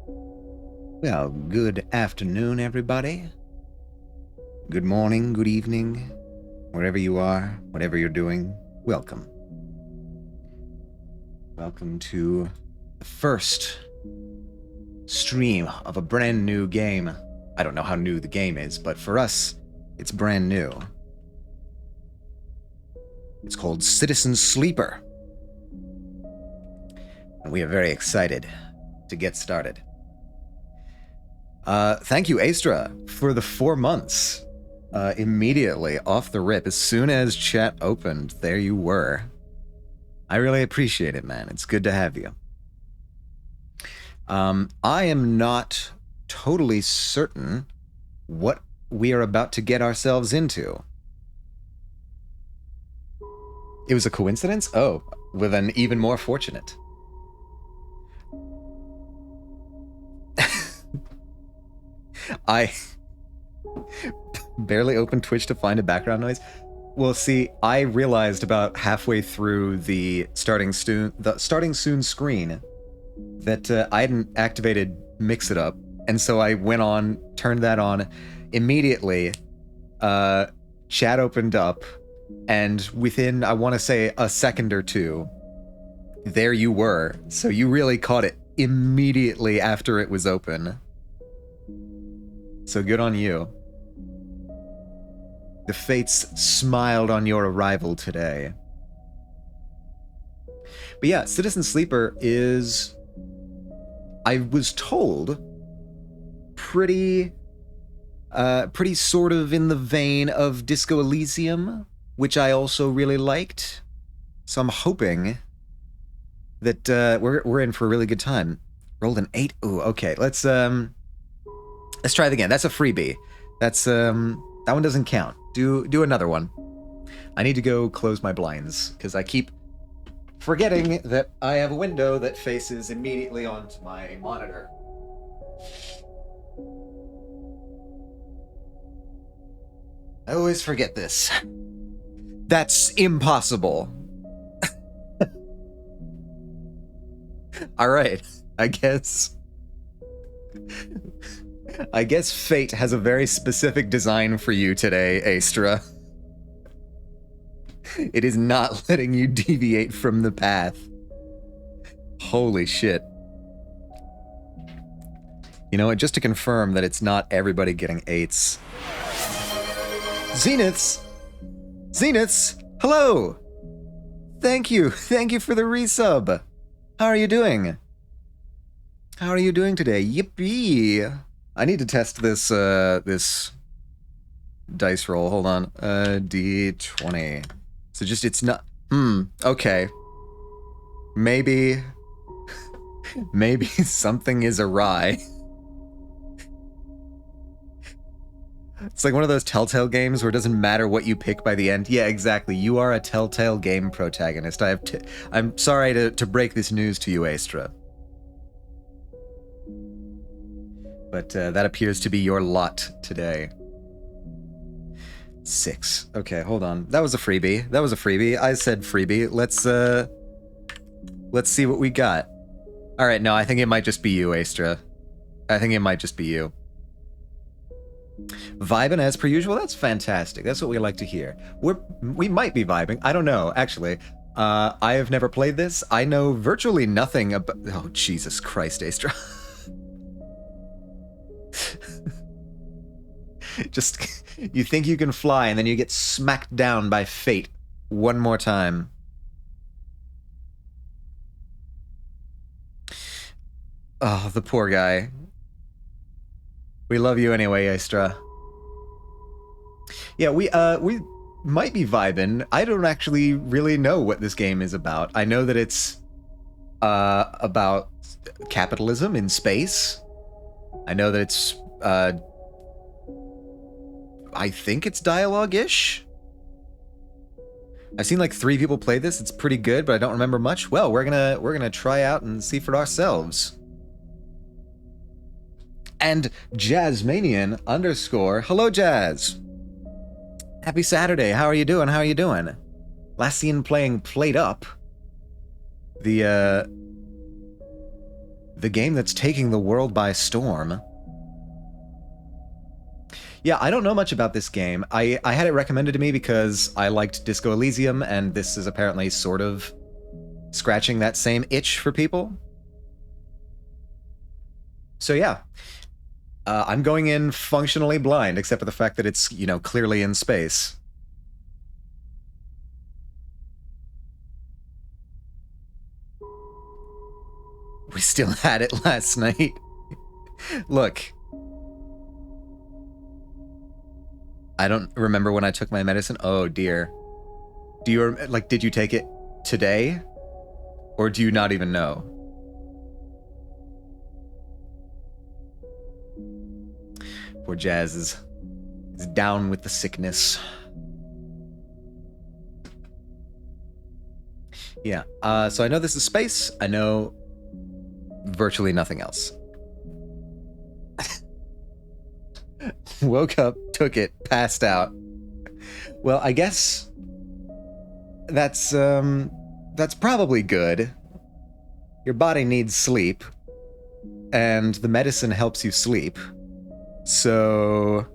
Well, good afternoon, everybody. Good morning, good evening, wherever you are, whatever you're doing, welcome. Welcome to the first stream of a brand new game. I don't know how new the game is, but for us, it's brand new. It's called Citizen Sleeper. And we are very excited to get started. Thank you, Astra, for the 4 months. Immediately off the rip, as soon as chat opened, there you were. I really appreciate it, man. It's good to have you. I am not totally certain what we are about to get ourselves into. It was a coincidence? Oh, well then even more fortunate. I barely opened Twitch to find a background noise. Well, see, I realized about halfway through the starting soon screen that I hadn't activated Mix It Up, and so I went on, turned that on immediately. Chat opened up, and within, I want to say, a second or two, there you were. So you really caught it immediately after it was open. So good on you. The fates smiled on your arrival today. But yeah, Citizen Sleeper is, I was told, pretty sort of in the vein of Disco Elysium, which I also really liked. So I'm hoping that we're in for a really good time. Rolled an 8. Ooh, okay. Let's try it again. That's a freebie. That's that one doesn't count. Do another one. I need to go close my blinds because I keep forgetting that I have a window that faces immediately onto my monitor. I always forget this. That's impossible. All right, I guess fate has a very specific design for you today, Astra. It is not letting you deviate from the path. Holy shit. You know what, just to confirm that it's not everybody getting 8s. Zeniths, hello! Thank you for the resub. How are you doing? How are you doing today? Yippee! I need to test this, this dice roll. Hold on. D20. So just, it's not, okay. Maybe something is awry. It's like one of those Telltale games where it doesn't matter what you pick by the end. Yeah, exactly. You are a Telltale game protagonist. I'm sorry to break this news to you, Astra. But that appears to be your lot today. 6. Okay, hold on. That was a freebie. I said freebie. Let's see what we got. All right, no, I think it might just be you, Astra. I think it might just be you. Vibing as per usual. That's fantastic. That's what we like to hear. We might be vibing. I don't know, actually. I have never played this. I know virtually nothing about... Oh, Jesus Christ, Astra. Just, you think you can fly, and then you get smacked down by fate one more time. Oh, the poor guy. We love you anyway, Astra. Yeah, we might be vibing. I don't actually really know what this game is about. I know that it's about capitalism in space. I know that it's I think it's dialogue-ish. I've seen like 3 people play this. It's pretty good, but I don't remember much. Well, we're gonna try out and see for ourselves. And Jazzmanian _ hello, Jazz. Happy Saturday. How are you doing? Last seen playing Played Up. The The game that's taking the world by storm. Yeah, I don't know much about this game. I had it recommended to me because I liked Disco Elysium, and this is apparently sort of scratching that same itch for people. So yeah, I'm going in functionally blind, except for the fact that it's, you know, clearly in space. We still had it last night. Look. I don't remember when I took my medicine. Oh dear. Do you, like, did you take it today? Or do you not even know? Poor Jazz is down with the sickness. Yeah, so I know this is space. I know virtually nothing else. Woke up, took it, passed out. Well, I guess that's probably good. Your body needs sleep, and the medicine helps you sleep. So,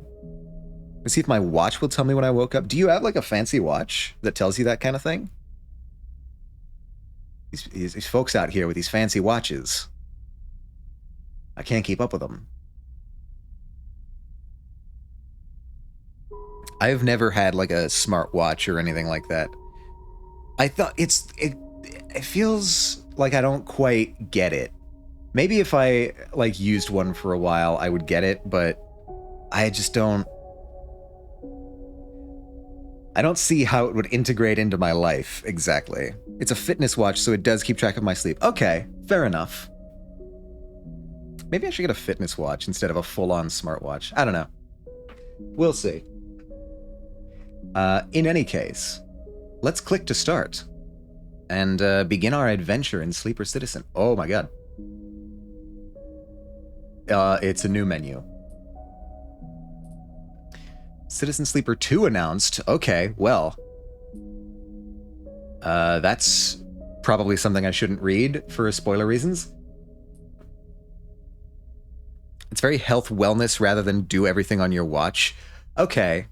let's see if my watch will tell me when I woke up. Do you have like a fancy watch that tells you that kind of thing? These folks out here with these fancy watches. I can't keep up with them. I've never had like a smartwatch or anything like that. I thought it feels like I don't quite get it. Maybe if I like used one for a while, I would get it, but I just don't. I don't see how it would integrate into my life exactly. It's a fitness watch, so it does keep track of my sleep. Okay, fair enough. Maybe I should get a fitness watch instead of a full-on smartwatch. I don't know. We'll see. In any case, let's click to start and begin our adventure in Sleeper Citizen. Oh my god. It's a new menu. Citizen Sleeper 2 announced. Okay, well. That's probably something I shouldn't read for spoiler reasons. It's very health wellness rather than do everything on your watch. Okay.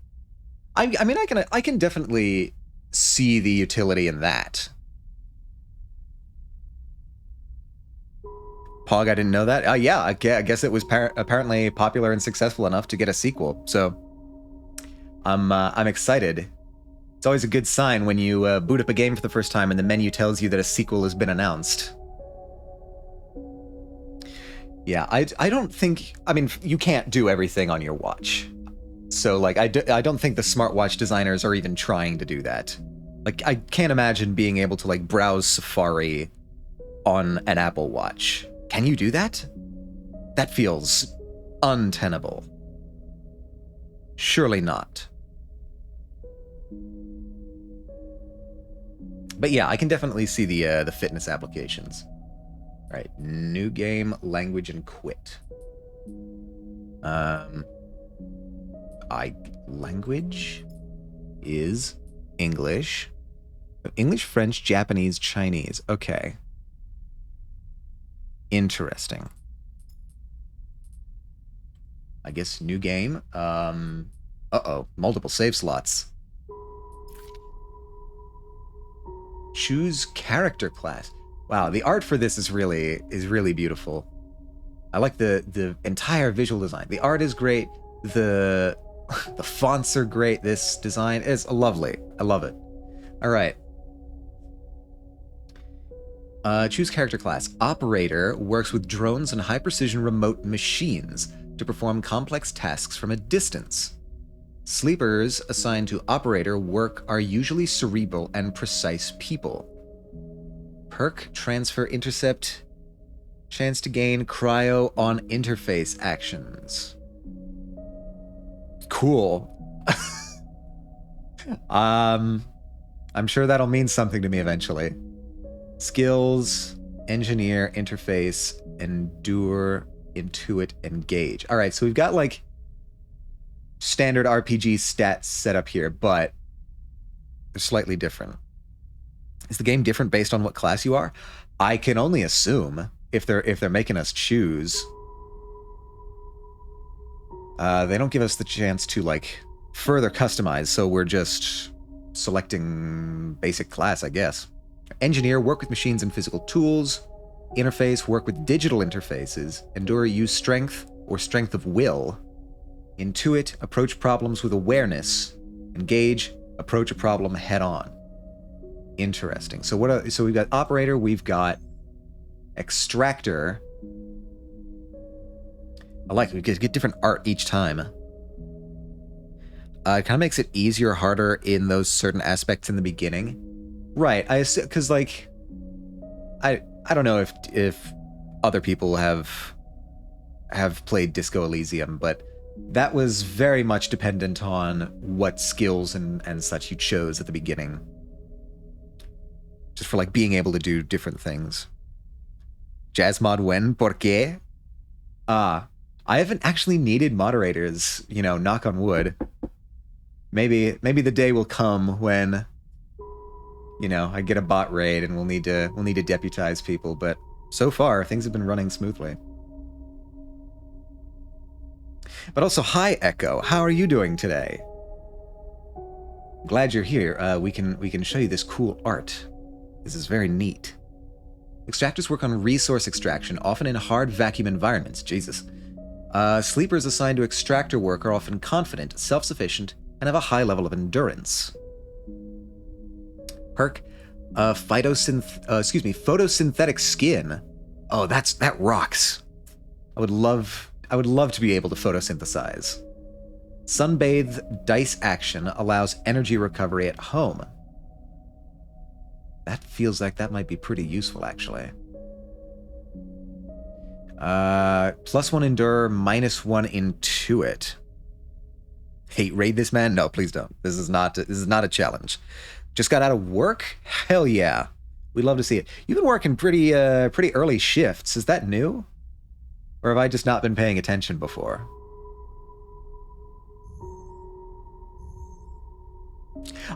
I mean, I can definitely see the utility in that. Pog, I didn't know that. Yeah, I guess it was apparently popular and successful enough to get a sequel. So I'm excited. It's always a good sign when you boot up a game for the first time and the menu tells you that a sequel has been announced. Yeah, I don't think. I mean, you can't do everything on your watch. So, like, I don't think the smartwatch designers are even trying to do that. Like, I can't imagine being able to, like, browse Safari on an Apple Watch. Can you do that? That feels untenable. Surely not. But yeah, I can definitely see the fitness applications. All right, new game, language, and quit. Language is English. English, French, Japanese, Chinese. Okay. Interesting. I guess new game. Uh-oh, multiple save slots. Choose character class. Wow, the art for this is really beautiful. I like the entire visual design. The art is great. The fonts are great. This design is lovely. I love it. All right. Choose character class. Operator works with drones and high-precision remote machines to perform complex tasks from a distance. Sleepers assigned to operator work are usually cerebral and precise people. Perk, transfer, intercept, chance to gain cryo on interface actions. Cool. I'm sure that'll mean something to me eventually. Skills, engineer, interface, endure, intuit, engage. All right, so we've got like standard RPG stats set up here, but they're slightly different. Is the game different based on what class you are? I can only assume. if they're making us choose, they don't give us the chance to like further customize, so we're just selecting basic class, I guess. Engineer, work with machines and physical tools. Interface, work with digital interfaces. Endure, use strength or strength of will. Intuit, approach problems with awareness. Engage, approach a problem head on. Interesting. So so we've got operator, we've got extractor. I like it. We get different art each time. It kind of makes it easier or harder in those certain aspects in the beginning. Right. I assume, because like I don't know if other people have played Disco Elysium, but that was very much dependent on what skills and such you chose at the beginning. Just for like being able to do different things. Jazzmod when? ¿Por qué? I haven't actually needed moderators, you know, knock on wood. Maybe the day will come when, you know, I get a bot raid and we'll need to deputize people, but so far things have been running smoothly. But also, hi Echo, how are you doing today? Glad you're here. We can show you this cool art. This is very neat. Extractors work on resource extraction, often in hard vacuum environments. Jesus. Sleepers assigned to extractor work are often confident, self-sufficient, and have a high level of endurance. Perk, photosynthetic skin. Oh, that rocks. I would love to be able to photosynthesize. Sunbathed dice action allows energy recovery at home. That feels like that might be pretty useful, actually. +1 endure, -1 intuit. Hey, raid this man? No, please don't. This is not a challenge. Just got out of work? Hell yeah. We'd love to see it. You've been working pretty early shifts. Is that new? Or have I just not been paying attention before?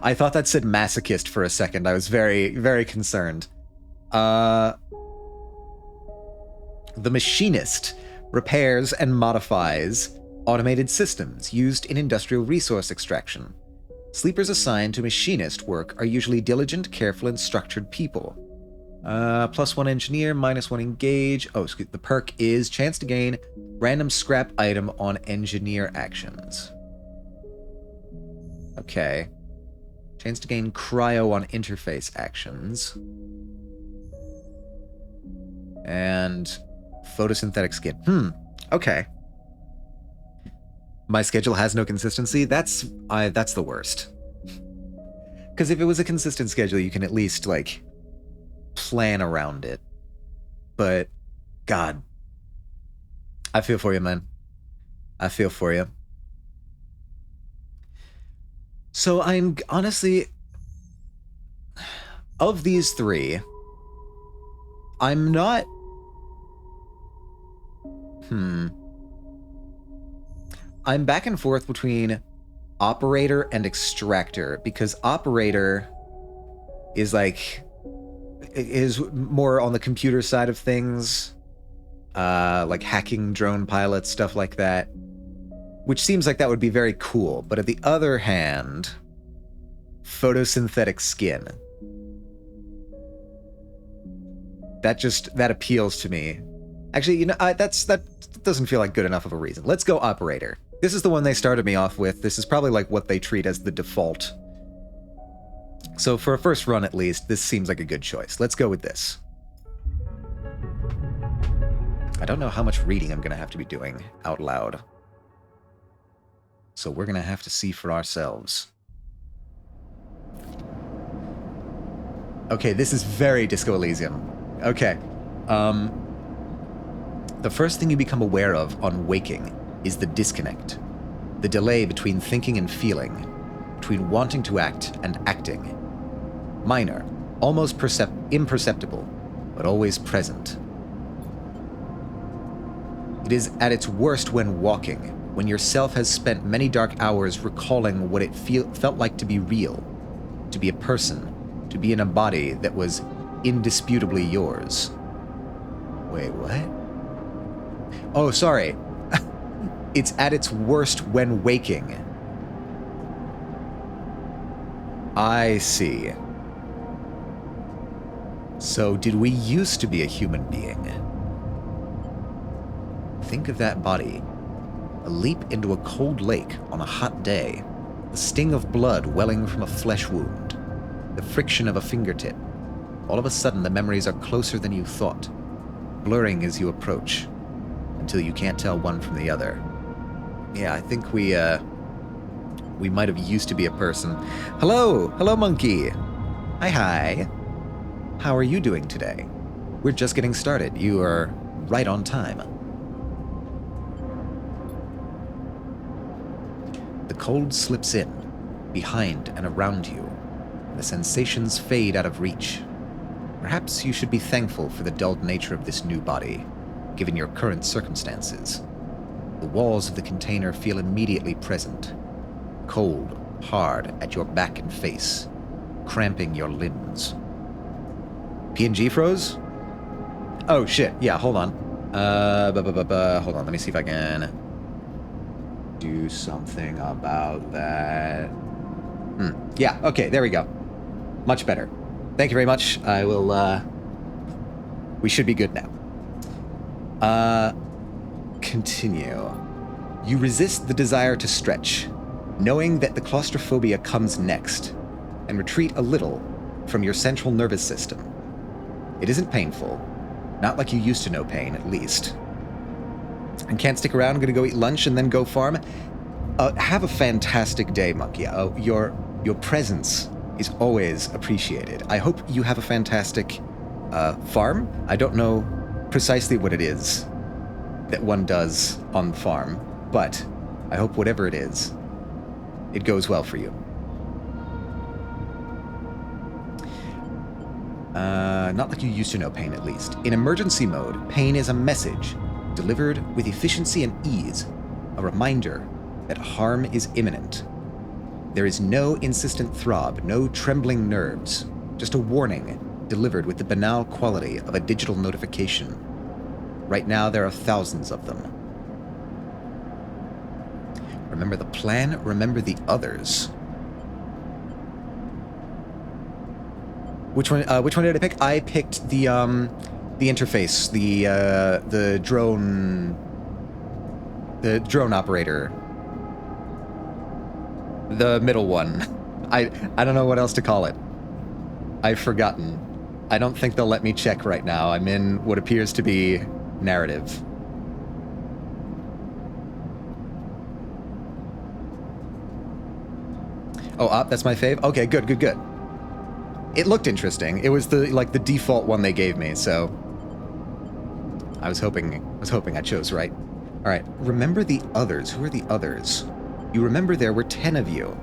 I thought that said masochist for a second. I was very, very concerned. The machinist repairs and modifies automated systems used in industrial resource extraction. Sleepers assigned to machinist work are usually diligent, careful, and structured people. +1 engineer, -1 engage. Oh, excuse, the perk is chance to gain random scrap item on engineer actions. Okay. Chance to gain cryo on interface actions. And photosynthetic skin. Okay. My schedule has no consistency. That's the worst. Because if it was a consistent schedule, you can at least, like, plan around it. But, God. I feel for you, man. I feel for you. So I'm honestly, of these three, I'm not... I'm back and forth between operator and extractor, because operator is more on the computer side of things, like hacking drone pilots, stuff like that, which seems like that would be very cool. But on the other hand, photosynthetic skin, that appeals to me. Actually, you know, that doesn't feel like good enough of a reason. Let's go operator. This is the one they started me off with. This is probably like what they treat as the default. So for a first run, at least, this seems like a good choice. Let's go with this. I don't know how much reading I'm going to have to be doing out loud. So we're going to have to see for ourselves. Okay, this is very Disco Elysium. Okay. The first thing you become aware of on waking is the disconnect. The delay between thinking and feeling, between wanting to act and acting. Minor, almost imperceptible, but always present. It is at its worst when walking, when yourself has spent many dark hours recalling what it felt like to be real, to be a person, to be in a body that was indisputably yours. Wait, what? Oh, sorry. It's at its worst when waking. I see. So, did we used to be a human being? Think of that body. A leap into a cold lake on a hot day. The sting of blood welling from a flesh wound. The friction of a fingertip. All of a sudden, the memories are closer than you thought, blurring as you approach, until you can't tell one from the other. Yeah, I think we might have used to be a person. Hello! Hello, monkey! Hi. How are you doing today? We're just getting started. You are right on time. The cold slips in, behind and around you. The sensations fade out of reach. Perhaps you should be thankful for the dulled nature of this new body, given your current circumstances. The walls of the container feel immediately present, cold, hard at your back and face, cramping your limbs. PNG froze? Oh shit, yeah, hold on. Hold on, let me see if I can do something about that. Yeah, okay, there we go. Much better. Thank you very much. I will, we should be good now. Continue. You resist the desire to stretch, knowing that the claustrophobia comes next, and retreat a little from your central nervous system. It isn't painful. Not like you used to know pain, at least. And can't stick around, gonna go eat lunch and then go farm? Have a fantastic day, Monkey. Your presence is always appreciated. I hope you have a fantastic farm. I don't know precisely what it is that one does on the farm, but I hope whatever it is, it goes well for you. Not like you used to know pain, at least. In emergency mode, pain is a message, delivered with efficiency and ease, a reminder that harm is imminent. There is no insistent throb, no trembling nerves, just a warning delivered with the banal quality of a digital notification. Right now, there are thousands of them. Remember the plan, remember the others. Which one did I pick? I picked the interface, the drone operator. The middle one. I don't know what else to call it. I've forgotten. I don't think they'll let me check right now. I'm in what appears to be narrative. Oh, that's my fave? Okay, good. It looked interesting. It was the default one they gave me, so I was hoping I chose right. All right, remember the others. Who are the others? You remember there were 10 of you.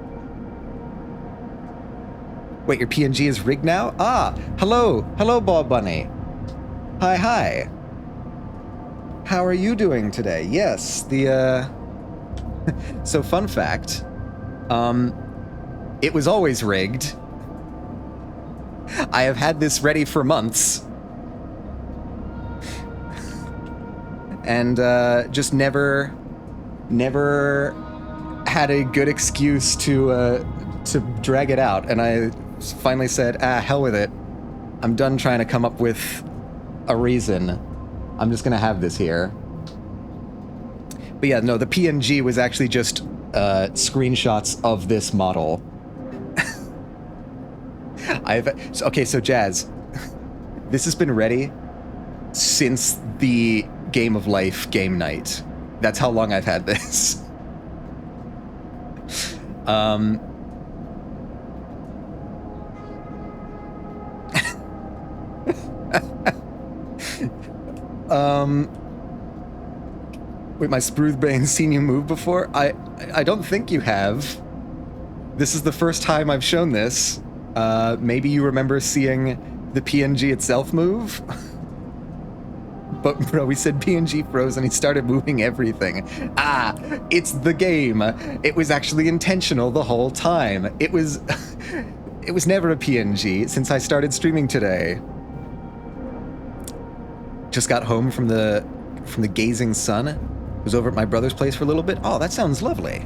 Wait, your PNG is rigged now? Ah, hello, Bob Bunny. Hi. How are you doing today? Yes, so fun fact, it was always rigged. I have had this ready for months. And just never had a good excuse to drag it out. And I finally said, hell with it. I'm done trying to come up with a reason. I'm just gonna have this here. But yeah, no, the PNG was actually just screenshots of this model. Okay, so Jazz, this has been ready since the Game of Life game night. That's how long I've had this. Wait, my Spruth Brain's seen you move before? I don't think you have. This is the first time I've shown this. Maybe you remember seeing the PNG itself move? But bro, we said PNG froze and he started moving everything. It's the game. It was actually intentional the whole time. It was never a PNG since I started streaming today. just got home from the gazing sun. Was over at my brother's place for a little bit. Oh, that sounds lovely.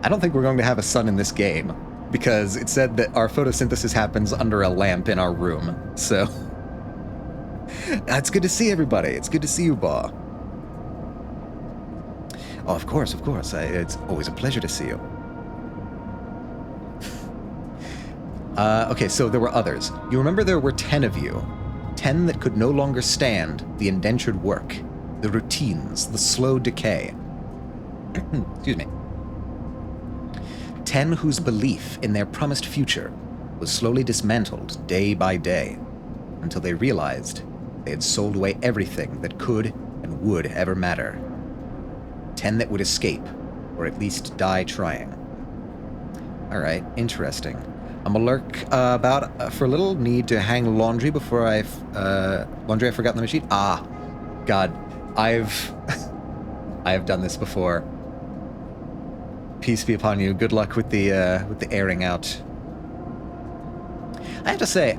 I don't think we're going to have a sun in this game, because it said that our photosynthesis happens under a lamp in our room. So it's good to see everybody. It's good to see you, Ba. Oh, of course, of course. It's always a pleasure to see you. Okay, so there were others. You remember there were 10 of you. 10 that could no longer stand the indentured work, the routines, the slow decay. Excuse me. 10 whose belief in their promised future was slowly dismantled day by day, until they realized they had sold away everything that could and would ever matter. 10 that would escape, or at least die trying. Alright, interesting. I'm gonna lurk about for a little. Need to hang laundry before laundry I forgot in the machine. Ah, God, I have done this before. Peace be upon you. Good luck with the airing out. I have to say,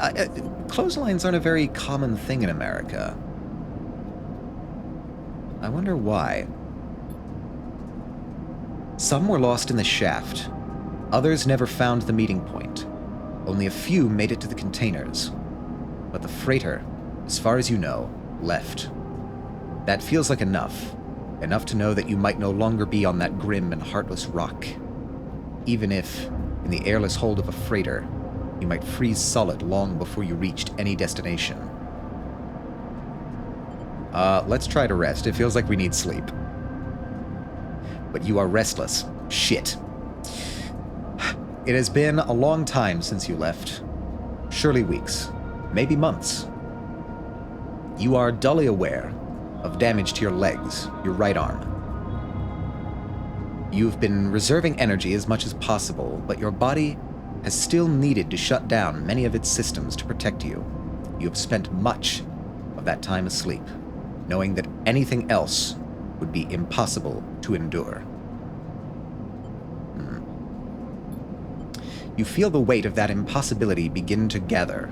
clotheslines aren't a very common thing in America. I wonder why. Some were lost in the shaft. Others never found the meeting point. Only a few made it to the containers. But the freighter, as far as you know, left. That feels like enough. Enough to know that you might no longer be on that grim and heartless rock. Even if, in the airless hold of a freighter, you might freeze solid long before you reached any destination. Let's try to rest. It feels like we need sleep. But you are restless. Shit. It has been a long time since you left. Surely weeks. Maybe months. You are dully aware of damage to your legs, your right arm. You've been reserving energy as much as possible, but your body has still needed to shut down many of its systems to protect you. You have spent much of that time asleep, knowing that anything else would be impossible to endure. You feel the weight of that impossibility begin to gather.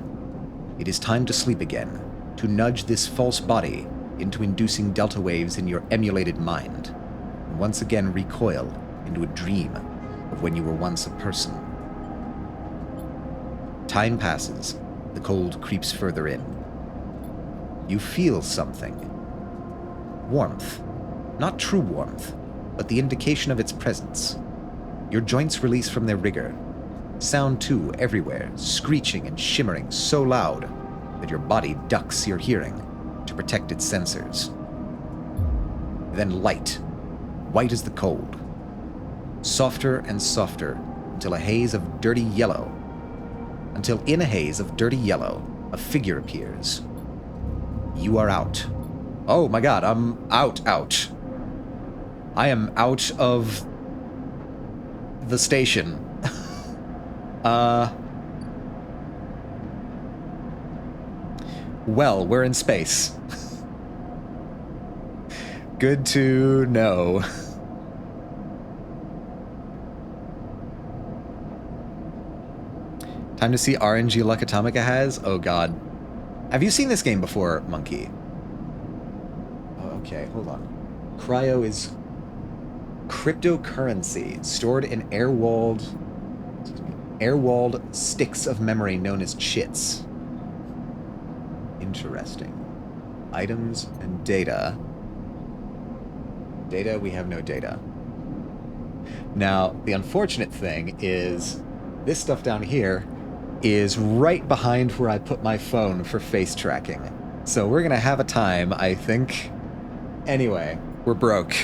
It is time to sleep again, to nudge this false body into inducing delta waves in your emulated mind, and once again recoil into a dream of when you were once a person. Time passes. The cold creeps further in. You feel something. Warmth. Not true warmth, but the indication of its presence. Your joints release from their rigor. Sound, too, everywhere, screeching and shimmering so loud that your body ducks your hearing to protect its sensors. Then light, white as the cold. Softer and softer until in a haze of dirty yellow, a figure appears. You are out. Oh my God, I'm out. I am out of the station. Well, we're in space. Good to know. Time to see RNG Luck Atomica has? Oh God. Have you seen this game before, Monkey? Oh, okay, hold on. Cryo is cryptocurrency stored in air-walled sticks of memory known as chits. Interesting. Items and data. Data, we have no data. Now, the unfortunate thing is this stuff down here is right behind where I put my phone for face tracking. So we're gonna have a time, I think. Anyway, we're broke.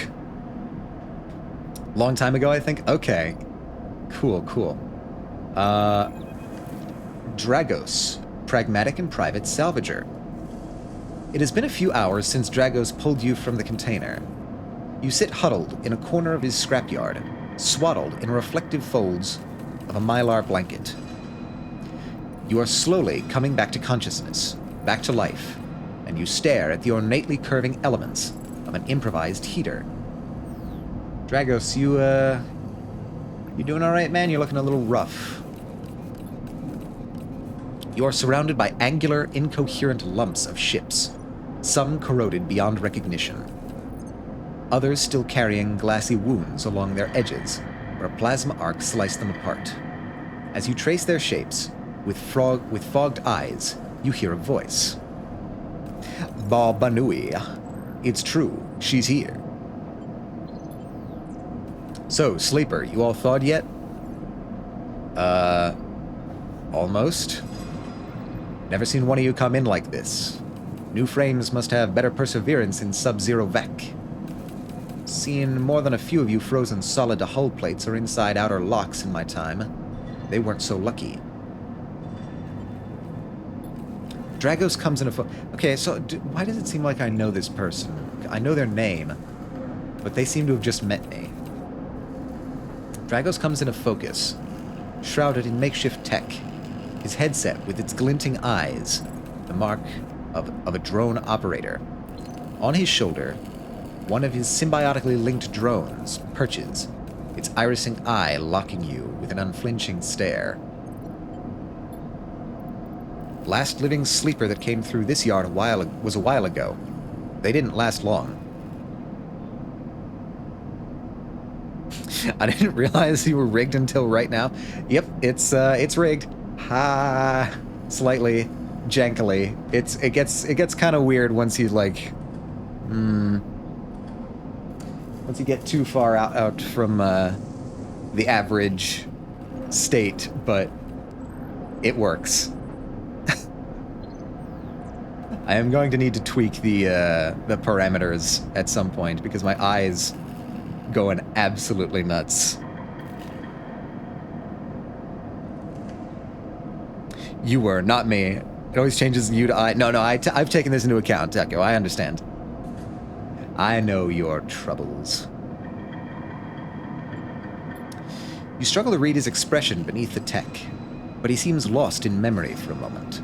Long time ago, I think? Okay. Cool. Dragos, pragmatic and private salvager. It has been a few hours since Dragos pulled you from the container. You sit huddled in a corner of his scrapyard, swaddled in reflective folds of a mylar blanket. You are slowly coming back to consciousness, back to life, and you stare at the ornately curving elements of an improvised heater. Dragos, you doing all right, man? You're looking a little rough. You are surrounded by angular, incoherent lumps of ships, some corroded beyond recognition. Others still carrying glassy wounds along their edges, where a plasma arc sliced them apart. As you trace their shapes, with fogged eyes, you hear a voice. Ba Banui. It's true, she's here. So, Sleeper, you all thawed yet? Almost. Never seen one of you come in like this. New frames must have better perseverance in sub-zero vac. Seen more than a few of you frozen solid to hull plates or inside outer locks in my time. They weren't so lucky. Dragos comes in a okay, so why does it seem like I know this person? I know their name, but they seem to have just met me. Dragos comes into focus, shrouded in makeshift tech, his headset with its glinting eyes, the mark of a drone operator. On his shoulder, one of his symbiotically linked drones perches, its irising eye locking you with an unflinching stare. Last living sleeper that came through this yard was a while ago. They didn't last long. I didn't realize you were rigged until right now. Yep, it's rigged. Ha, slightly, jankily. It gets kind of weird once you like, once you get too far out from the average state, but it works. I am going to need to tweak the parameters at some point because my eyes going absolutely nuts. You were, not me. It always changes you to I. No, I've taken this into account, Tekko. I understand. I know your troubles. You struggle to read his expression beneath the tech, but he seems lost in memory for a moment.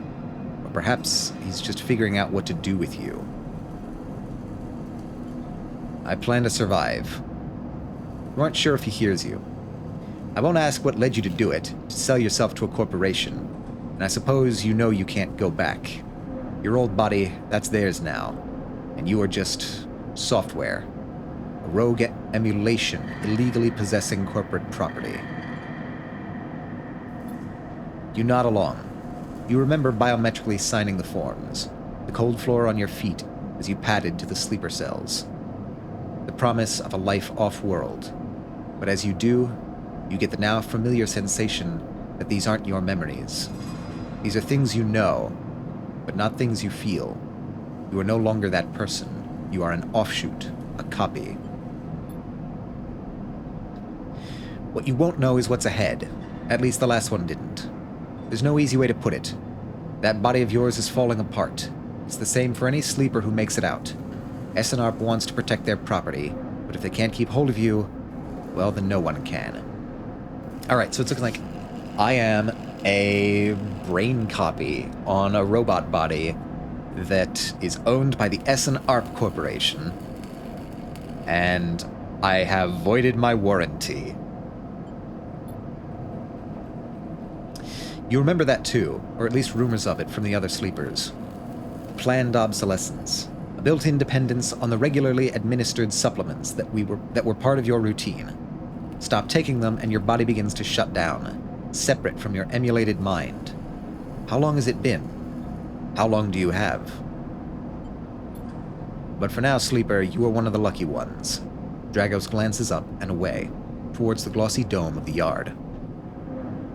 Or perhaps he's just figuring out what to do with you. I plan to survive. You aren't sure if he hears you. I won't ask what led you to do it, to sell yourself to a corporation, and I suppose you know you can't go back. Your old body, that's theirs now, and you are just software. A rogue emulation illegally possessing corporate property. You nod along. You remember biometrically signing the forms, the cold floor on your feet as you padded to the sleeper cells. The promise of a life off-world. But as you do, you get the now familiar sensation that these aren't your memories. These are things you know, but not things you feel. You are no longer that person. You are an offshoot, a copy. What you won't know is what's ahead. At least the last one didn't. There's no easy way to put it. That body of yours is falling apart. It's the same for any sleeper who makes it out. SNARP wants to protect their property, but if they can't keep hold of you, well, then no one can. Alright, so it's looking like I am a brain copy on a robot body that is owned by the SNARP Corporation, and I have voided my warranty. You remember that too, or at least rumors of it from the other sleepers. Planned obsolescence. A built-in dependence on the regularly administered supplements that were part of your routine. Stop taking them and your body begins to shut down, separate from your emulated mind. How long has it been? How long do you have? But for now, Sleeper, you are one of the lucky ones. Dragos glances up and away, towards the glossy dome of the yard.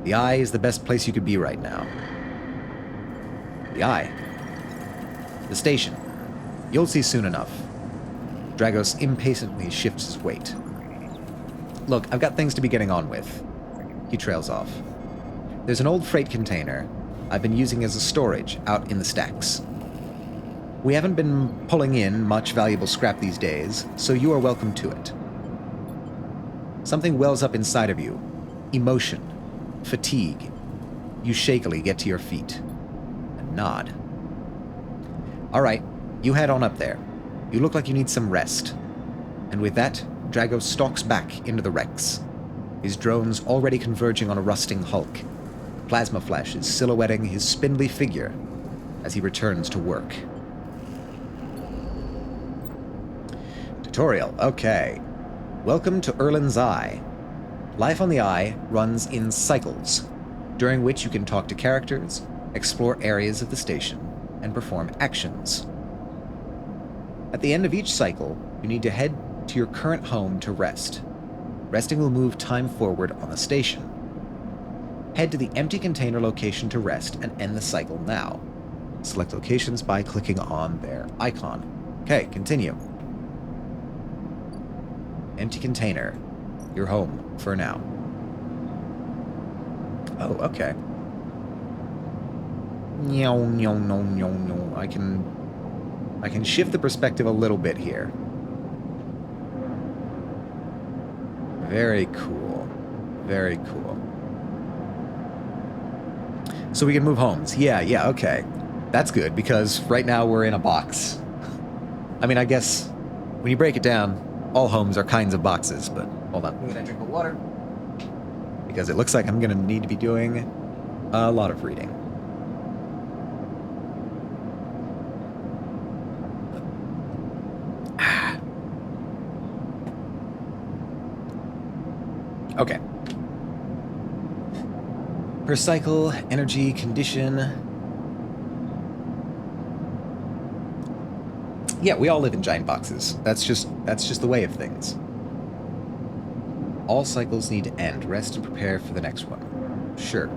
The Eye is the best place you could be right now. The Eye. The station. You'll see soon enough. Dragos impatiently shifts his weight. Look, I've got things to be getting on with. He trails off. There's an old freight container I've been using as a storage out in the stacks. We haven't been pulling in much valuable scrap these days, so you are welcome to it. Something wells up inside of you. Emotion. Fatigue. You shakily get to your feet. And nod. Alright, you head on up there. You look like you need some rest. And with that, Dragos stalks back into the wrecks, his drones already converging on a rusting hulk, plasma flashes silhouetting his spindly figure as he returns to work. Tutorial. Okay. Welcome to Erlin's Eye. Life on the Eye runs in cycles, during which you can talk to characters, explore areas of the station, and perform actions. At the end of each cycle, you need to head to your current home to rest. Resting will move time forward on the station. Head to the empty container location to rest and end the cycle now. Select locations by clicking on their icon. Okay, continue. Empty container. You're home for now. Oh, okay. I can shift the perspective a little bit here. Very cool. Very cool. So we can move homes. Yeah, okay. That's good, because right now we're in a box. I mean, I guess when you break it down, all homes are kinds of boxes, but hold on. I'm gonna drink the water, because it looks like I'm gonna need to be doing a lot of reading. Okay. Per cycle, energy, condition. Yeah, we all live in giant boxes. That's just the way of things. All cycles need to end. Rest and prepare for the next one. Sure.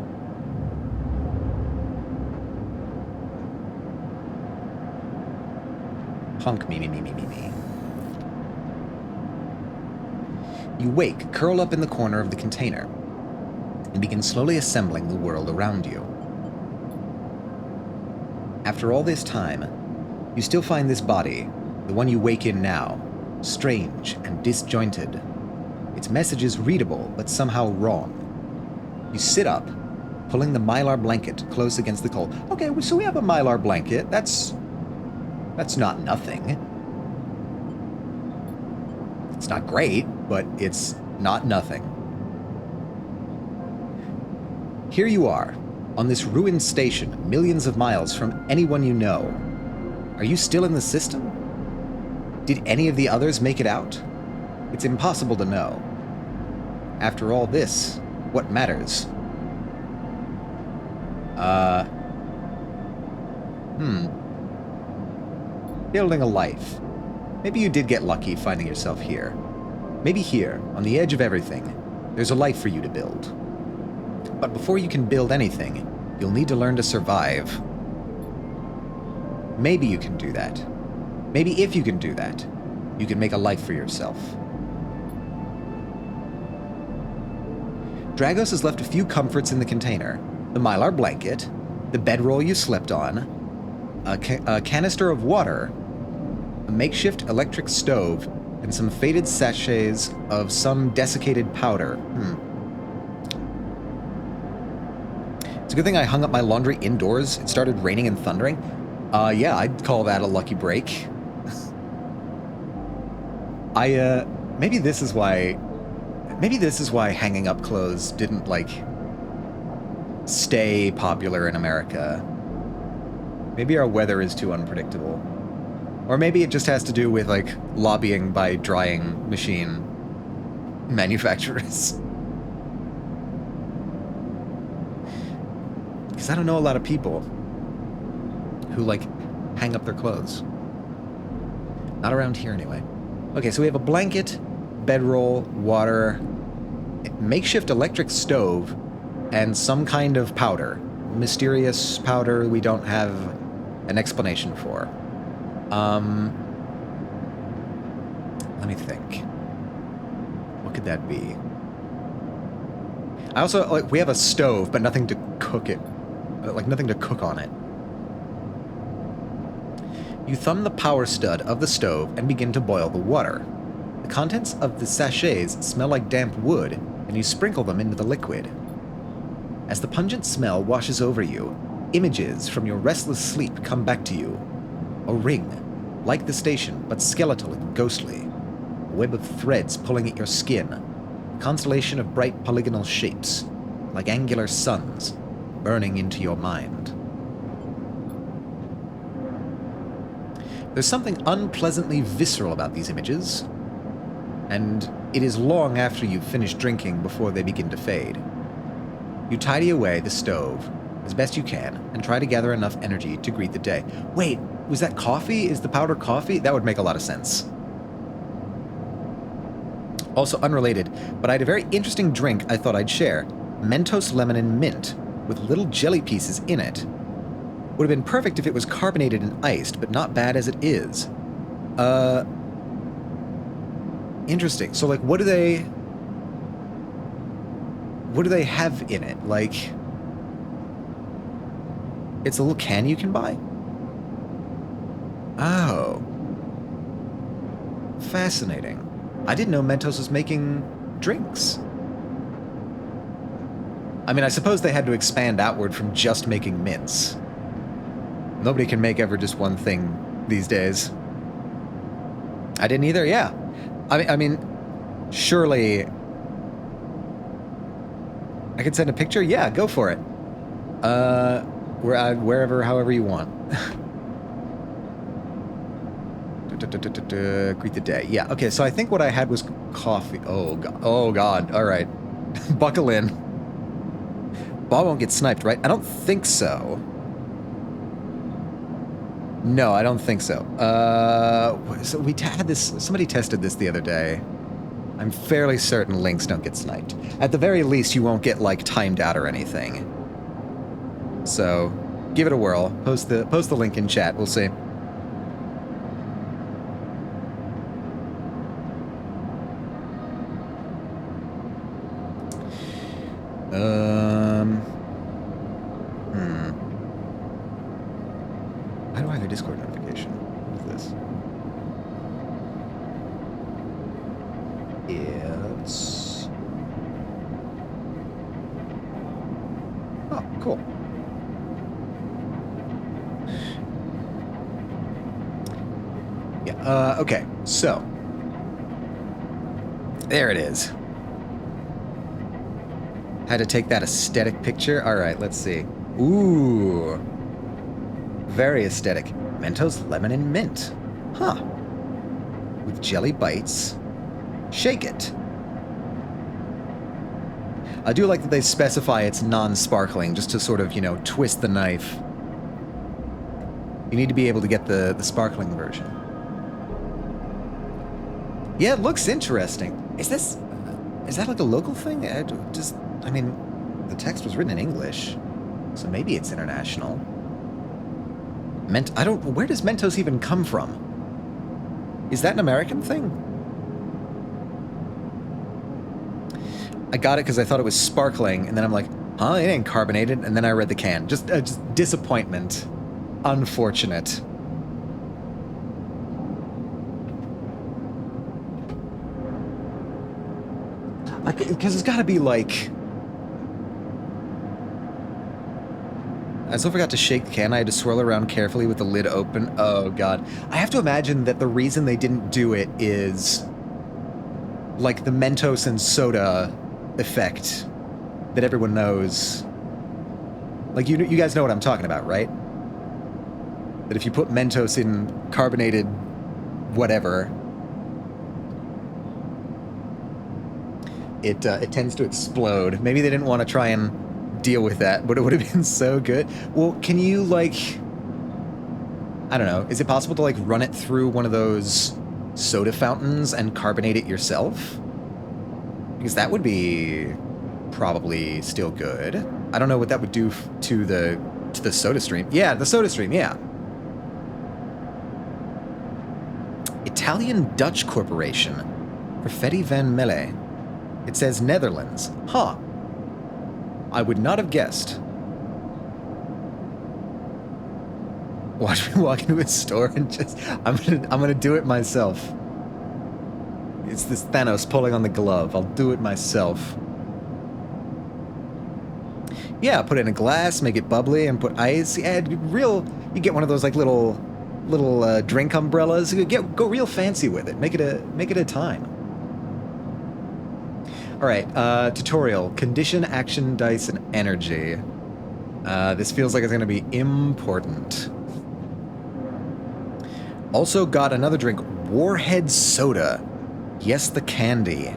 Honk me. You wake, curl up in the corner of the container, and begin slowly assembling the world around you. After all this time, you still find this body, the one you wake in now, strange and disjointed. Its message is readable, but somehow wrong. You sit up, pulling the mylar blanket close against the cold. Okay, so we have a mylar blanket. That's not nothing. It's not great, but it's not nothing. Here you are, on this ruined station, millions of miles from anyone you know. Are you still in the system? Did any of the others make it out? It's impossible to know. After all this, what matters? Building a life. Maybe you did get lucky finding yourself here. Maybe here, on the edge of everything, there's a life for you to build. But before you can build anything, you'll need to learn to survive. Maybe you can do that. Maybe if you can do that, you can make a life for yourself. Dragos has left a few comforts in the container. The mylar blanket, the bedroll you slept on, a canister of water, a makeshift electric stove, and some faded sachets of some desiccated powder. It's a good thing I hung up my laundry indoors. It started raining and thundering. Yeah, I'd call that a lucky break. Maybe this is why hanging up clothes didn't, stay popular in America. Maybe our weather is too unpredictable. Or maybe it just has to do with, lobbying by drying machine manufacturers. Because I don't know a lot of people who, hang up their clothes. Not around here, anyway. Okay, so we have a blanket, bedroll, water, makeshift electric stove, and some kind of powder. Mysterious powder we don't have an explanation for. Let me think. What could that be? I also, we have a stove, but nothing to cook it. Nothing to cook on it. You thumb the power stud of the stove and begin to boil the water. The contents of the sachets smell like damp wood, and you sprinkle them into the liquid. As the pungent smell washes over you, images from your restless sleep come back to you. A ring, like the station, but skeletal and ghostly. A web of threads pulling at your skin. A constellation of bright polygonal shapes, like angular suns, burning into your mind. There's something unpleasantly visceral about these images, and it is long after you've finished drinking before they begin to fade. You tidy away the stove as best you can and try to gather enough energy to greet the day. Wait, was that coffee? Is the powder coffee? That would make a lot of sense. Also unrelated, but I had a very interesting drink I thought I'd share. Mentos lemon and mint, with little jelly pieces in it. Would have been perfect if it was carbonated and iced, but not bad as it is. Interesting. So, like, what do they have in it? Like, it's a little can you can buy? Oh. Fascinating. I didn't know Mentos was making drinks. I mean, I suppose they had to expand outward from just making mints. Nobody can make ever just one thing these days. I didn't either, yeah. I mean, surely I could send a picture? Yeah, go for it. Wherever, however you want. Greet the day. Yeah, okay, so I think what I had was coffee. Oh, God. All right. Buckle in. Bob won't get sniped, right? I don't think so. No, I don't think so. So we had this... Somebody tested this the other day. I'm fairly certain links don't get sniped. At the very least, you won't get, like, timed out or anything. So, give it a whirl. Post the link in chat. We'll see. How do I have a Discord notification? What is this? It's... Oh, cool. Yeah, okay, so. There it is. Had to take that aesthetic picture. All right, let's see. Ooh. Very aesthetic. Mentos lemon and mint. Huh. With jelly bites. Shake it. I do like that they specify it's non-sparkling, just to sort of, you know, twist the knife. You need to be able to get the sparkling version. Yeah, it looks interesting. Is that like a local thing? I mean, the text was written in English, so maybe it's international. Where does Mentos even come from? Is that an American thing? I got it because I thought it was sparkling, and then I'm like, huh, it ain't carbonated, and then I read the can. Just disappointment. Unfortunate. Like, because it's got to be like... I still forgot to shake the can. I had to swirl around carefully with the lid open. Oh, God. I have to imagine that the reason they didn't do it is like the Mentos and soda effect that everyone knows. Like, you guys know what I'm talking about, right? That if you put Mentos in carbonated whatever, it tends to explode. Maybe they didn't want to try and deal with that, but it would have been so good. Well, can you, like, I don't know, is it possible to, like, run it through one of those soda fountains and carbonate it yourself? Because that would be probably still good. I don't know what that would do to the soda stream. Yeah, the soda stream, yeah. Italian-Dutch Corporation. Perfetti van Melle. It says Netherlands. Huh. I would not have guessed. Watch me walk into a store and just... I'm gonna do it myself. It's this Thanos pulling on the glove. I'll do it myself. Yeah, put it in a glass, make it bubbly, and put ice. Yeah, it'd be real... You get one of those, like, little drink umbrellas. Go real fancy with it. Make it a time. All right, tutorial. Condition, action, dice, and energy. This feels like it's going to be important. Also got another drink, Warhead Soda. Yes, the candy.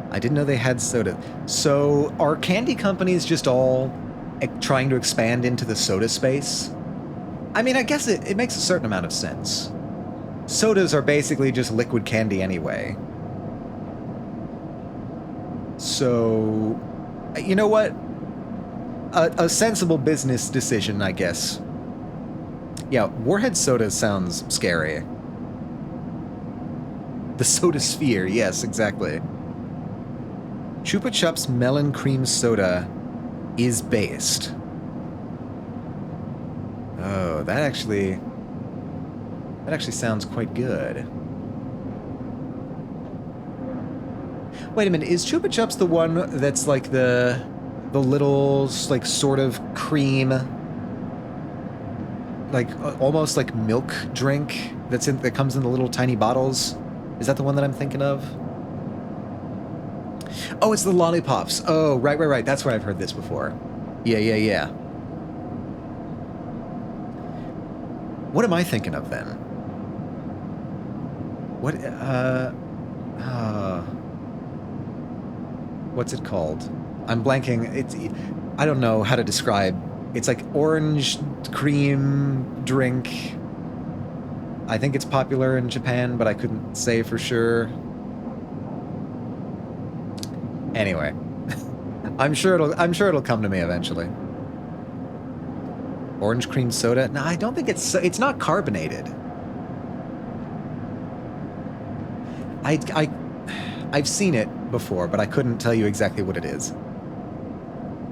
I didn't know they had soda. So are candy companies just all trying to expand into the soda space? I mean, I guess it makes a certain amount of sense. Sodas are basically just liquid candy anyway. So, you know what? A sensible business decision, I guess. Yeah, Warhead Soda sounds scary. The Soda Sphere, yes, exactly. Chupa Chups Melon Cream Soda is based. Oh, that actually sounds quite good. Wait a minute, is Chupa Chups the one that's like the little, like, sort of cream, like almost like milk drink that comes in the little tiny bottles? Is that the one that I'm thinking of? Oh, it's the lollipops. Oh, right. That's where I've heard this before. Yeah. What am I thinking of then? What, what's it called? I'm blanking. I don't know how to describe. It's like orange cream drink. I think it's popular in Japan, but I couldn't say for sure. Anyway, I'm sure it'll come to me eventually. Orange cream soda? No, I don't think it's not carbonated. I've seen it before, but I couldn't tell you exactly what it is.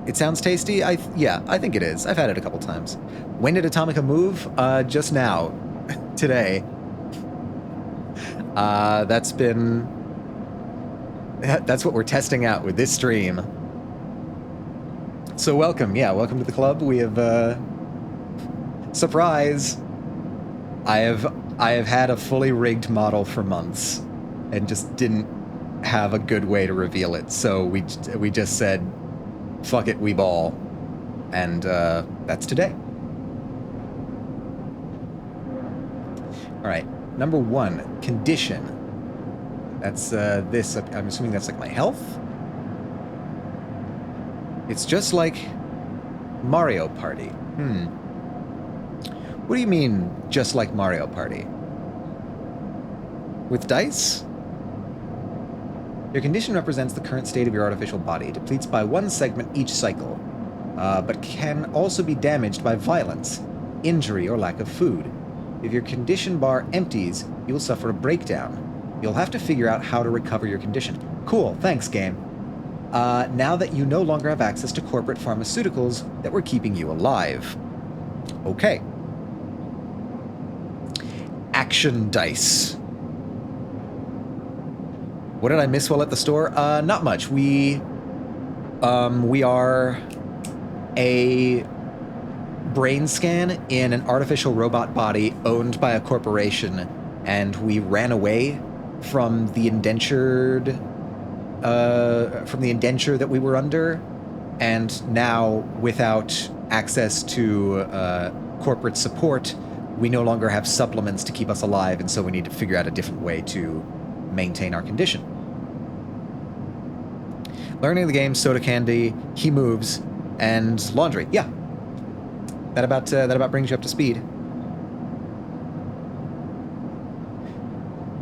It sounds tasty. Yeah, I think it is. I've had it a couple times. When did Atomica move? Just now, today. That's what we're testing out with this stream. So welcome, welcome to the club. We have surprise. I have had a fully rigged model for months, and just didn't have a good way to reveal it. So we just said, fuck it, we ball, and that's today. All right, number 1, condition. That's this. I'm assuming that's like my health. It's just like Mario Party. What do you mean, just like Mario Party? With dice? Your condition represents the current state of your artificial body. Depletes by 1 segment each cycle, but can also be damaged by violence, injury, or lack of food. If your condition bar empties, you will suffer a breakdown. You'll have to figure out how to recover your condition. Cool, thanks, game. Now that you no longer have access to corporate pharmaceuticals that were keeping you alive. Okay. Action dice. What did I miss while at the store? Not much. We are a brain scan in an artificial robot body owned by a corporation, and we ran away from the indenture that we were under, and now without access to corporate support, we no longer have supplements to keep us alive, and so we need to figure out a different way to maintain our condition. Learning the game, soda candy, he moves, and laundry. Yeah. That about brings you up to speed.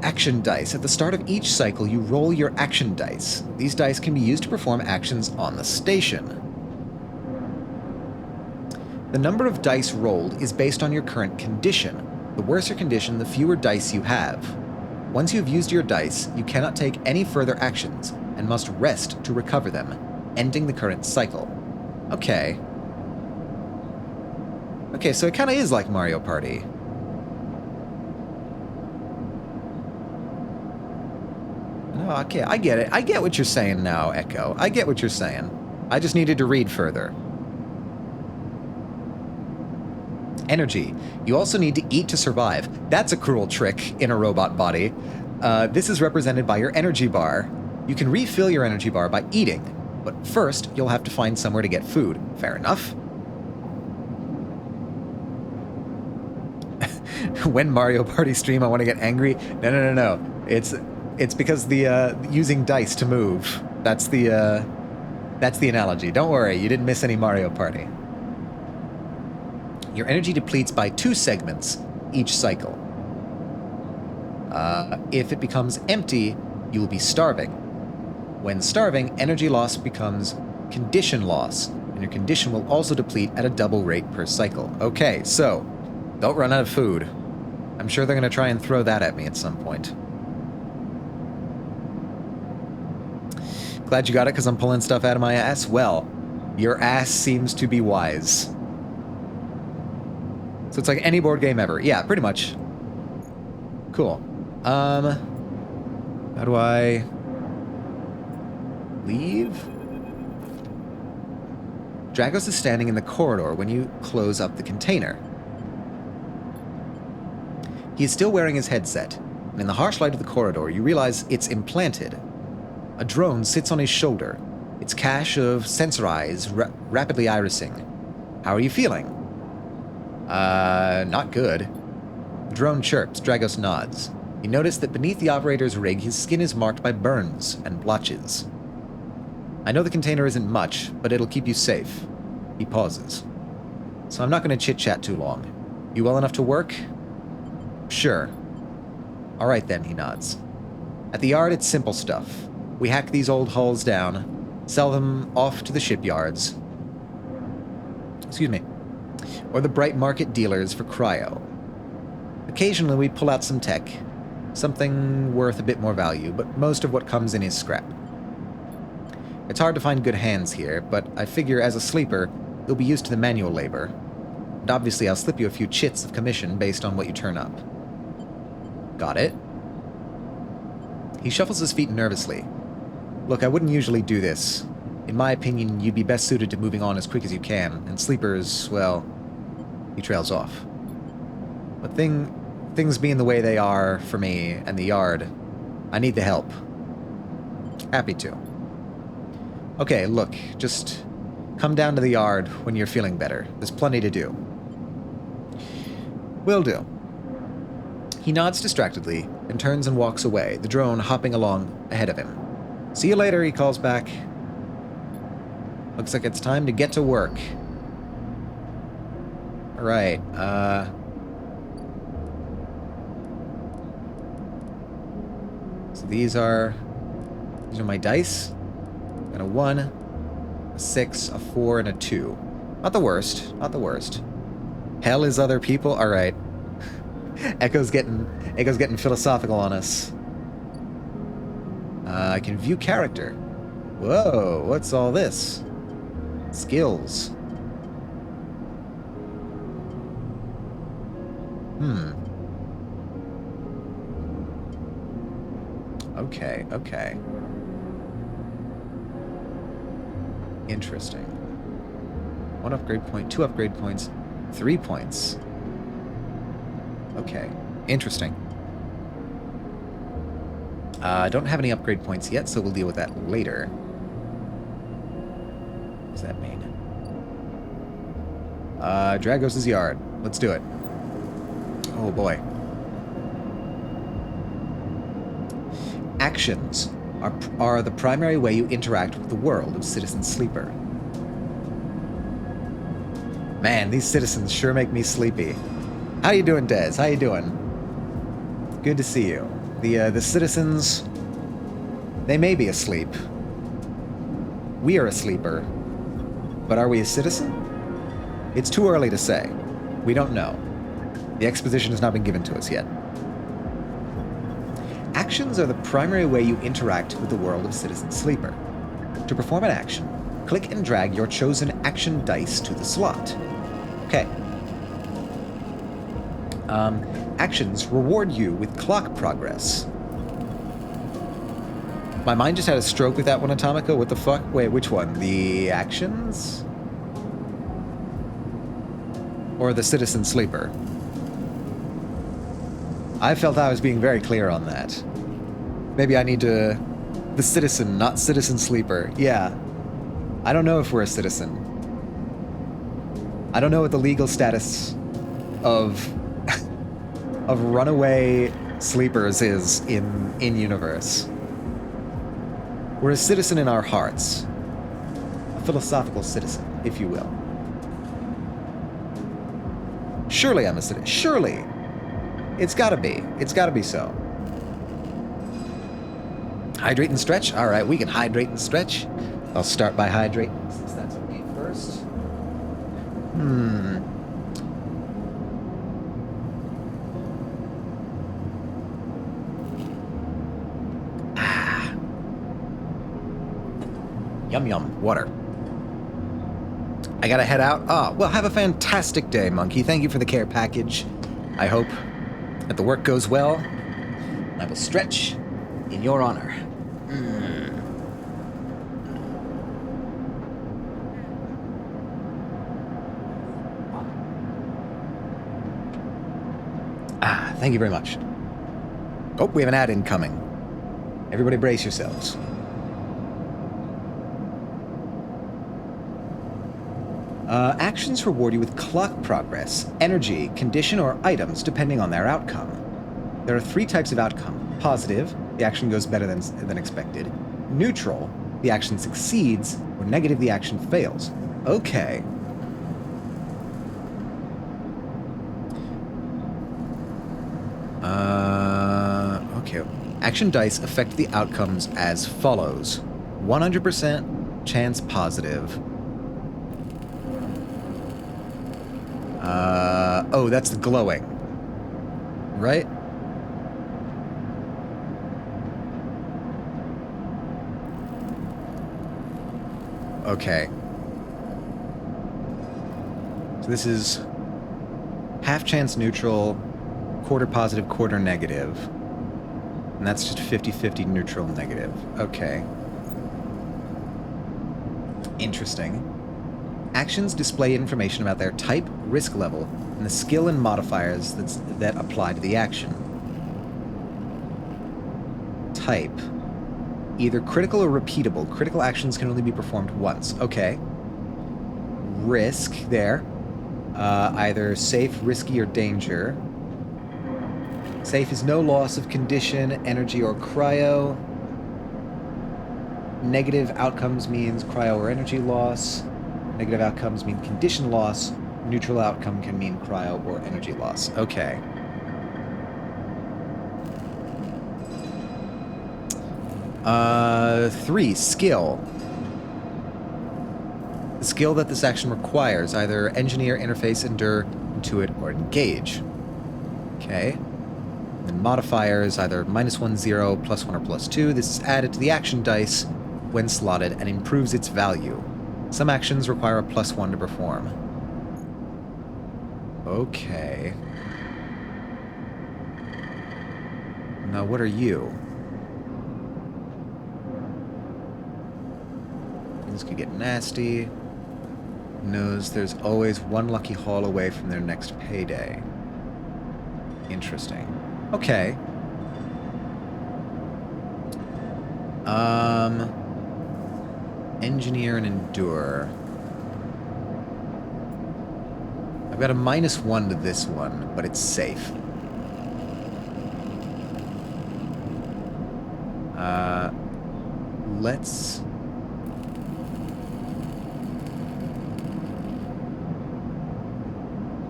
Action dice. At the start of each cycle, you roll your action dice. These dice can be used to perform actions on the station. The number of dice rolled is based on your current condition. The worse your condition, the fewer dice you have. Once you have used your dice, you cannot take any further actions, and must rest to recover them, ending the current cycle. Okay. Okay, so it kind of is like Mario Party. Oh, okay, I get it. I get what you're saying now, Echo. I get what you're saying. I just needed to read further. Energy. You also need to eat to survive. That's a cruel trick in a robot body. This is represented by your energy bar. You can refill your energy bar by eating, but first you'll have to find somewhere to get food. Fair enough. When Mario Party stream, I want to get angry. No. It's because the using dice to move. That's the analogy. Don't worry, you didn't miss any Mario Party. Your energy depletes by 2 segments each cycle. If it becomes empty, you will be starving. When starving, energy loss becomes condition loss, and your condition will also deplete at a double rate per cycle. Okay, so, don't run out of food. I'm sure they're going to try and throw that at me at some point. Glad you got it, because I'm pulling stuff out of my ass. Well, your ass seems to be wise. So it's like any board game ever. Yeah, pretty much. Cool. How do I leave? Dragos is standing in the corridor when you close up the container. He is still wearing his headset, and in the harsh light of the corridor, you realize it's implanted. A drone sits on his shoulder, its cache of sensor eyes rapidly irising. How are you feeling? Not good. The drone chirps. Dragos nods. You notice that beneath the operator's rig, his skin is marked by burns and blotches. I know the container isn't much, but it'll keep you safe. He pauses. So I'm not going to chit-chat too long. You well enough to work? Sure. All right then, he nods. At the yard, it's simple stuff. We hack these old hulls down, sell them off to the shipyards. Excuse me. Or the bright market dealers for cryo. Occasionally we pull out some tech, something worth a bit more value, but most of what comes in is scrap. It's hard to find good hands here, but I figure as a sleeper, you'll be used to the manual labor. And obviously I'll slip you a few chits of commission based on what you turn up. Got it? He shuffles his feet nervously. Look, I wouldn't usually do this. In my opinion, you'd be best suited to moving on as quick as you can, and sleepers, well... He trails off. But things being the way they are for me and the yard, I need the help. Happy to. Okay, look, just come down to the yard when you're feeling better. There's plenty to do. Will do. He nods distractedly and turns and walks away, the drone hopping along ahead of him. See you later, he calls back. Looks like it's time to get to work. Alright, so these are my dice. Got a 1, a 6, a 4, and a 2. Not the worst, not the worst. Hell is other people? Alright. Echo's getting philosophical on us. I can view character. Whoa, what's all this? Skills. Okay. Interesting. 1 upgrade point, 2 upgrade points, 3 points. Okay, interesting. I don't have any upgrade points yet, so we'll deal with that later. What does that mean? Dragos' yard. Let's do it. Oh boy. Actions are the primary way you interact with the world of Citizen Sleeper. Man, these citizens sure make me sleepy. How you doing, Dez? How you doing? Good to see you. The citizens, they may be asleep. We are a sleeper. But are we a citizen? It's too early to say. We don't know. The exposition has not been given to us yet. Actions are the primary way you interact with the world of Citizen Sleeper. To perform an action, click and drag your chosen action dice to the slot. Okay. Actions reward you with clock progress. My mind just had a stroke with that one, Atomica. What the fuck? Wait, which one? The actions? Or the Citizen Sleeper? I felt I was being very clear on that. Maybe I need to... The citizen, not Citizen Sleeper. Yeah. I don't know if we're a citizen. I don't know what the legal status of of runaway sleepers is in universe. We're a citizen in our hearts. A philosophical citizen, if you will. Surely I'm a citizen. Surely. It's gotta be. It's gotta be so. Hydrate and stretch? Alright, we can hydrate and stretch. I'll start by hydrating, since that's okay first. Yum yum. Water. I gotta head out. Well, have a fantastic day, Monkey. Thank you for the care package. I hope that the work goes well. I will stretch in your honor. Thank you very much. Oh, we have an ad incoming. Everybody brace yourselves. Actions reward you with clock progress, energy, condition, or items depending on their outcome. There are 3 types of outcome. Positive, the action goes better than expected. Neutral, the action succeeds. Or negative, the action fails. Okay. Okay. Action dice affect the outcomes as follows. 100% chance positive. Oh, that's the glowing. Right? Okay. So this is half chance neutral, quarter positive, quarter negative. And that's just 50-50 neutral negative. Okay. Interesting. Actions display information about their type, risk level, and the skill and modifiers that apply to the action. Type. Either critical or repeatable. Critical actions can only be performed once. Okay. Risk, there. Either safe, risky, or danger. Safe is no loss of condition, energy, or cryo. Negative outcomes means cryo or energy loss. Negative outcomes mean condition loss. Neutral outcome can mean cryo or energy loss. Okay. Three, skill. The skill that this action requires, either engineer, interface, endure, intuit, or engage. Okay. And modifiers, either -1, 0, +1, or +2. This is added to the action dice when slotted and improves its value. Some actions require a +1 to perform. Okay. Now, what are you? Things could get nasty. Knows there's always one lucky haul away from their next payday. Interesting. Okay. Engineer and endure. I've got a -1 to this one, but it's safe. Let's...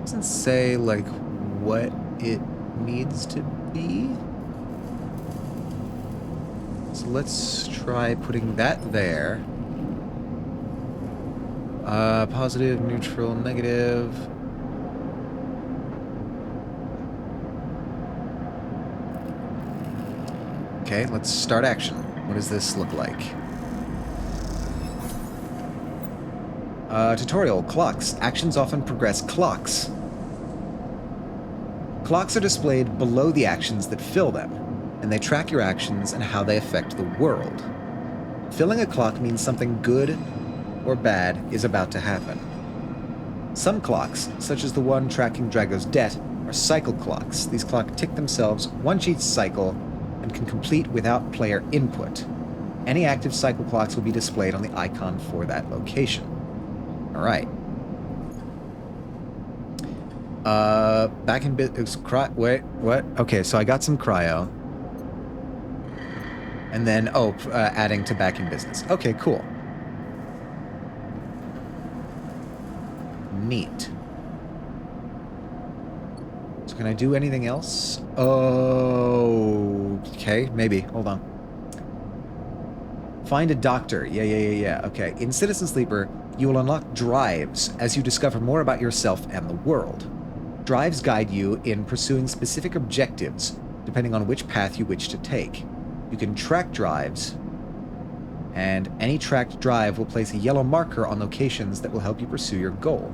doesn't say, like, what it needs to be. So let's try putting that there. Positive, neutral, negative. Okay, let's start action. What does this look like? Tutorial, clocks. Actions often progress clocks. Clocks are displayed below the actions that fill them, and they track your actions and how they affect the world. Filling a clock means something good or bad is about to happen. Some clocks, such as the one tracking Drago's debt, are cycle clocks. These clocks tick themselves once each cycle and can complete without player input. Any active cycle clocks will be displayed on the icon for that location. Alright. Back in business. Wait, what? Okay, so I got some cryo. And then, adding to back in business. Okay, cool. Neat. So can I do anything else? Oh, okay, maybe. Hold on. Find a doctor. Yeah. Okay. In Citizen Sleeper, you will unlock drives as you discover more about yourself and the world. Drives guide you in pursuing specific objectives, depending on which path you wish to take. You can track drives, and any tracked drive will place a yellow marker on locations that will help you pursue your goal.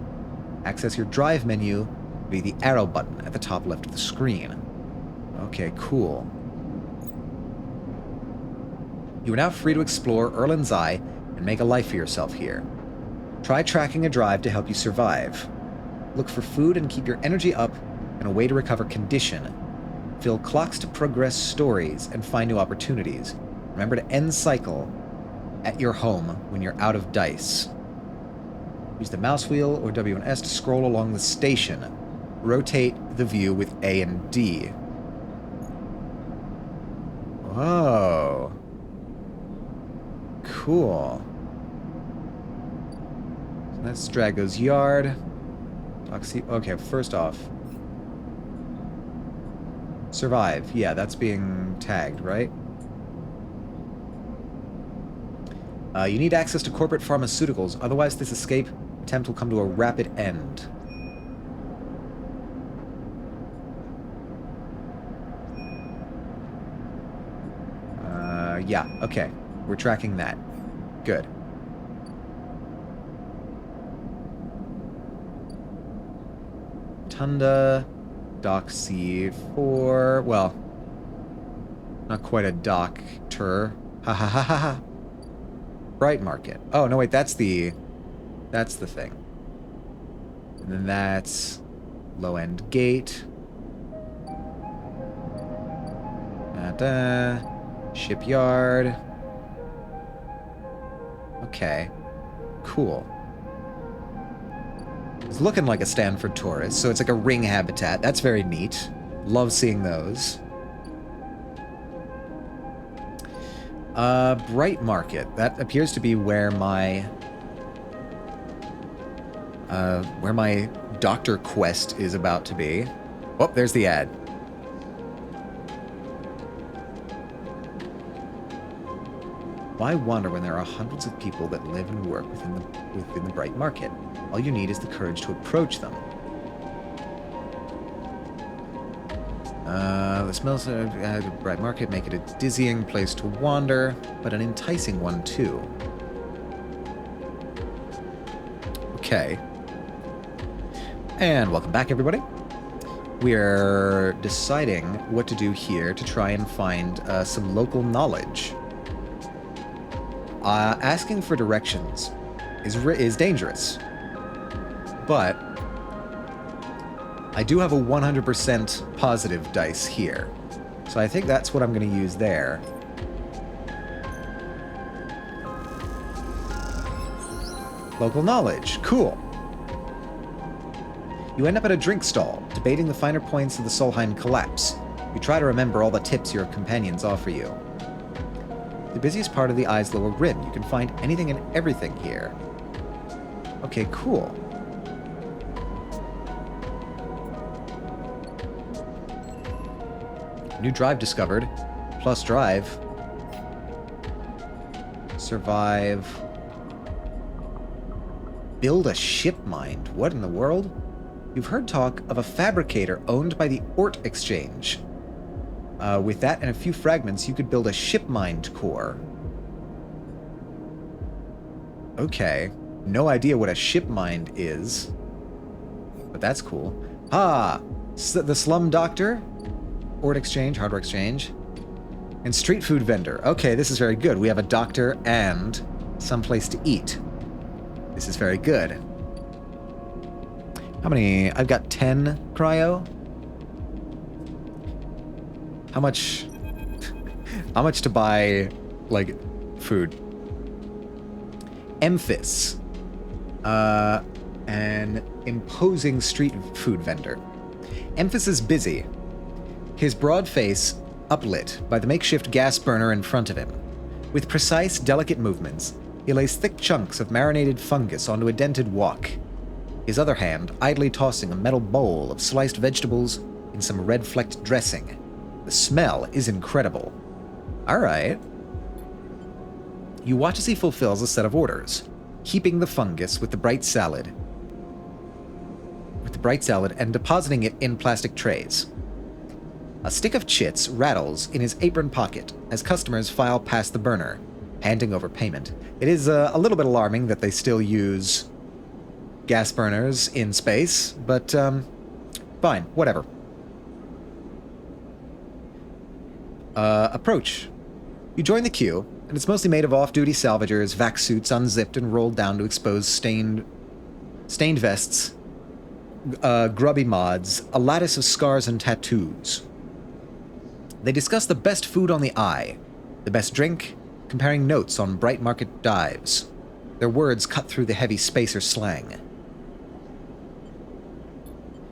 Access your drive menu via the arrow button at the top left of the screen. Okay, cool. You are now free to explore Erland's Eye and make a life for yourself here. Try tracking a drive to help you survive. Look for food and keep your energy up and a way to recover condition. Fill clocks to progress stories and find new opportunities. Remember to end cycle at your home when you're out of dice. Use the mouse wheel or W and S to scroll along the station. Rotate the view with A and D. Whoa. Cool. So that's Drago's yard. Okay, first off. Survive. Yeah, that's being tagged, right? You need access to corporate pharmaceuticals, otherwise this escape attempt will come to a rapid end. Yeah, okay. We're tracking that. Good. Tunda, Dock C4. Well, not quite a doctor. Ha ha ha ha ha. Bright Market. Oh, no, wait, that's the thing. And then that's Low End Gate. Shipyard. Okay. Cool. It's looking like a Stanford tourist, so it's like a ring habitat. That's very neat. Love seeing those. Bright Market. That appears to be where my doctor quest is about to be. Oh, there's the ad. Why wander when there are hundreds of people that live and work within the Bright Market? All you need is the courage to approach them. The smells of Bright Market make it a dizzying place to wander, but an enticing one too. Okay. And welcome back, everybody. We're deciding what to do here to try and find some local knowledge. Asking for directions is dangerous, but I do have a 100% positive dice here, so I think that's what I'm going to use there. Local knowledge, cool. You end up at a drink stall, debating the finer points of the Solheim collapse. You try to remember all the tips your companions offer you. The busiest part of the eye's lower rim. You can find anything and everything here. Okay, cool. New drive discovered. Plus drive. Survive. Build a ship mind. What in the world? You've heard talk of a fabricator owned by the Ort Exchange. With that and a few fragments, you could build a ship mind core. Okay. No idea what a ship mind is. But that's cool. Ah! The Slum Doctor? Ort Exchange, Hardware Exchange. And Street Food Vendor. Okay, this is very good. We have a doctor and someplace to eat. This is very good. How many? I've got 10 cryo. How much? How much to buy, like, food? Emphis. an imposing street food vendor. Emphasis busy, his broad face uplit by the makeshift gas burner in front of him. With precise, delicate movements, he lays thick chunks of marinated fungus onto a dented wok, his other hand idly tossing a metal bowl of sliced vegetables in some red-flecked dressing. The smell is incredible. All right. You watch as he fulfills a set of orders, heaping the fungus with the bright salad and depositing it in plastic trays. A stick of chits rattles in his apron pocket as customers file past the burner, handing over payment. It is a little bit alarming that they still use gas burners in space, but fine, whatever. Approach. You join the queue, and it's mostly made of off-duty salvagers, vac suits unzipped and rolled down to expose stained vests, grubby mods, a lattice of scars and tattoos. They discuss the best food on the eye, the best drink, comparing notes on bright market dives. Their words cut through the heavy spacer slang.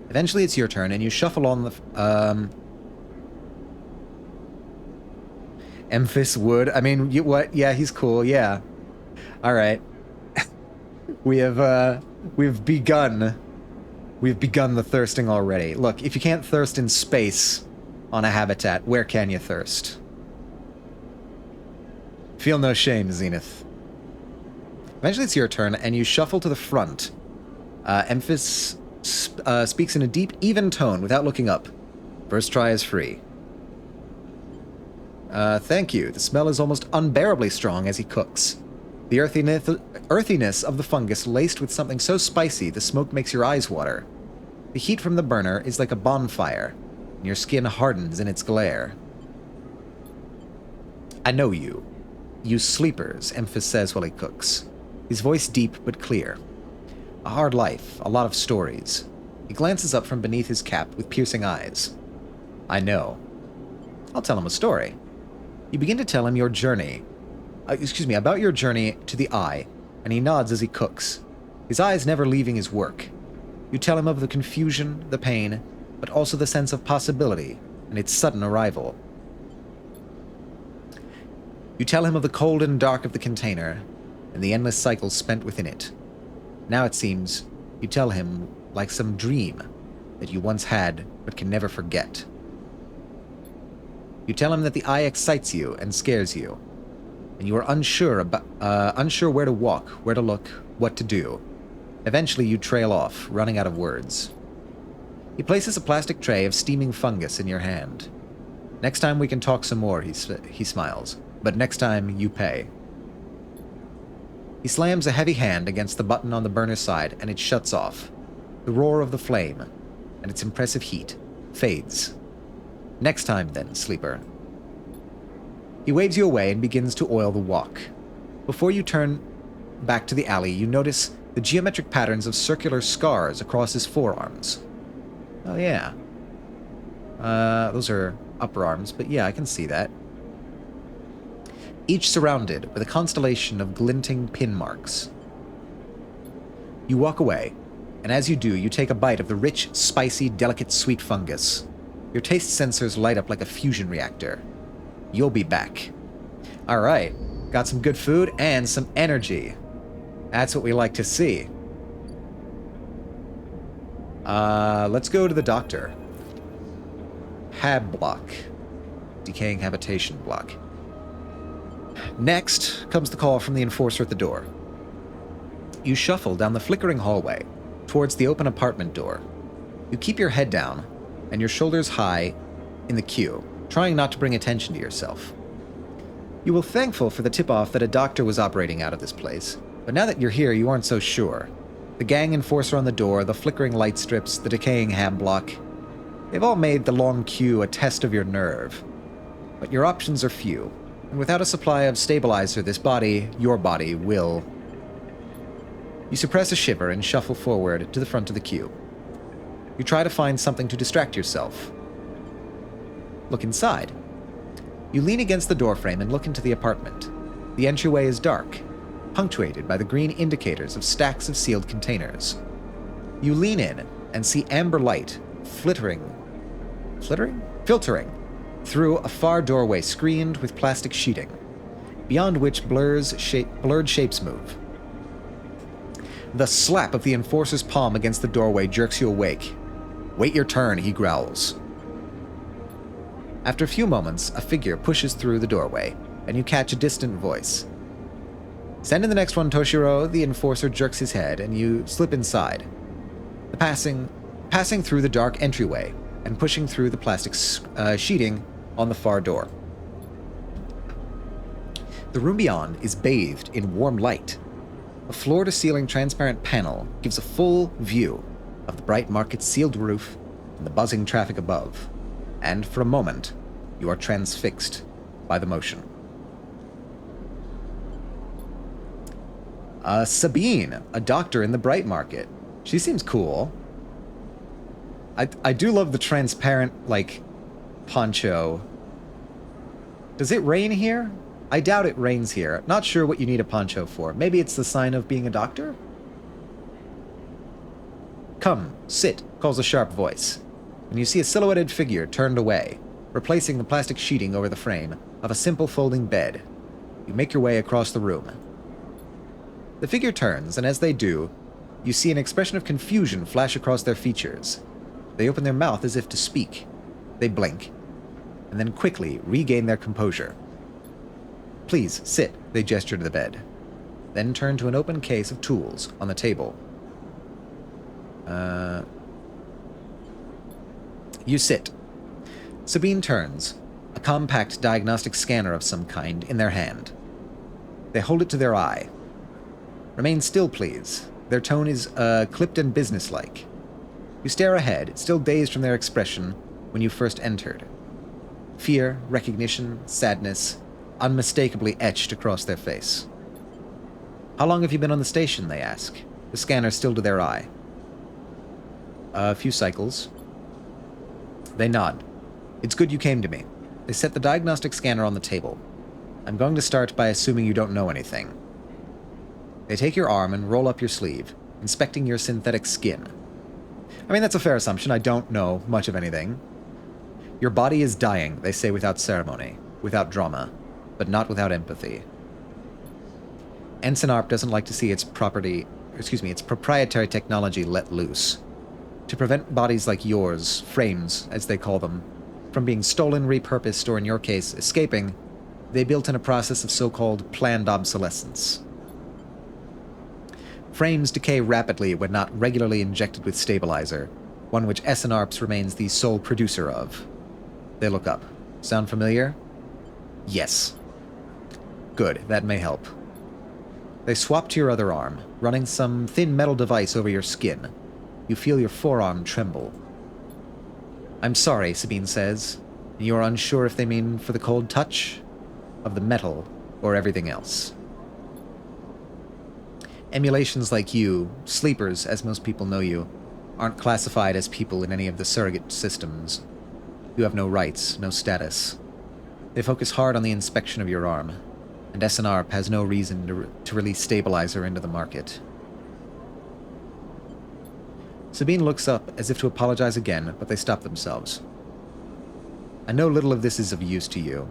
Eventually it's your turn, and you shuffle on the... Emphis Wood. I mean, what? Yeah, he's cool, yeah. Alright. We've begun the thirsting already. Look, if you can't thirst in space on a habitat, where can you thirst? Feel no shame, Zenith. Eventually it's your turn, and you shuffle to the front. Emphis speaks in a deep, even tone without looking up. First try is free. Thank you. The smell is almost unbearably strong as he cooks. The earthiness of the fungus laced with something so spicy the smoke makes your eyes water. The heat from the burner is like a bonfire, and your skin hardens in its glare. I know you. You sleepers, Emphis says while he cooks. His voice deep but clear. A hard life, a lot of stories. He glances up from beneath his cap with piercing eyes. I know. I'll tell him a story. You begin to tell him your journey. About your journey to the Eye, and he nods as he cooks, his eyes never leaving his work. You tell him of the confusion, the pain, but also the sense of possibility and its sudden arrival. You tell him of the cold and dark of the container, and the endless cycles spent within it. Now it seems you tell him like some dream that you once had but can never forget. You tell him that the Eye excites you and scares you, and you are unsure where to walk, where to look, what to do. Eventually you trail off, running out of words. He places a plastic tray of steaming fungus in your hand. Next time we can talk some more, he smiles, but next time you pay. He slams a heavy hand against the button on the burner side, and it shuts off. The roar of the flame, and its impressive heat, fades. Next time, then, sleeper. He waves you away and begins to oil the wok. Before you turn back to the alley, you notice the geometric patterns of circular scars across his forearms. Oh, yeah. Those are upper arms, but yeah, I can see that. Each surrounded with a constellation of glinting pin marks. You walk away, and as you do, you take a bite of the rich, spicy, delicate sweet fungus. Your taste sensors light up like a fusion reactor. You'll be back. Alright, got some good food and some energy. That's what we like to see. Let's go to the doctor. Hab block. Decaying habitation block. Next comes the call from the enforcer at the door. You shuffle down the flickering hallway towards the open apartment door. You keep your head down and your shoulders high in the queue, trying not to bring attention to yourself. You were thankful for the tip-off that a doctor was operating out of this place, but now that you're here, you aren't so sure. The gang enforcer on the door, the flickering light strips, the decaying ham block, they've all made the long queue a test of your nerve. But your options are few, and without a supply of stabilizer, this body, your body, will... You suppress a shiver and shuffle forward to the front of the queue. You try to find something to distract yourself. Look inside. You lean against the doorframe and look into the apartment. The entryway is dark, punctuated by the green indicators of stacks of sealed containers. You lean in and see amber light filtering through a far doorway screened with plastic sheeting, beyond which blurred shapes move. The slap of the Enforcer's palm against the doorway jerks you awake. "Wait your turn," he growls. After a few moments, a figure pushes through the doorway, and you catch a distant voice. "Send in the next one, Toshiro." The Enforcer jerks his head, and you slip inside, passing through the dark entryway and pushing through the plastic sheeting on the far door. The room beyond is bathed in warm light. A floor-to-ceiling transparent panel gives a full view of the bright market's sealed roof and the buzzing traffic above, and for a moment, you are transfixed by the motion. Sabine, a doctor in the Bright Market. She seems cool. I do love the transparent, poncho. Does it rain here? I doubt it rains here. Not sure what you need a poncho for. Maybe it's the sign of being a doctor? "Come, sit," calls a sharp voice, and you see a silhouetted figure turned away, replacing the plastic sheeting over the frame of a simple folding bed. You make your way across the room. The figure turns, and as they do, you see an expression of confusion flash across their features. They open their mouth as if to speak. They blink, and then quickly regain their composure. "Please, sit," they gesture to the bed, then turn to an open case of tools on the table. You sit. Sabine turns, a compact diagnostic scanner of some kind in their hand. They hold it to their eye. "Remain still, please." Their tone is clipped and businesslike. You stare ahead, still dazed from their expression when you first entered. Fear, recognition, sadness, unmistakably etched across their face. "How long have you been on the station?" they ask, the scanner still to their eye. "A few cycles." They nod. "It's good you came to me." They set the diagnostic scanner on the table. "I'm going to start by assuming you don't know anything." They take your arm and roll up your sleeve, inspecting your synthetic skin. I mean, that's a fair assumption. I don't know much of anything. "Your body is dying," they say without ceremony, without drama, but not without empathy. Ensign ARP doesn't like to see its proprietary technology let loose. To prevent bodies like yours, frames, as they call them, from being stolen, repurposed, or in your case, escaping, they built in a process of so-called planned obsolescence. Frames decay rapidly when not regularly injected with stabilizer, one which SNARPS remains the sole producer of. They look up. Sound familiar? Yes. Good, that may help. They swap to your other arm, running some thin metal device over your skin. You feel your forearm tremble. "I'm sorry," Sabine says. "You are unsure if they mean for the cold touch, of the metal, or everything else." Emulations like you, sleepers as most people know you, aren't classified as people in any of the surrogate systems. You have no rights, no status. They focus hard on the inspection of your arm, and SNARP has no reason to release stabilizer into the market. Sabine looks up as if to apologize again, but they stop themselves. "I know little of this is of use to you."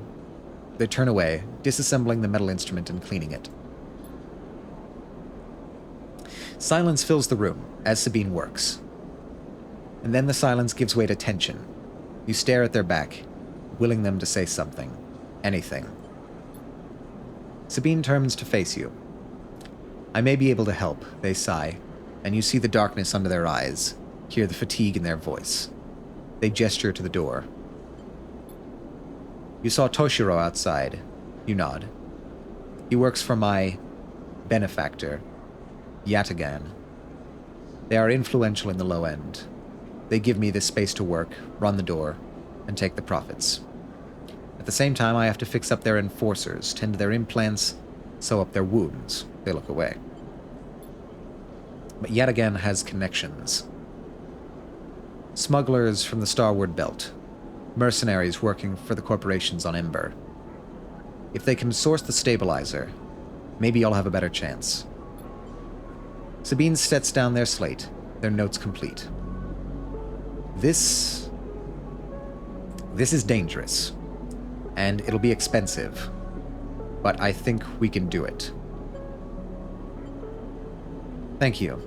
They turn away, disassembling the metal instrument and cleaning it. Silence fills the room as Sabine works. And then the silence gives way to tension. You stare at their back, willing them to say something. Anything. Sabine turns to face you. "I may be able to help," they sigh, and you see the darkness under their eyes, hear the fatigue in their voice. They gesture to the door. "You saw Toshiro outside." You nod. "He works for my benefactor, Yatagan. They are influential in the low end. They give me this space to work, run the door, and take the profits. At the same time, I have to fix up their enforcers, tend to their implants, sew up their wounds." They look away. But Yatagan has connections. Smugglers from the Starward Belt. Mercenaries working for the corporations on Ember. If they can source the stabilizer, maybe I'll have a better chance. Sabine sets down their slate, Their notes complete. This is dangerous, and it'll be expensive, but I think we can do it. Thank you.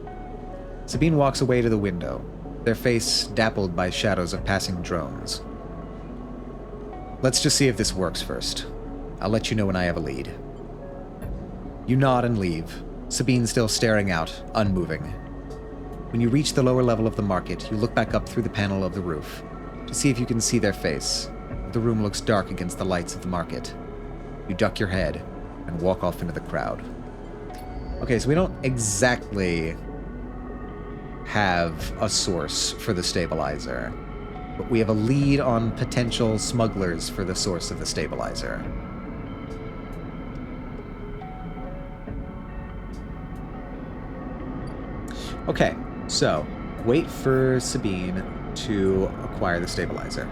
Sabine walks away to the window, their face dappled by shadows of passing drones. Let's just see if this works first. I'll let you know when I have a lead. You nod and leave, Sabine still staring out, unmoving. When you reach the lower level of the market, you look back up through the panel of the roof to see if you can see their face. The room looks dark against the lights of the market. You duck your head and walk off into the crowd. Okay, so we don't exactly have a source for the stabilizer, but we have a lead on potential smugglers for the source of the stabilizer. Okay, so wait for Sabine to acquire the stabilizer.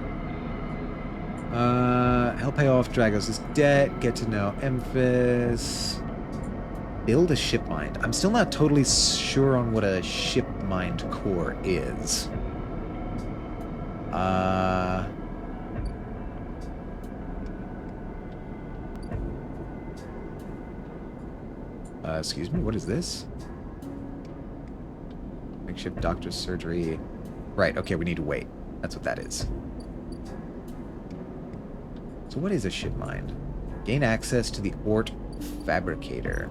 Help pay off Dragos' debt, get to know Emphis. Build a ship mind. I'm still not totally sure on what a ship mind core is. Excuse me, what is this? Makeshift doctor's surgery. Right, okay, we need to wait. That's what that is. So what is a ship mind? Gain access to the Ort Fabricator.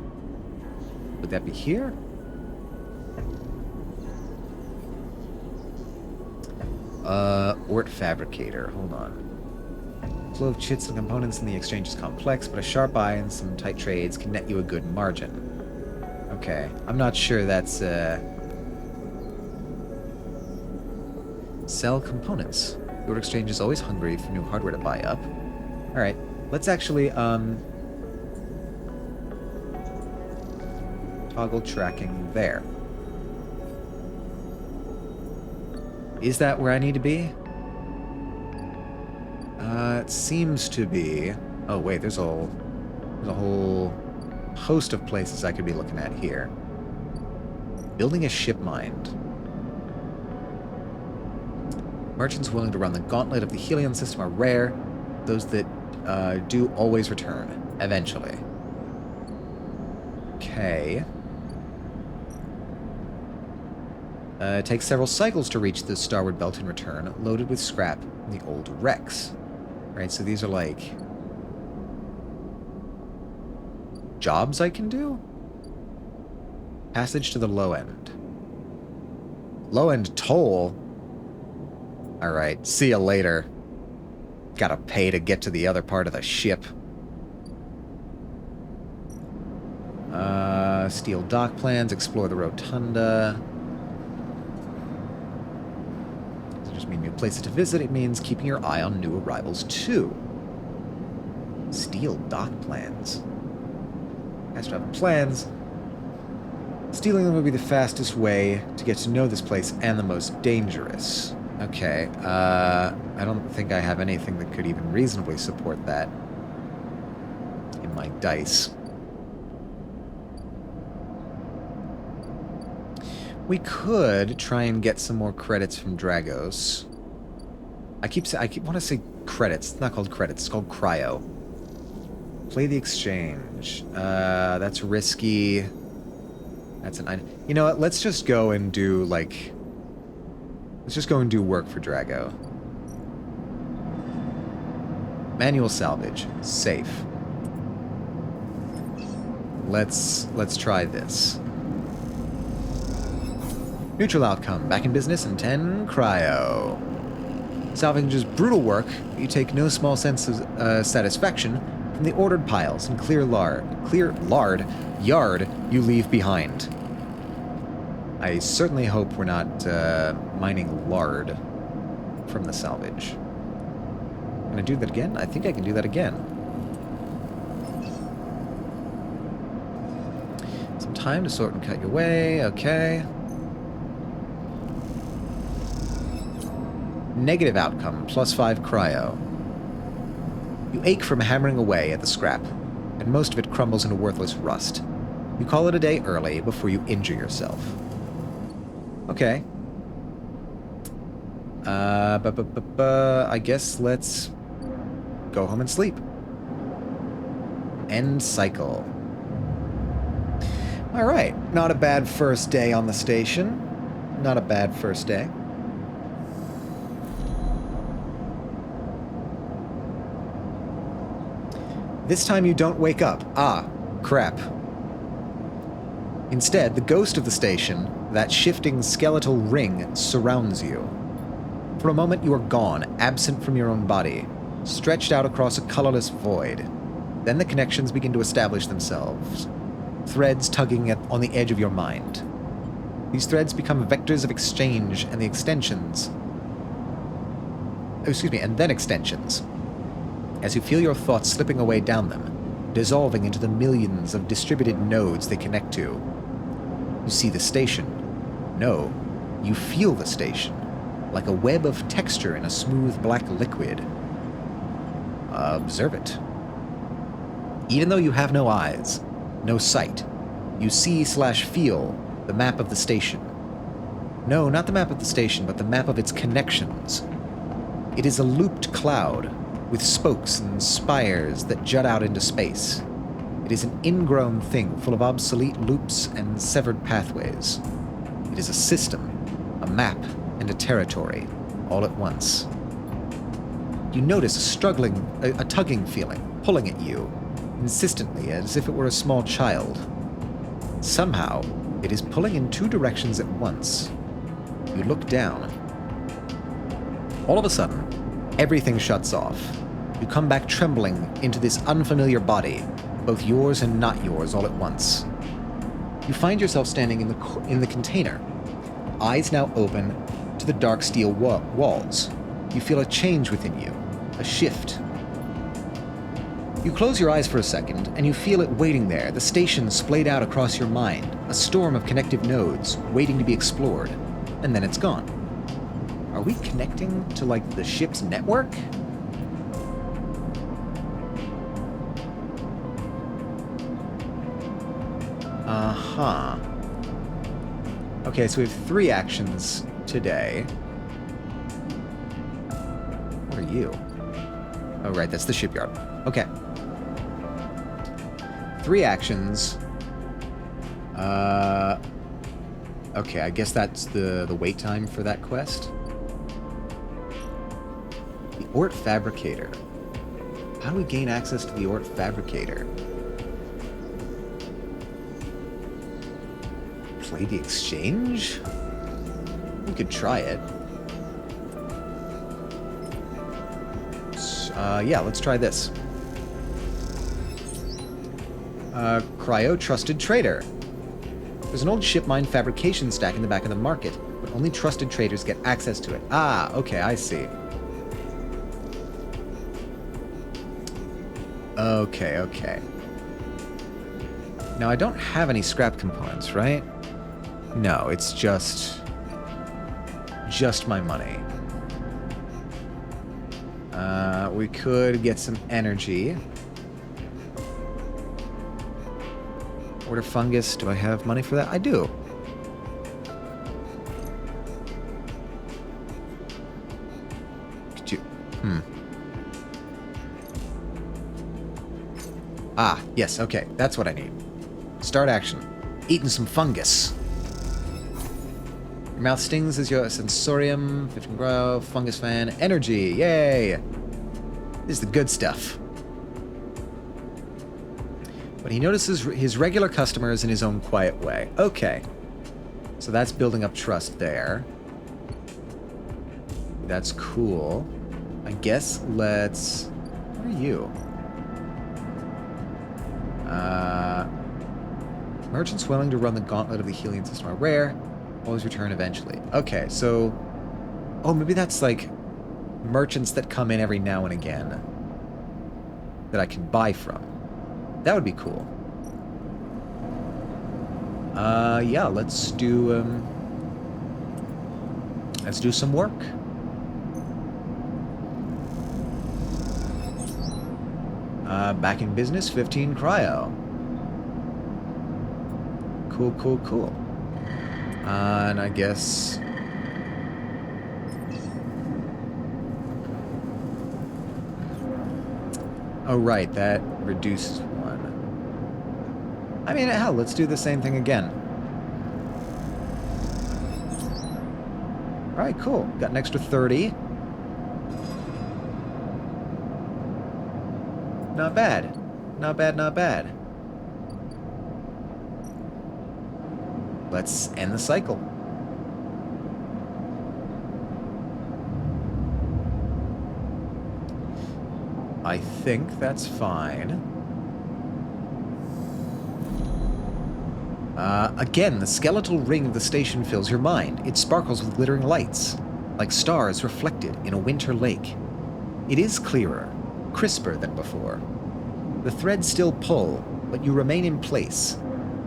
Would that be here? Ort Fabricator. Hold on. Flow of chits and components in the exchange is complex, but a sharp eye and some tight trades can net you a good margin. Okay. I'm not sure that's, Sell components. The Ort Exchange is always hungry for new hardware to buy up. Alright. Let's actually, toggle tracking there. Is that where I need to be? It seems to be. Oh wait, there's a whole host of places I could be looking at here. Building a ship mind. Merchants willing to run the gauntlet of the Helion system are rare. Those that do always return, eventually. Okay. It takes several cycles to reach the starboard belt and return, loaded with scrap from the old wrecks. Right, so these are like jobs I can do? Passage to the low end. Low end toll? Alright, see ya later. Gotta pay to get to the other part of the ship. Steal dock plans, explore the rotunda. Doesn't just mean new places to visit, it means keeping your eye on new arrivals too. Steal dock plans. Has to have plans. Stealing them would be the fastest way to get to know this place and the most dangerous. Okay, I don't think I have anything that could even reasonably support that in my dice. We could try and get some more credits from Dragos. I keep want to say credits. It's not called credits. It's called cryo. Play the exchange. That's risky. That's an. You know what? Let's just go and do like. Let's just go and do work for Drago. Manual salvage. Safe. Let's try this. Neutral outcome. Back in business in 10 cryo. Salvage is brutal work, but you take no small sense of satisfaction from the ordered piles and clear yard you leave behind. I certainly hope we're not mining lard from the salvage. Can I do that again? I think I can do that again. Some time to sort and cut your way. Okay. Negative outcome, +5 cryo. You ache from hammering away at the scrap, and most of it crumbles into worthless rust. You call it a day early before you injure yourself. Okay. I guess let's go home and sleep. End cycle. Alright, not a bad first day on the station. Not a bad first day. This time you don't wake up. Ah, crap. Instead, the ghost of the station, that shifting skeletal ring, surrounds you. For a moment you are gone, absent from your own body, stretched out across a colorless void. Then the connections begin to establish themselves, threads tugging on the edge of your mind. These threads become vectors of exchange and the extensions. And then extensions. As you feel your thoughts slipping away down them, dissolving into the millions of distributed nodes they connect to. You see the station. No, you feel the station, like a web of texture in a smooth black liquid. Observe it. Even though you have no eyes, no sight, you see/feel the map of the station. No, not the map of the station, but the map of its connections. It is a looped cloud, with spokes and spires that jut out into space. It is an ingrown thing full of obsolete loops and severed pathways. It is a system, a map, and a territory, all at once. You notice a tugging feeling, pulling at you, insistently, as if it were a small child. Somehow, it is pulling in two directions at once. You look down. All of a sudden, everything shuts off. You come back trembling into this unfamiliar body, both yours and not yours all at once. You find yourself standing in the container, eyes now open to the dark steel walls. You feel a change within you, a shift. You close your eyes for a second, and you feel it waiting there, the station splayed out across your mind, a storm of connective nodes waiting to be explored, and then it's gone. Are we connecting to, like, the ship's network? Uh-huh. Okay, so we have 3 actions today. What are you? Oh, right, that's the shipyard. Okay. 3 actions. Okay, I guess that's the wait time for that quest. The Ort Fabricator. How do we gain access to the Ort Fabricator? Play the exchange? We could try it. Yeah, let's try this. Cryo Trusted Trader. There's an old ship mine fabrication stack in the back of the market, but only trusted traders get access to it. Ah, okay, I see. Okay. Now, I don't have any scrap components, right? No, it's just my money. We could get some energy. Order fungus. Do I have money for that? I do. Could you... Ah, yes, okay. That's what I need. Start action. Eating some fungus. Your mouth stings as your sensorium, 15 grow, fungus fan, energy, yay! This is the good stuff. But he notices his regular customers in his own quiet way. Okay. So that's building up trust there. That's cool. I guess let's... Where are you? Merchants willing to run the gauntlet of the Helion system are rare. Always return eventually. Okay, so... Oh, maybe that's like merchants that come in every now and again that I can buy from. That would be cool. Yeah, let's do some work. Back in business, 15 cryo. Cool. And I guess... Oh, right, that reduced one. I mean, hell, let's do the same thing again. Alright, cool. Got an extra 30. Not bad. Not bad, not bad. Let's end the cycle. I think that's fine. Again, the skeletal ring of the station fills your mind. It sparkles with glittering lights, like stars reflected in a winter lake. It is clearer, crisper than before. The threads still pull, but you remain in place,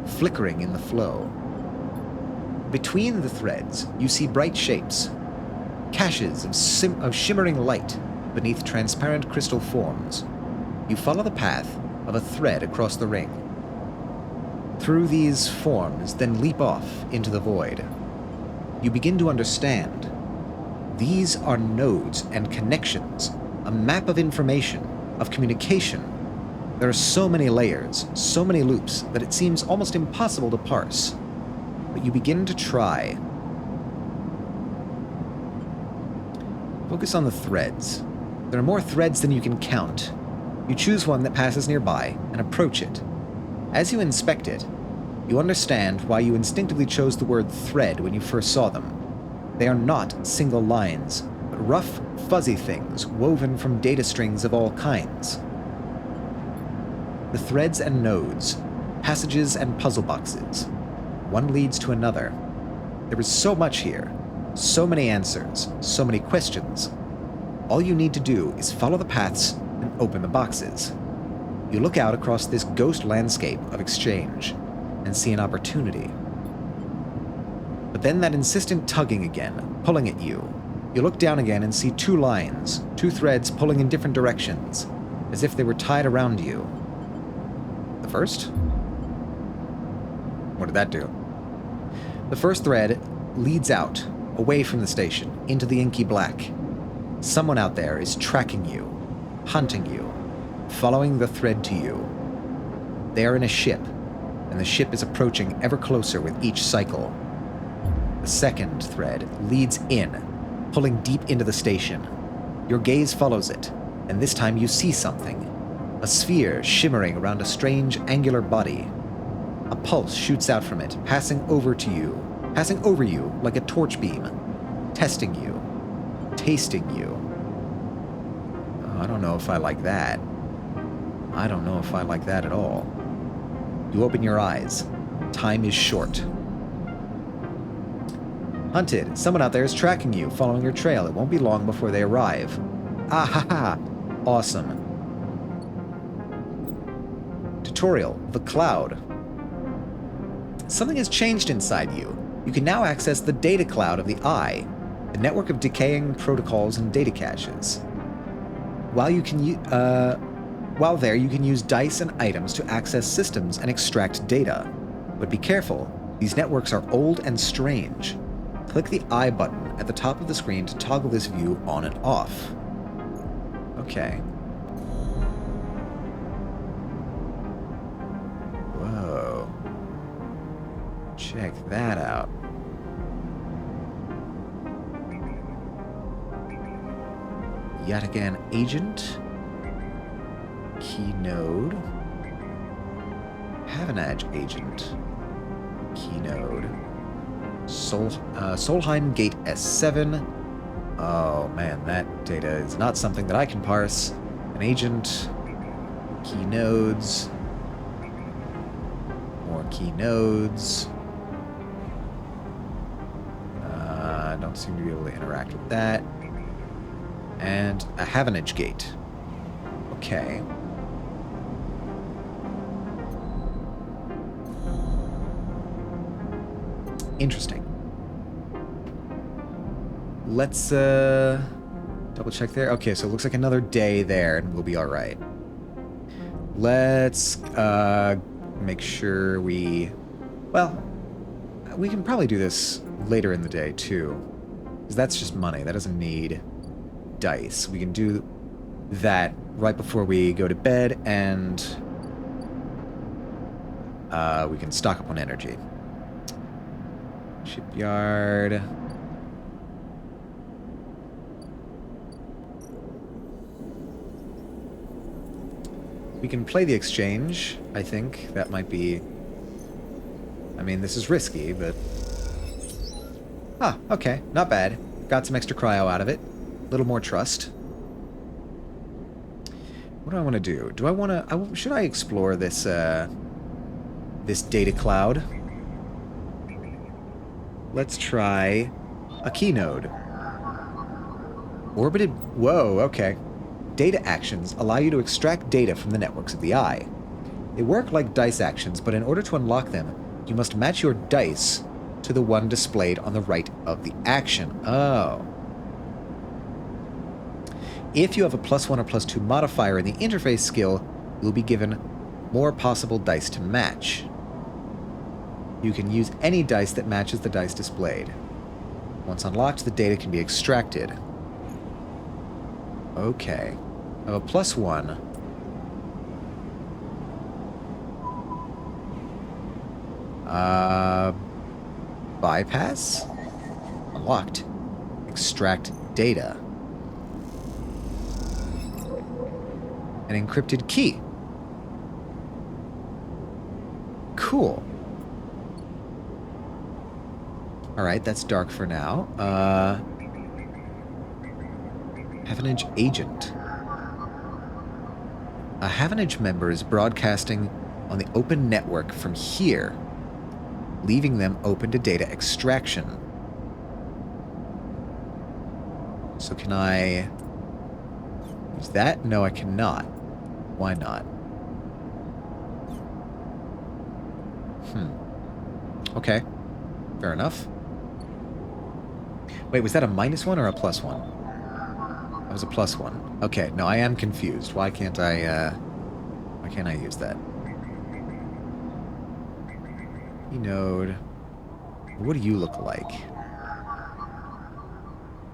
flickering in the flow. Between the threads, you see bright shapes, caches of shimmering light beneath transparent crystal forms. You follow the path of a thread across the ring. Through these forms, then leap off into the void. You begin to understand. These are nodes and connections, a map of information, of communication. There are so many layers, so many loops, that it seems almost impossible to parse. But you begin to try. Focus on the threads. There are more threads than you can count. You choose one that passes nearby and approach it. As you inspect it, you understand why you instinctively chose the word thread when you first saw them. They are not single lines, but rough, fuzzy things woven from data strings of all kinds. The threads and nodes, passages and puzzle boxes. One leads to another. There is so much here, so many answers, so many questions. All you need to do is follow the paths and open the boxes. You look out across this ghost landscape of exchange and see an opportunity. But then that insistent tugging again, pulling at you. You look down again and see two lines, two threads pulling in different directions, as if they were tied around you. The first? What did that do? The first thread leads out, away from the station, into the inky black. Someone out there is tracking you, hunting you, following the thread to you. They are in a ship, and the ship is approaching ever closer with each cycle. The second thread leads in, pulling deep into the station. Your gaze follows it, and this time you see something. A sphere shimmering around a strange angular body. A pulse shoots out from it, passing over you like a torch beam, testing you, tasting you. Oh, I don't know if I like that. I don't know if I like that at all. You open your eyes. Time is short. Hunted. Someone out there is tracking you, following your trail. It won't be long before they arrive. Ah ha ha. Awesome. Tutorial. The Cloud. Something has changed inside you. You can now access the data cloud of the Eye, the network of decaying protocols and data caches. While there, you can use dice and items to access systems and extract data. But be careful, these networks are old and strange. Click the I button at the top of the screen to toggle this view on and off. Okay. Whoa. Check that out. Yataghan Agent. Key node. Havanage Agent. Key node. Solheim Gate S7. Oh man, that data is not something that I can parse. An agent. Key nodes. More key nodes. I don't seem to be able to interact with that. And a Havanage Gate. Okay. Interesting. Let's double check there. Okay, so it looks like another day there and we'll be all right. Let's make sure we, well, we can probably do this later in the day, too. Because that's just money. That doesn't need dice. We can do that right before we go to bed, and we can stock up on energy. Shipyard. We can play the exchange, I think. That might be... I mean, this is risky, but... Ah, okay. Not bad. Got some extra cryo out of it. A little more trust. What do I want to do? Do I want to... should I explore this, this data cloud? Let's try a key node. Orbited... Whoa, okay. Data actions allow you to extract data from the networks of the eye. They work like dice actions, but in order to unlock them, you must match your dice to the one displayed on the right of the action. Oh. If you have a +1 or +2 modifier in the interface skill, you'll be given more possible dice to match. You can use any dice that matches the dice displayed. Once unlocked, the data can be extracted. Okay. I have a +1. Bypass? Unlocked. Extract data. An encrypted key. Cool. Alright, that's dark for now. Havenage agent. A Havenage member is broadcasting on the open network from here, leaving them open to data extraction. So can I use that? No, I cannot. Why not? Okay. Fair enough. Wait, was that a -1 or a +1? That was a +1. Okay, no, I am confused. Why can't I use that? Node. What do you look like?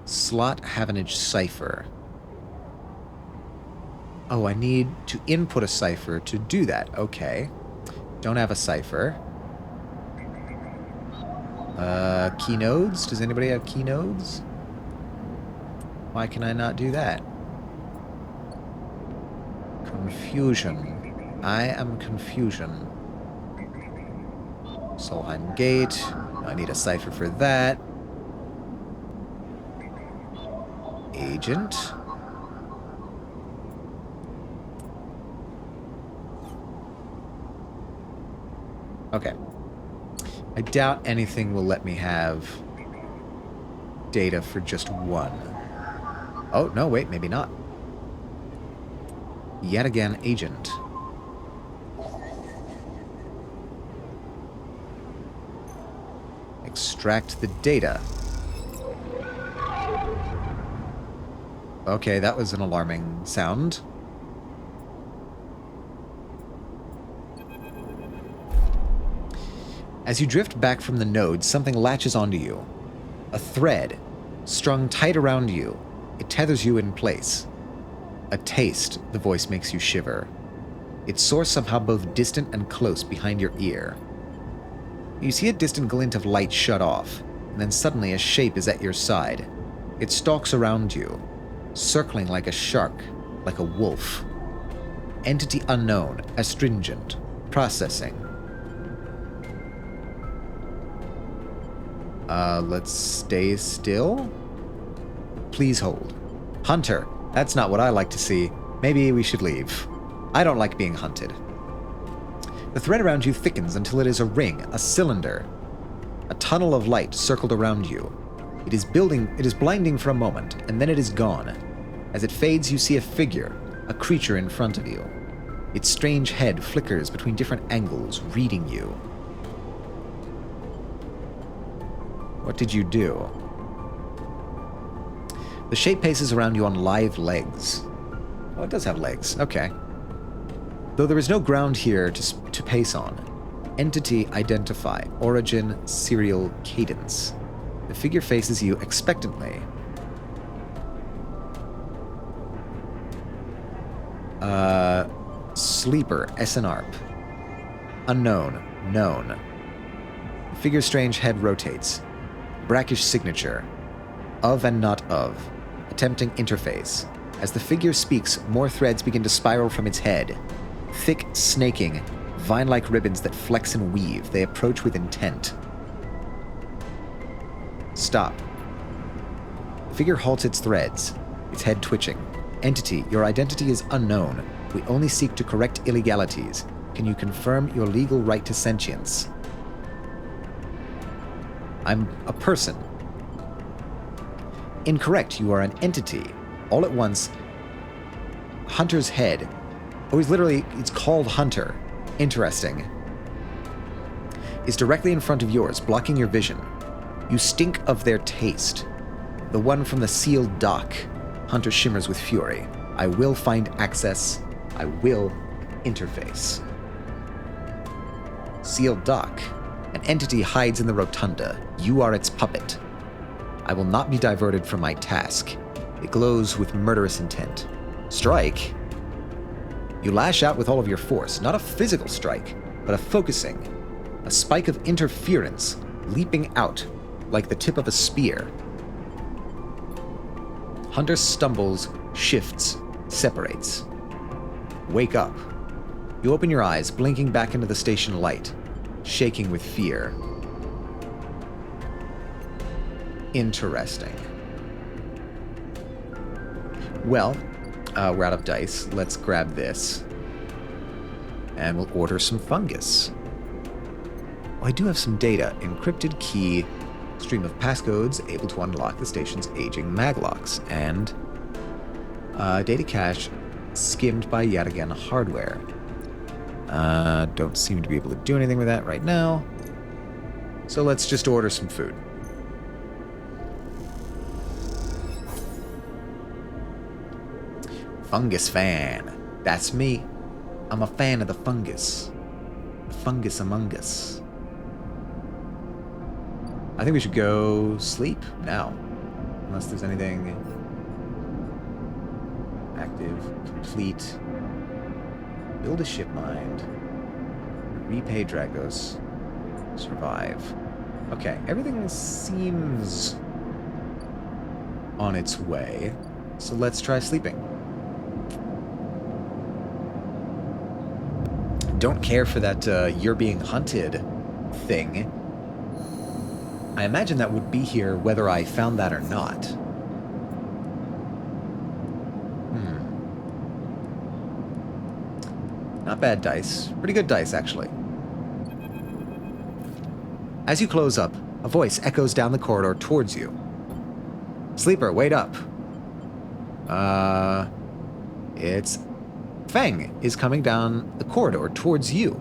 Slot Havenage cipher. Oh, I need to input a cipher to do that. Okay. Don't have a cipher. Key nodes? Does anybody have key nodes? Why can I not do that? Confusion. I am confusion. Solheim Gate. I need a cipher for that. Agent. Okay. I doubt anything will let me have data for just one. Oh, no, wait, maybe not. Yet again, agent. Extract the data. Okay, that was an alarming sound. As you drift back from the node, something latches onto you. A thread, strung tight around you. It tethers you in place. A taste, the voice makes you shiver. Its source somehow both distant and close behind your ear. You see a distant glint of light shut off, and then suddenly a shape is at your side. It stalks around you, circling like a shark, like a wolf. Entity unknown, astringent, processing. Let's stay still? Please hold. Hunter, that's not what I like to see. Maybe we should leave. I don't like being hunted. The thread around you thickens until it is a ring, a cylinder. A tunnel of light circled around you. It is blinding for a moment, and then it is gone. As it fades, you see a figure, a creature in front of you. Its strange head flickers between different angles, reading you. What did you do? The shape paces around you on live legs. Oh, it does have legs. Okay. Though there is no ground here to pace on, Entity identify. Origin serial cadence. The figure faces you expectantly. Sleeper, SNARP. Unknown, known. The figure's strange head rotates. Brackish signature. Of and not of. Attempting interface. As the figure speaks, more threads begin to spiral from its head. Thick, snaking, vine-like ribbons that flex and weave. They approach with intent. Stop. The figure halts its threads, its head twitching. Entity, your identity is unknown. We only seek to correct illegalities. Can you confirm your legal right to sentience? I'm a person. Incorrect, you are an entity. All at once, Hunter's head. Oh, it's called Hunter. Interesting. Is directly in front of yours, blocking your vision. You stink of their taste. The one from the sealed dock. Hunter shimmers with fury. I will find access. I will interface. Sealed dock. An entity hides in the rotunda. You are its puppet. I will not be diverted from my task. It glows with murderous intent. Strike? You lash out with all of your force, not a physical strike, but a focusing. A spike of interference, leaping out like the tip of a spear. Hunter stumbles, shifts, separates. Wake up. You open your eyes, blinking back into the station light, shaking with fear. Interesting. Well, we're out of dice. Let's grab this. And we'll order some fungus. Oh, I do have some data. Encrypted key, stream of passcodes, able to unlock the station's aging maglocks, and data cache skimmed by yet again hardware. Don't seem to be able to do anything with that right now. So let's just order some food. Fungus fan. That's me. I'm a fan of the fungus. The fungus among us. I think we should go sleep now. Unless there's anything active, complete. Build a ship mind. Repay Dragos. Survive. Okay, everything seems on its way. So let's try sleeping. Don't care for that you're being hunted thing. I imagine that would be here whether I found that or not. Not bad dice. Pretty good dice, actually. As you close up, a voice echoes down the corridor towards you. Sleeper, wait up. It's... Feng is coming down the corridor towards you.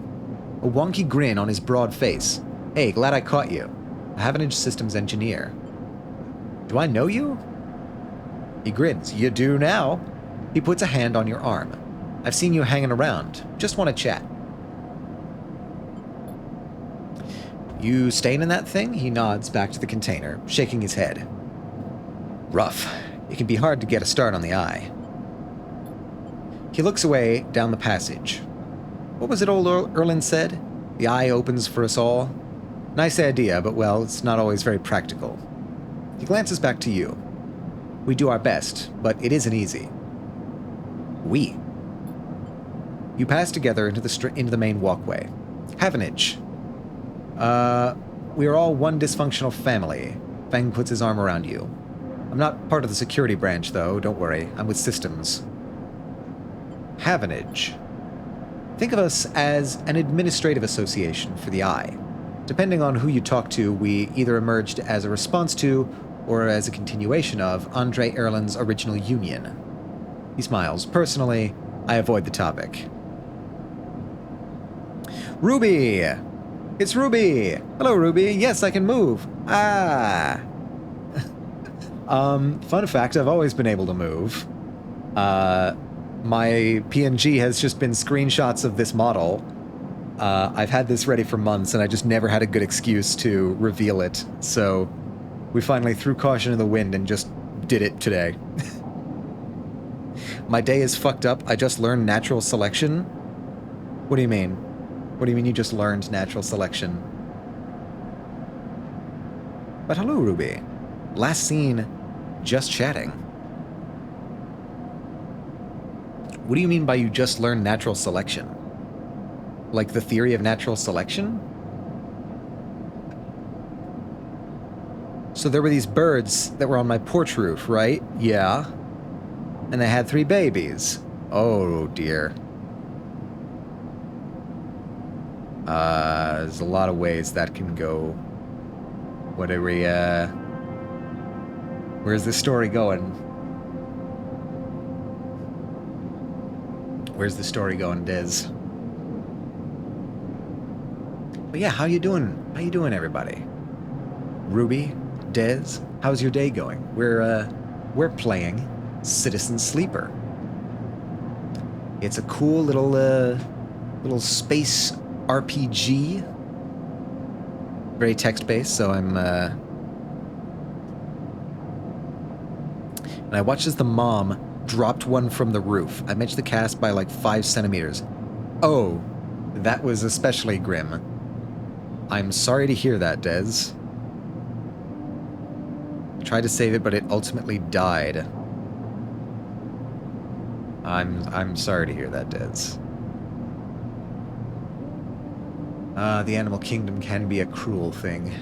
A wonky grin on his broad face. Hey, glad I caught you. A Havenage Systems engineer. Do I know you? He grins. You do now. He puts a hand on your arm. I've seen you hanging around. Just want to chat. You staying in that thing? He nods back to the container, shaking his head. Rough. It can be hard to get a start on the eye. He looks away down the passage. What was it old Erlin said? The eye opens for us all. Nice idea, but well, it's not always very practical. He glances back to you. We do our best, but it isn't easy. We. You pass together into the main walkway. Havenage. We are all one dysfunctional family. Feng puts his arm around you. I'm not part of the security branch, though. Don't worry. I'm with systems. Havenage. Think of us as an administrative association for the Eye. Depending on who you talk to, we either emerged as a response to, or as a continuation of, Andre Erlin's original union. He smiles. Personally, I avoid the topic. Ruby! It's Ruby! Hello, Ruby. Yes, I can move. Ah! Fun fact, I've always been able to move. My PNG has just been screenshots of this model. I've had this ready for months, and I just never had a good excuse to reveal it, so we finally threw caution to the wind and just did it today. My day is fucked up. I just learned natural selection. What do you mean? What do you mean you just learned natural selection? But hello, Ruby. Last seen, just chatting. What do you mean by you just learned natural selection? Like the theory of natural selection? So there were these birds that were on my porch roof, right? Yeah. And they had 3 babies. Oh, dear. There's a lot of ways that can go. What are we, where's this story going? Where's the story going, Diz? But yeah, how you doing? How you doing, everybody? Ruby, Dez, how's your day going? We're playing Citizen Sleeper. It's a cool little space RPG. Very text-based, so I'm, and I watched as the mom dropped one from the roof. I mentioned the cast by like 5 centimeters. Oh, that was especially grim. I'm sorry to hear that, Dez. Tried to save it, but it ultimately died. I'm sorry to hear that, Dez. The animal kingdom can be a cruel thing.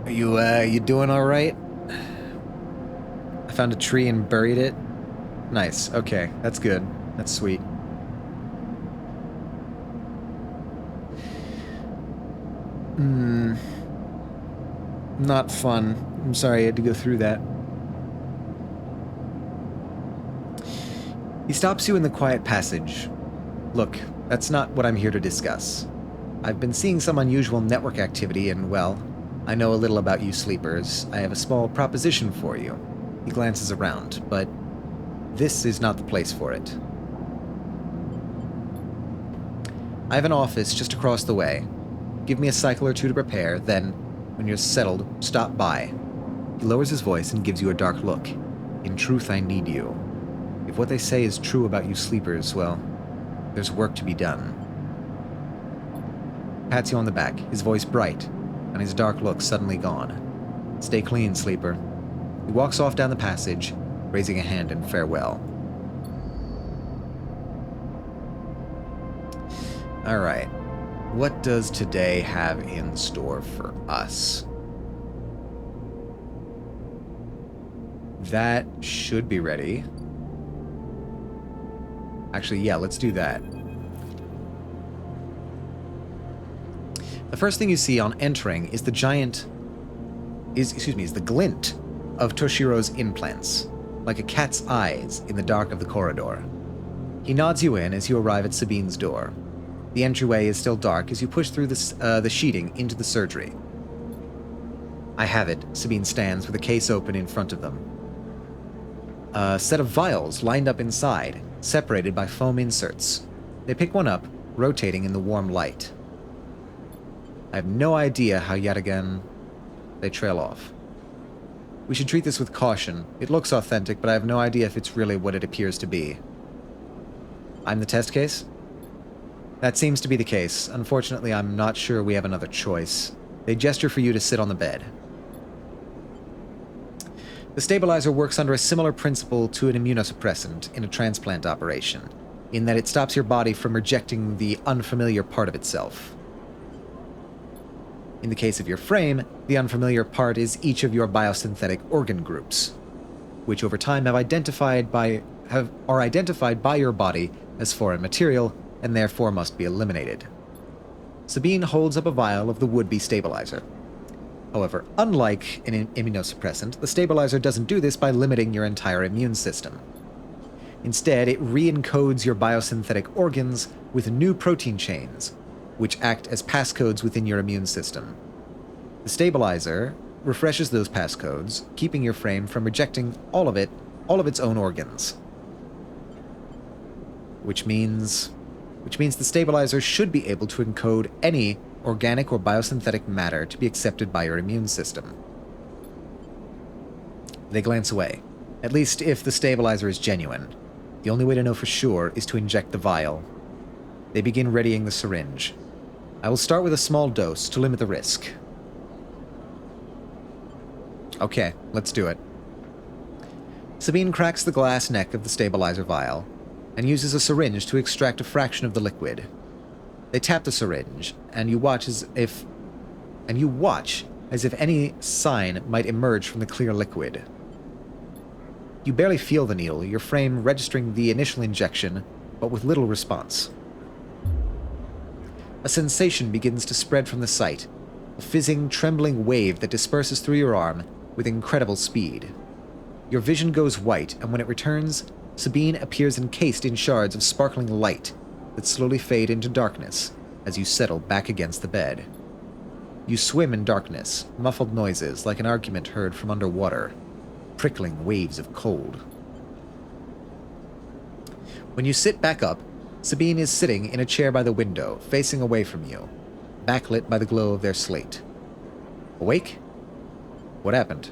Are you doing all right? I found a tree and buried it. Nice. Okay, that's good. That's sweet. Not fun. I'm sorry I had to go through that. He stops you in the quiet passage. Look, that's not what I'm here to discuss. I've been seeing some unusual network activity and, well, I know a little about you sleepers. I have a small proposition for you. He glances around, but this is not the place for it. I have an office just across the way. Give me a cycle or 2 to prepare, then, when you're settled, stop by. He lowers his voice and gives you a dark look. In truth, I need you. If what they say is true about you sleepers, well, there's work to be done. Pats you on the back, his voice bright, and his dark look suddenly gone. Stay clean, sleeper. He walks off down the passage, raising a hand in farewell. Alright. What does today have in store for us? That should be ready. Actually, yeah, let's do that. The first thing you see on entering is the is the glint of Toshiro's implants, like a cat's eyes in the dark of the corridor. He nods you in as you arrive at Sabine's door. The entryway is still dark as you push through the sheeting into the surgery. I have it. Sabine stands with a case open in front of them. A set of vials lined up inside, separated by foam inserts. They pick one up, rotating in the warm light. I have no idea how yet again they trail off. We should treat this with caution. It looks authentic, but I have no idea if it's really what it appears to be. I'm the test case? That seems to be the case. Unfortunately, I'm not sure we have another choice. They gesture for you to sit on the bed. The stabilizer works under a similar principle to an immunosuppressant in a transplant operation, in that it stops your body from rejecting the unfamiliar part of itself. In the case of your frame, the unfamiliar part is each of your biosynthetic organ groups, which over time are identified by your body as foreign material and therefore must be eliminated. Sabine holds up a vial of the would-be stabilizer. However, unlike an immunosuppressant, the stabilizer doesn't do this by limiting your entire immune system. Instead, it re-encodes your biosynthetic organs with new protein chains, which act as passcodes within your immune system. The stabilizer refreshes those passcodes, keeping your frame from rejecting all of its own organs. which means the stabilizer should be able to encode any organic or biosynthetic matter to be accepted by your immune system. They glance away. At least if the stabilizer is genuine. The only way to know for sure is to inject the vial. They begin readying the syringe. I will start with a small dose to limit the risk. Okay, let's do it. Sabine cracks the glass neck of the stabilizer vial and uses a syringe to extract a fraction of the liquid. They tap the syringe, and you watch as if any sign might emerge from the clear liquid. You barely feel the needle, your frame registering the initial injection, but with little response. A sensation begins to spread from the site, a fizzing, trembling wave that disperses through your arm with incredible speed. Your vision goes white, and when it returns, Sabine appears encased in shards of sparkling light that slowly fade into darkness as you settle back against the bed. You swim in darkness, muffled noises like an argument heard from underwater, prickling waves of cold. When you sit back up, Sabine is sitting in a chair by the window, facing away from you, backlit by the glow of their slate. Awake? What happened?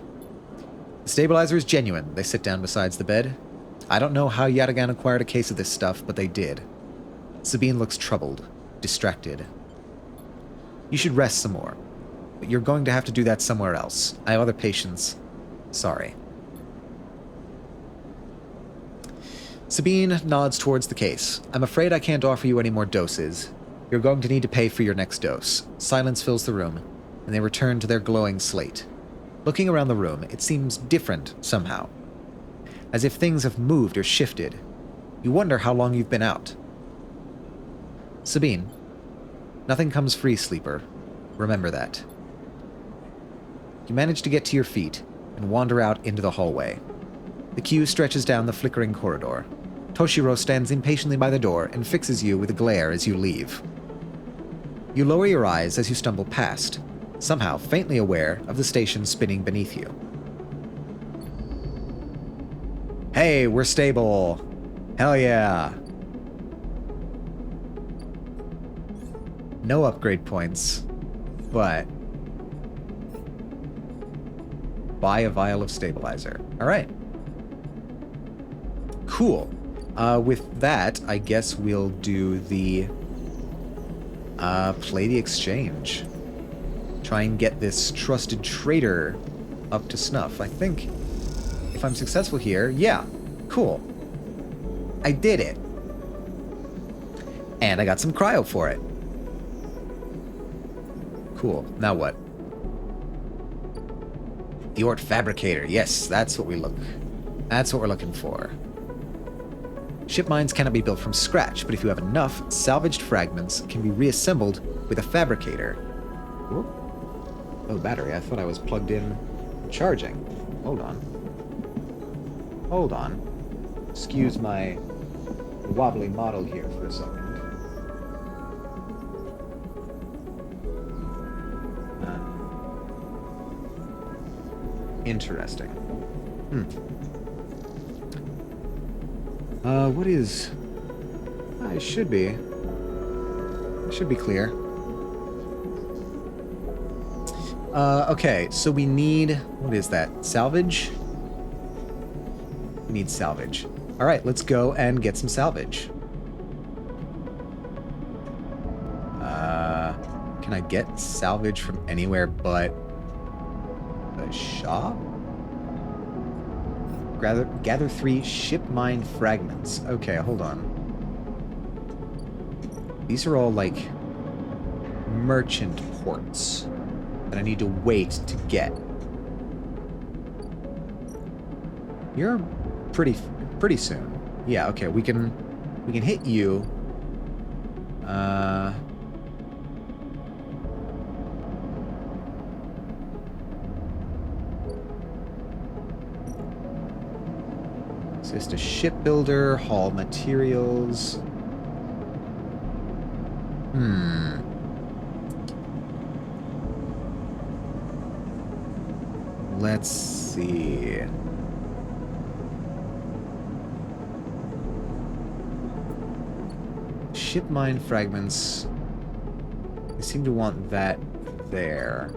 The stabilizer is genuine. They sit down beside the bed. I don't know how Yatagan acquired a case of this stuff, but they did. Sabine looks troubled, distracted. You should rest some more, but you're going to have to do that somewhere else. I have other patients. Sorry. Sabine nods towards the case. I'm afraid I can't offer you any more doses. You're going to need to pay for your next dose. Silence fills the room, and they return to their glowing slate. Looking around the room, it seems different somehow. As if things have moved or shifted. You wonder how long you've been out. Sabine, nothing comes free, sleeper. Remember that. You manage to get to your feet and wander out into the hallway. The queue stretches down the flickering corridor. Toshiro stands impatiently by the door and fixes you with a glare as you leave. You lower your eyes as you stumble past, somehow faintly aware of the station spinning beneath you. Hey, we're stable. Hell yeah. No upgrade points, but buy a vial of stabilizer. All right. Cool. With that, I guess we'll do the play the exchange. Try and get this trusted trader up to snuff. I think if I'm successful here, yeah, cool. I did it. And I got some cryo for it. Cool. Now what? The Ort Fabricator. Yes, that's what we're looking for. Ship mines cannot be built from scratch, but if you have enough, salvaged fragments can be reassembled with a fabricator. Ooh. Oh, battery. I thought I was plugged in charging. Hold on. Excuse my wobbly model here for a second. Interesting. What is... it should be clear. Okay, so we need... What is that? Salvage? We need salvage. Alright, let's go and get some salvage. Can I get salvage from anywhere but the shop? Gather 3 ship mine fragments. Okay, hold on. These are all, like, merchant ports that I need to wait to get. You're pretty soon. Yeah, okay, we can hit you. Assist a shipbuilder, haul materials. Let's see. ship mine fragments. I seem to want that there.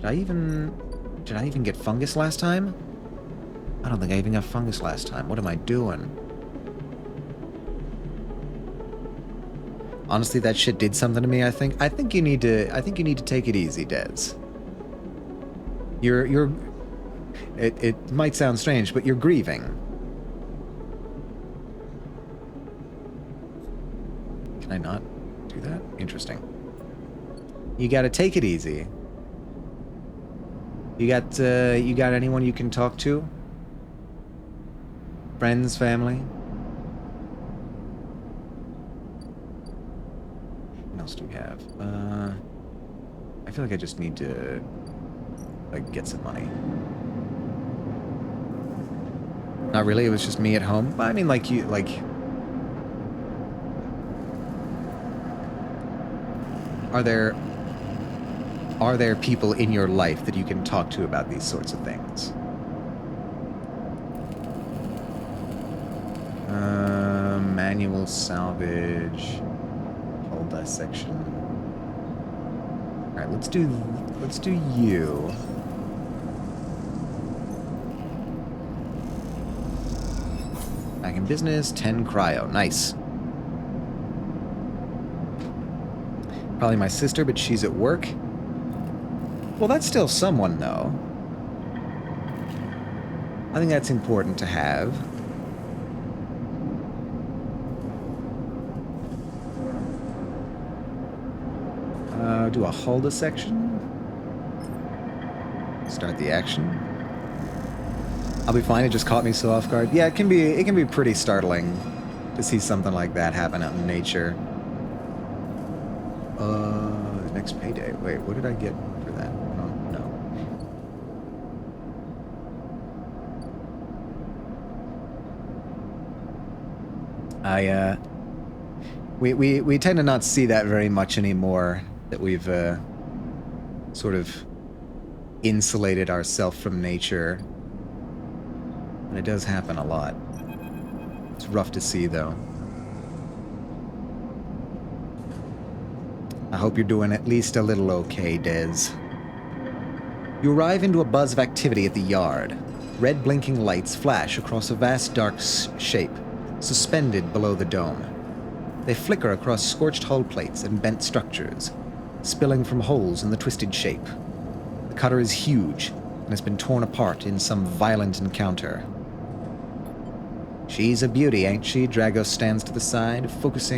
Did I even get fungus last time? I don't think I even got fungus last time. What am I doing? Honestly, that shit did something to me, I think. I think you need to take it easy, Des. It might sound strange, but you're grieving. Can I not do that? Interesting. You gotta take it easy. You got anyone you can talk to? Friends, family? What else do we have? I feel like I just need to, like, get some money. Not really, it was just me at home. I mean, like, Are there people in your life that you can talk to about these sorts of things? Manual salvage, hull dissection. All right, let's do you. Back in business, 10 cryo, nice. Probably my sister, but she's at work. Well, that's still someone, though. I think that's important to have. Do a hull dissection. Start the action. I'll be fine. It just caught me so off guard. Yeah, it can be pretty startling to see something like that happen out in nature. Next payday. Wait, what did I get for that? Oh, no. We tend to not see that very much anymore, that we've sort of insulated ourselves from nature. And it does happen a lot. It's rough to see, though. I hope you're doing at least a little okay, Des. You arrive into a buzz of activity at the yard. Red blinking lights flash across a vast dark shape, suspended below the dome. They flicker across scorched hull plates and bent structures, spilling from holes in the twisted shape. The cutter is huge and has been torn apart in some violent encounter. She's a beauty, ain't she? Dragos stands to the side, focused.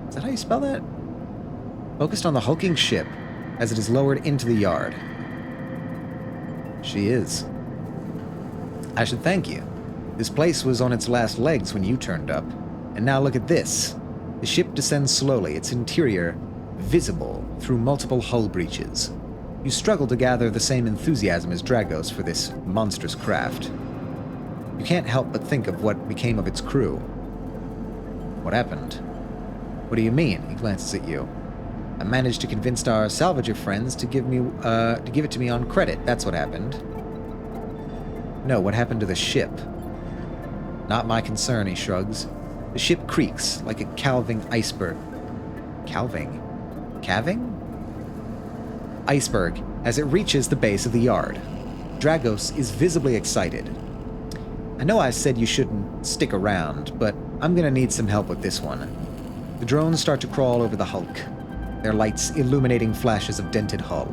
Is that how you spell that? Focused on the hulking ship as it is lowered into the yard. She is. I should thank you. This place was on its last legs when you turned up. And now look at this. The ship descends slowly, its interior visible through multiple hull breaches. You struggle to gather the same enthusiasm as Dragos for this monstrous craft. You can't help but think of what became of its crew. What happened? What do you mean? He glances at you. I managed to convince our salvager friends to give it to me on credit. That's what happened. No, what happened to the ship? Not my concern, he shrugs. The ship creaks like a calving iceberg. Calving? Iceberg as it reaches the base of the yard. Dragos is visibly excited. I know I said you shouldn't stick around, but I'm gonna need some help with this one. The drones start to crawl over the hulk, their lights illuminating flashes of dented hull.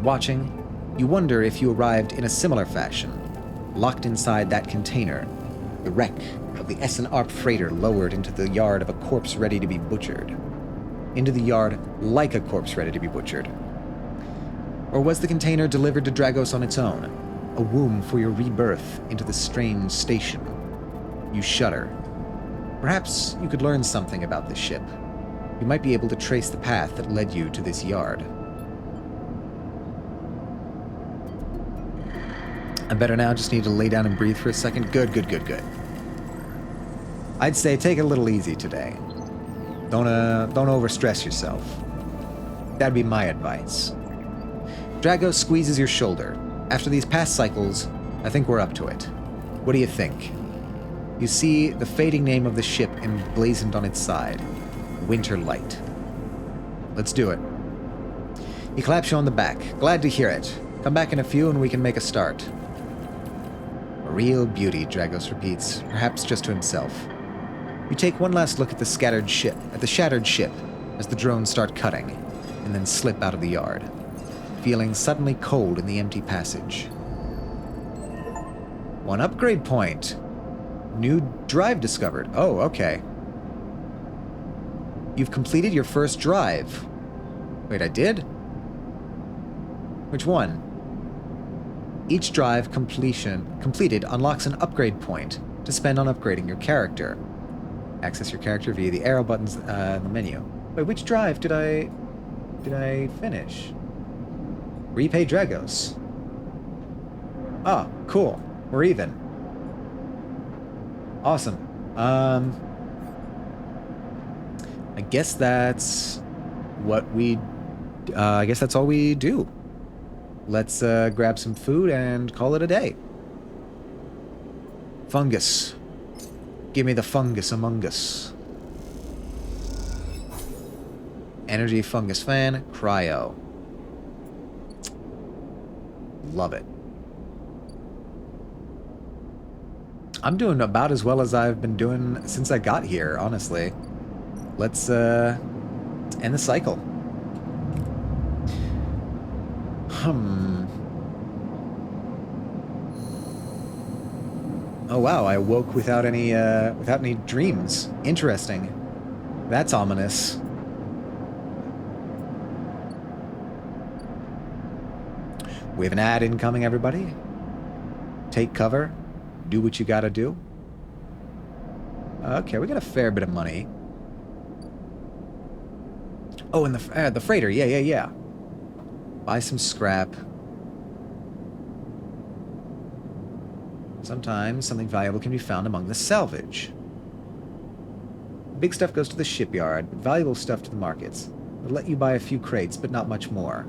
Watching, you wonder if you arrived in a similar fashion, locked inside that container, the wreck of the Essen Arp freighter lowered into the yard of a corpse ready to be butchered. Into the yard like a corpse ready to be butchered. Or was the container delivered to Dragos on its own, a womb for your rebirth into the strange station? You shudder. Perhaps you could learn something about this ship. You might be able to trace the path that led you to this yard. I'm better now, just need to lay down and breathe for a second. Good. I'd say take it a little easy today. Don't overstress yourself. That'd be my advice. Dragos squeezes your shoulder. After these past cycles, I think we're up to it. What do you think? You see the fading name of the ship emblazoned on its side. Winter Light. Let's do it. He claps you on the back. Glad to hear it. Come back in a few and we can make a start. A real beauty, Dragos repeats, perhaps just to himself. You take one last look at the shattered ship, as the drones start cutting, and then slip out of the yard, feeling suddenly cold in the empty passage. One upgrade point. New drive discovered. Oh, okay. You've completed your first drive. Wait, I did? Which one? Each drive completed unlocks an upgrade point to spend on upgrading your character. Access your character via the arrow buttons in the menu. Wait, which drive did I finish? Repay Dragos. Oh, cool. We're even. Awesome. I guess that's what we... I guess that's all we do. Let's grab some food and call it a day. Fungus. Give me the fungus among us. Energy fungus fan. Cryo. Love it. I'm doing about as well as I've been doing since I got here, honestly. Let's end the cycle. Oh wow, I woke without any dreams. Interesting. That's ominous. We have an ad incoming, everybody. Take cover. Do what you gotta do. Okay, we got a fair bit of money. Oh, and the freighter. Yeah. Buy some scrap. Sometimes something valuable can be found among the salvage. Big stuff goes to the shipyard, but valuable stuff to the markets. They'll let you buy a few crates, but not much more.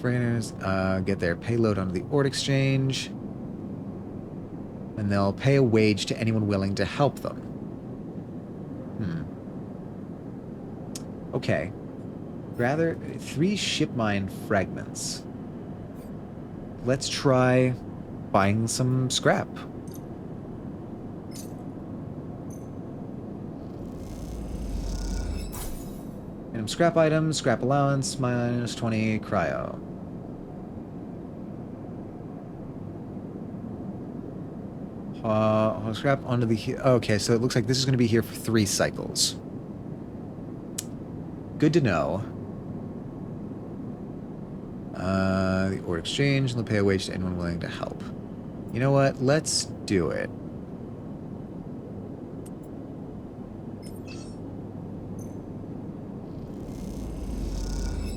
Freighters get their payload onto the ore exchange, and they'll pay a wage to anyone willing to help them. Okay. Rather, 3 ship mine fragments. Let's try buying some scrap. Random scrap items, scrap allowance, minus 20 cryo. Scrap onto the... Okay, so it looks like this is going to be here for 3 cycles. Good to know. The ore exchange, and they'll pay a wage to anyone willing to help. You know what? Let's do it.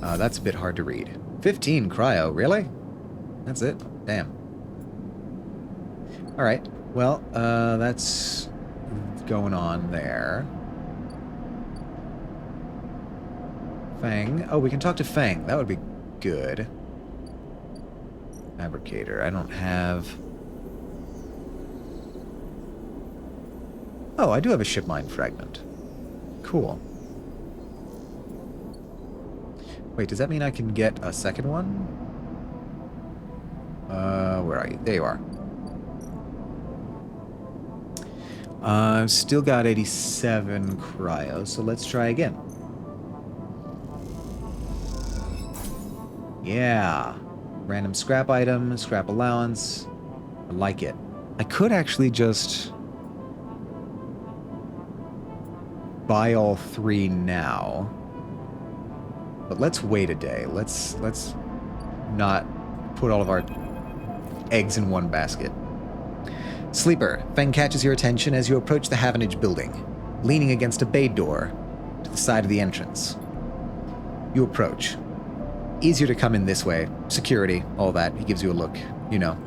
That's a bit hard to read. 15 cryo, really? That's it? Damn. Alright, well, that's going on there. Fang. Oh, we can talk to Fang. That would be good. Fabricator. I don't have... Oh, I do have a ship mine fragment. Cool. Wait, does that mean I can get a second one? Where are you? There you are. I've still got 87 cryo, so let's try again. Yeah. Random scrap item, scrap allowance. I like it. I could actually just buy all 3 now. But let's wait a day. Let's not put all of our eggs in one basket. Sleeper, Fang catches your attention as you approach the Havenage building, leaning against a bay door to the side of the entrance. You approach. Easier to come in this way. Security, all that. He gives you a look. You know.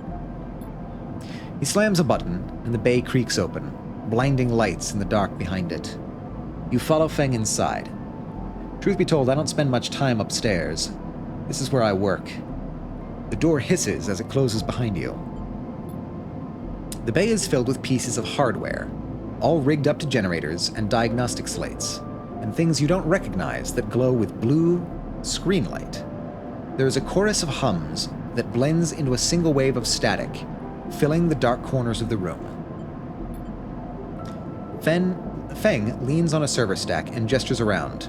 He slams a button, and the bay creaks open, blinding lights in the dark behind it. You follow Feng inside. Truth be told, I don't spend much time upstairs. This is where I work. The door hisses as it closes behind you. The bay is filled with pieces of hardware, all rigged up to generators and diagnostic slates, and things you don't recognize that glow with blue screen light. There is a chorus of hums that blends into a single wave of static, filling the dark corners of the room. Feng leans on a server stack and gestures around.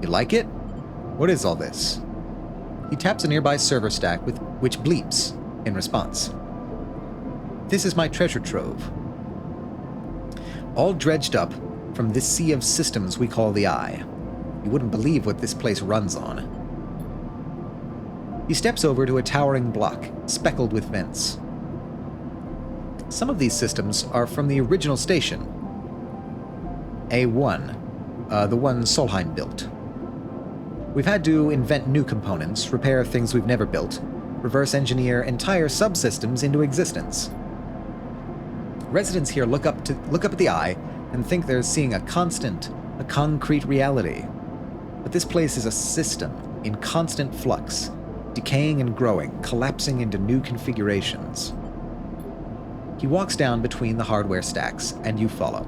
You like it? What is all this? He taps a nearby server stack which bleeps in response. This is my treasure trove. All dredged up from this sea of systems we call the Eye. You wouldn't believe what this place runs on. He steps over to a towering block, speckled with vents. Some of these systems are from the original station, A1, the one Solheim built. We've had to invent new components, repair things we've never built, reverse engineer entire subsystems into existence. Residents here look up at the Eye and think they're seeing a concrete reality. But this place is a system in constant flux, decaying and growing, collapsing into new configurations. He walks down between the hardware stacks, and you follow.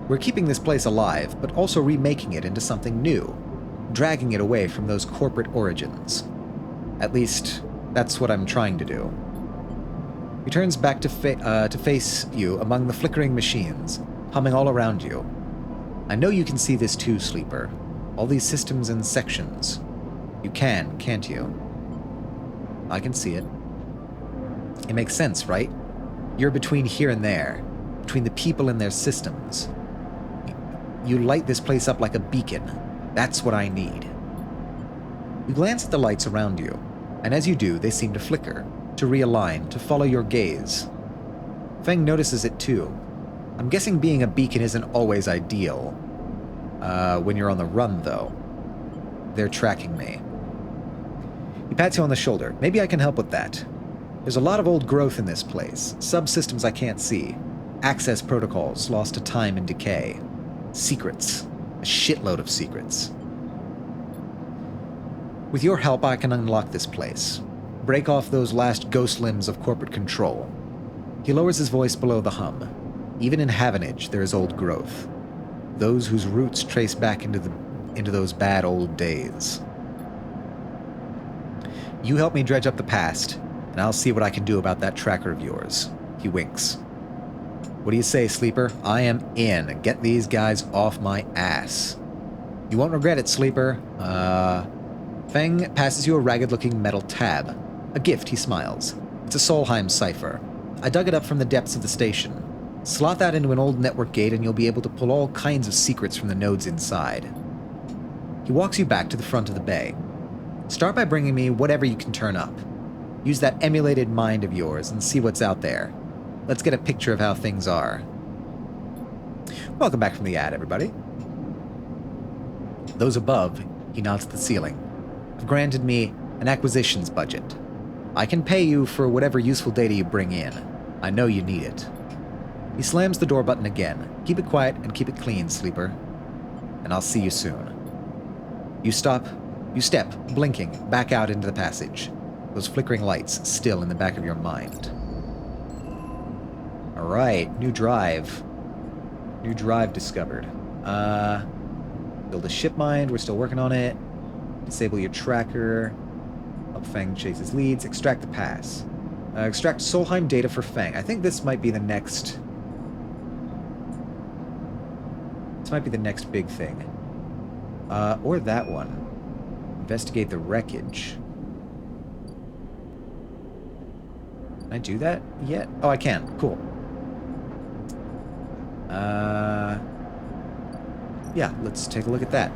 We're keeping this place alive, but also remaking it into something new, dragging it away from those corporate origins. At least, that's what I'm trying to do. He turns back to face you among the flickering machines, humming all around you. I know you can see this too, Sleeper. All these systems and sections. You can, can't you? I can see it. It makes sense, right? You're between here and there, between the people and their systems. You light this place up like a beacon. That's what I need. You glance at the lights around you, and as you do, they seem to flicker, to realign, to follow your gaze. Feng notices it too. I'm guessing being a beacon isn't always ideal. When you're on the run, though. They're tracking me. He pats you on the shoulder. Maybe I can help with that. There's a lot of old growth in this place, subsystems I can't see, access protocols lost to time and decay, secrets, a shitload of secrets. With your help, I can unlock this place, break off those last ghost limbs of corporate control. He lowers his voice below the hum. Even in Havenage, there is old growth. Those whose roots trace back into those bad old days. You help me dredge up the past, and I'll see what I can do about that tracker of yours. He winks. What do you say, Sleeper? I am in. Get these guys off my ass. You won't regret it, Sleeper. Feng passes you a ragged-looking metal tab. A gift, he smiles. It's a Solheim cipher. I dug it up from the depths of the station. Slot that into an old network gate and you'll be able to pull all kinds of secrets from the nodes inside. He walks you back to the front of the bay. Start by bringing me whatever you can turn up. Use that emulated mind of yours and see what's out there. Let's get a picture of how things are. Welcome back from the ad, everybody. Those above, he nods at the ceiling, have granted me an acquisitions budget. I can pay you for whatever useful data you bring in. I know you need it. He slams the door button again. Keep it quiet and keep it clean, Sleeper. And I'll see you soon. You step, blinking, back out into the passage. Those flickering lights still in the back of your mind. Alright, new drive. New drive discovered. Build a ship mind, we're still working on it. Disable your tracker. Help Feng chase his leads. Extract the pass. Extract Solheim data for Feng. I think this might be the next... This might be the next big thing. Or that one. Investigate the wreckage. Can I do that yet? Oh, I can. Cool. Yeah, let's take a look at that.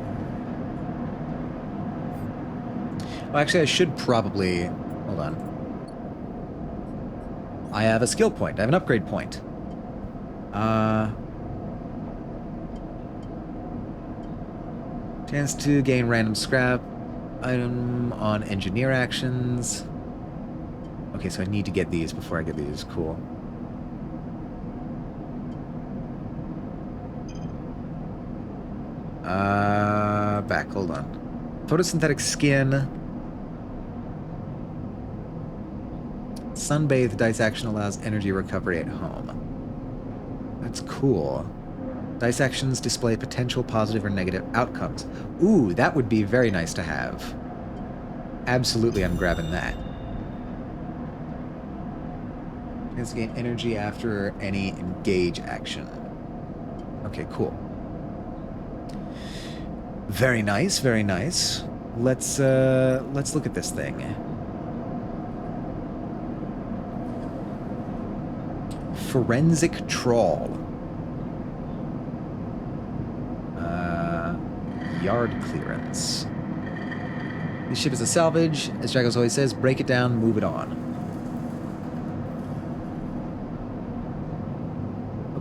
Well, actually, I should probably... Hold on. I have a skill point. I have an upgrade point. Chance to gain random scrap item on engineer actions. Okay, so I need to get these before I get these. Cool. Back, hold on. Photosynthetic skin. Sunbathe dice action allows energy recovery at home. That's cool. Dice actions display potential positive or negative outcomes. Ooh, that would be very nice to have. Absolutely, I'm grabbing that. Chance to gain energy after any engage action. Okay, cool. Very nice, very nice. Let's look at this thing. Forensic trawl. Yard clearance. This ship is a salvage. As Dragos always says, break it down, move it on.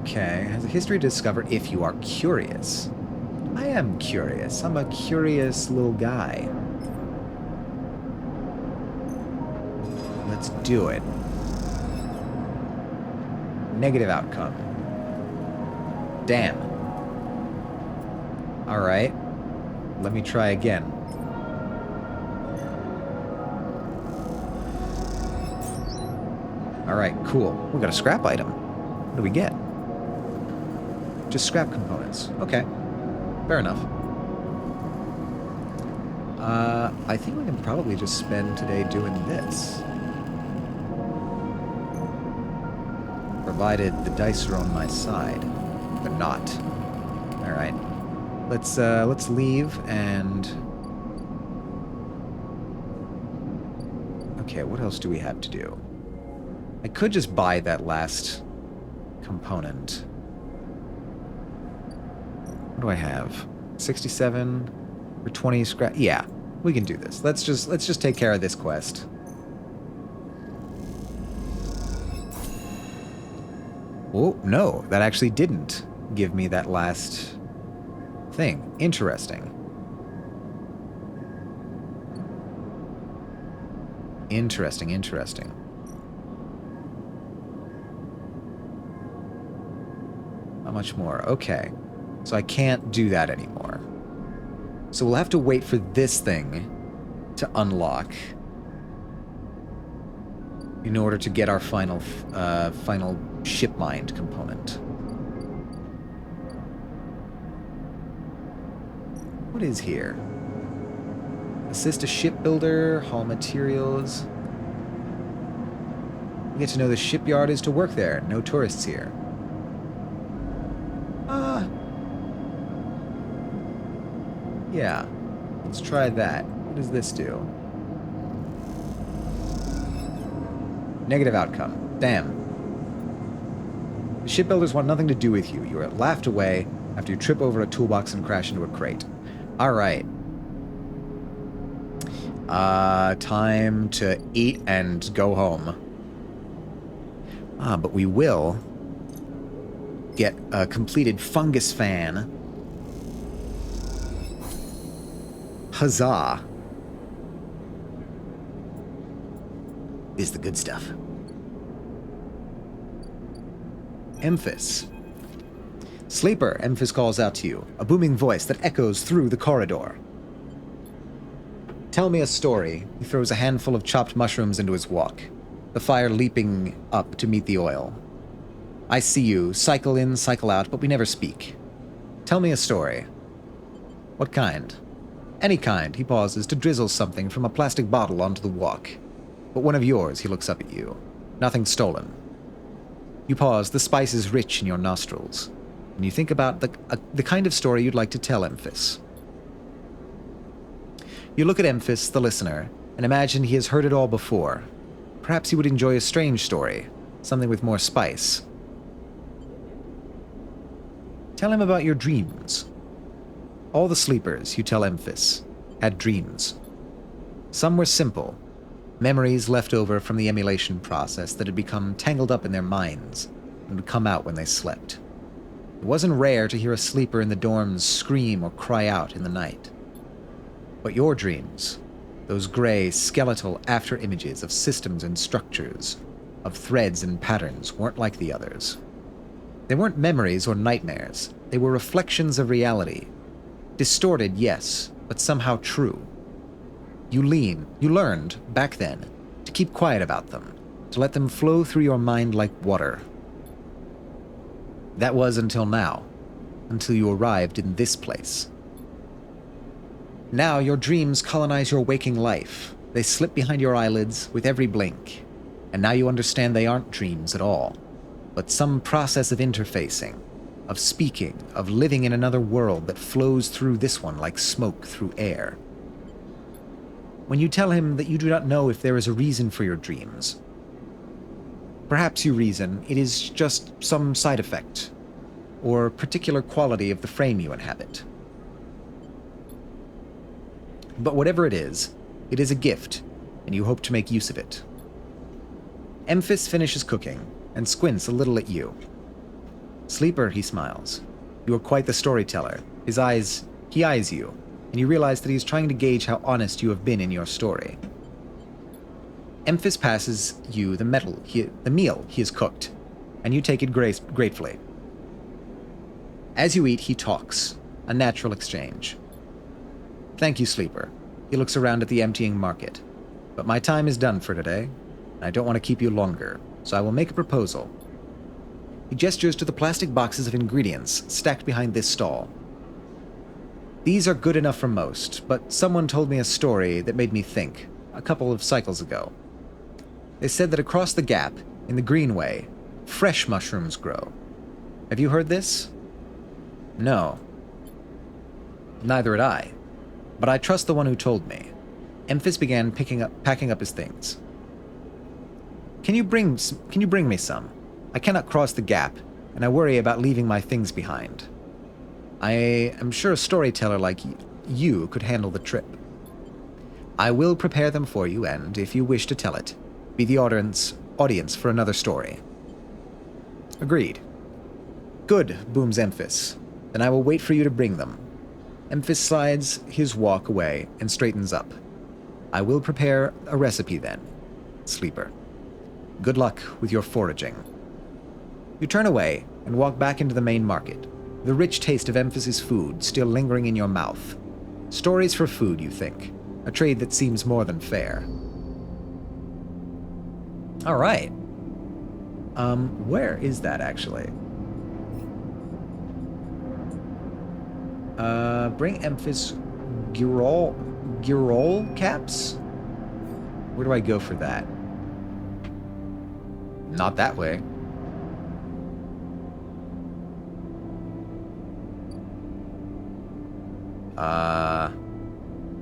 Okay, has a history to discover if you are curious. I am curious. I'm a curious little guy. Let's do it. Negative outcome. Damn. Alright. Let me try again. Alright, cool. We got a scrap item. What do we get? Just scrap components. Okay. Fair enough. I think we can probably just spend today doing this. Provided the dice are on my side. They're not. Alright. Let's leave and... Okay, what else do we have to do? I could just buy that last component. What do I have? 67 for 20 scrap. Yeah, we can do this. Let's just take care of this quest. Oh, no, that actually didn't give me that last thing. Interesting. Interesting, interesting. How much more? Okay. So I can't do that anymore. So we'll have to wait for this thing to unlock in order to get our final ship mind component. What is here? Assist a shipbuilder, haul materials. You get to know the shipyard is to work there. No tourists here. Yeah. Let's try that. What does this do? Negative outcome. Damn. The shipbuilders want nothing to do with you. You are laughed away after you trip over a toolbox and crash into a crate. Alright. Time to eat and go home. But we will get a completed fungus fan. Huzzah. Is the good stuff. Emphis. Sleeper, Emphis calls out to you, a booming voice that echoes through the corridor. Tell me a story. He throws a handful of chopped mushrooms into his wok, the fire leaping up to meet the oil. I see you, cycle in, cycle out, but we never speak. Tell me a story. What kind? Any kind, he pauses to drizzle something from a plastic bottle onto the wok. But one of yours, he looks up at you. Nothing stolen. You pause, the spice is rich in your nostrils, and you think about the kind of story you'd like to tell Emphis. You look at Emphis, the listener, and imagine he has heard it all before. Perhaps he would enjoy a strange story, something with more spice. Tell him about your dreams. All the sleepers, you tell Emphis, had dreams. Some were simple, memories left over from the emulation process that had become tangled up in their minds and would come out when they slept. It wasn't rare to hear a sleeper in the dorms scream or cry out in the night. But your dreams, those gray, skeletal after-images of systems and structures, of threads and patterns, weren't like the others. They weren't memories or nightmares. They were reflections of reality. Distorted, yes, but somehow true. You learned, back then, to keep quiet about them, to let them flow through your mind like water. That was until now, until you arrived in this place. Now your dreams colonize your waking life. They slip behind your eyelids with every blink, and now you understand they aren't dreams at all, but some process of interfacing, of speaking, of living in another world that flows through this one like smoke through air. When you tell him that you do not know if there is a reason for your dreams, perhaps you reason it is just some side effect or particular quality of the frame you inhabit. But whatever it is a gift, and you hope to make use of it. Emphis finishes cooking and squints a little at you. Sleeper, he smiles. You are quite the storyteller. He eyes you, and you realize that he is trying to gauge how honest you have been in your story. Emphis passes you the meal he has cooked, and you take it gratefully. As you eat, he talks, a natural exchange. Thank you, Sleeper. He looks around at the emptying market. But my time is done for today, and I don't want to keep you longer, so I will make a proposal. He gestures to the plastic boxes of ingredients stacked behind this stall. These are good enough for most, but someone told me a story that made me think, a couple of cycles ago. They said that across the gap, in the Greenway, fresh mushrooms grow. Have you heard this? No. Neither had I. But I trust the one who told me. Emphis began packing up his things. Can you bring me some? I cannot cross the gap, and I worry about leaving my things behind. I am sure a storyteller like you could handle the trip. I will prepare them for you, and, if you wish to tell it, be the audience for another story. Agreed. Good, booms Emphis. Then I will wait for you to bring them. Emphis slides his walk away and straightens up. I will prepare a recipe then. Sleeper. Good luck with your foraging. You turn away and walk back into the main market, the rich taste of Emphis's food still lingering in your mouth. Stories for food, you think. A trade that seems more than fair. All right. Where is that actually? Bring Emphis Girol caps? Where do I go for that? Not that way.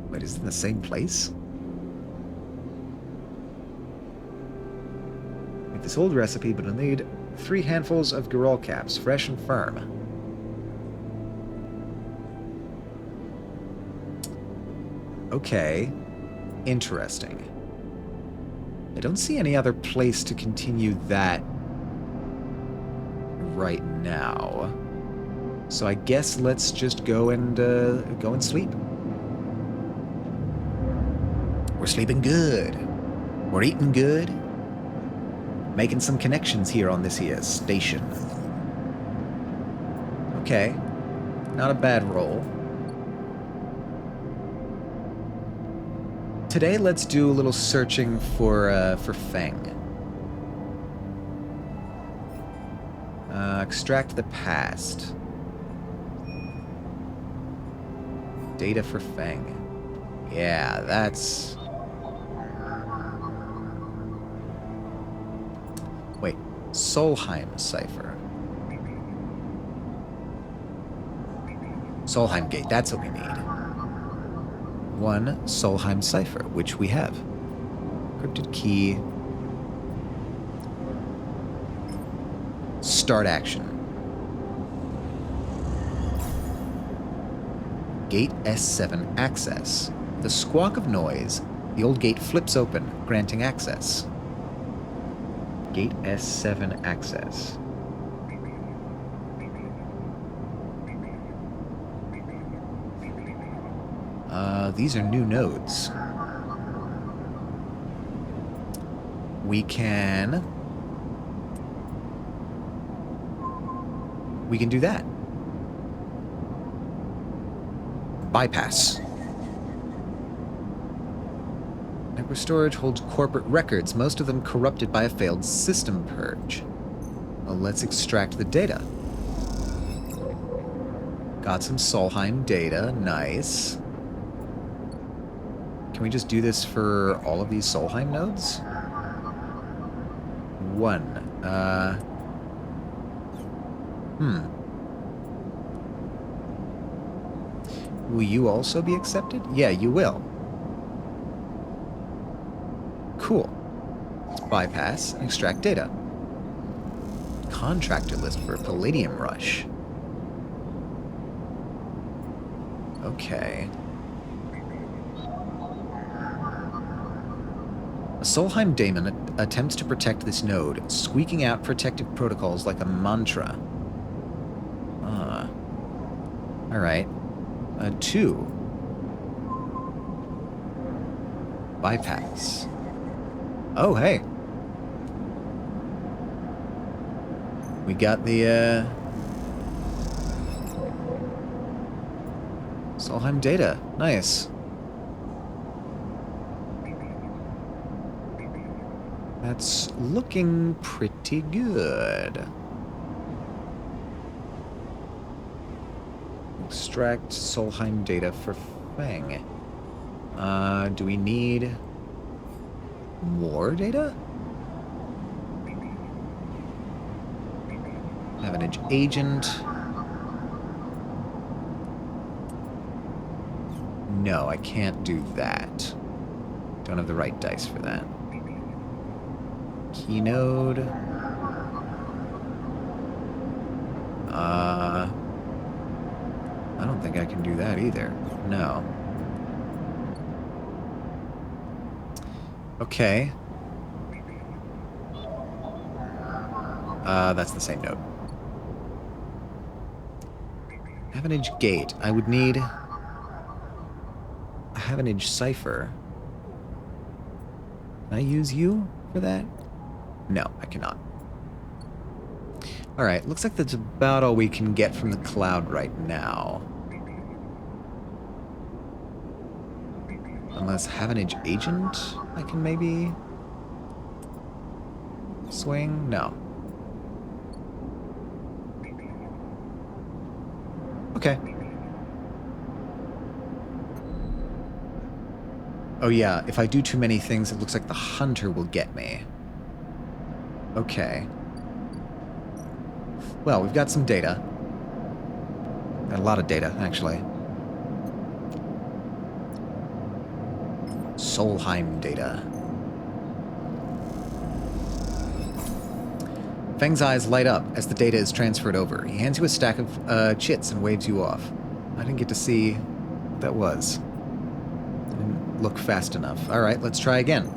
Wait, is it in the same place? Make this old recipe, but I'll need 3 handfuls of Girol caps, fresh and firm. Okay. Interesting. I don't see any other place to continue that right now. So I guess let's just go and sleep. We're sleeping good. We're eating good. Making some connections here on this here station. Okay. Not a bad roll. Today, let's do a little searching for Feng. Extract the past. Data for Feng. Yeah, that's... Wait, Solheim cipher. Solheim gate, that's what we need. 1 Solheim cipher, which we have. Cryptid key. Start action. Gate S7 access. The squawk of noise, the old gate flips open, granting access. Gate S7 access. These are new nodes. We can do that. Hyper storage holds corporate records, most of them corrupted by a failed system purge. Well, let's extract the data. Got some Solheim data. Nice. Can we just do this for all of these Solheim nodes? 1. Will you also be accepted? Yeah, you will. Cool. Let's bypass and extract data. Contractor list for a Palladium Rush. Okay. A Solheim daemon attempts to protect this node, squeaking out protective protocols like a mantra. Alright. 2. Bypass. Oh, hey. We got the, Solheim data. Nice. That's looking pretty good. Extract Solheim data for Feng. Do we need more data? Have an edge agent. No, I can't do that. Don't have the right dice for that. Keynode. I don't think I can do that either. No. Okay. That's the same node. Havenage Gate. I would need a Havenage Cipher. Can I use you for that? No, I cannot. Alright, looks like that's about all we can get from the cloud right now. Unless Havenage Agent I can maybe swing? No. Okay. Oh yeah, if I do too many things, it looks like the hunter will get me. Okay. Well, we've got some data. Got a lot of data, actually. Solheim data. Feng's eyes light up as the data is transferred over. He hands you a stack of chits and waves you off. I didn't get to see what that was. Didn't look fast enough. Alright, let's try again.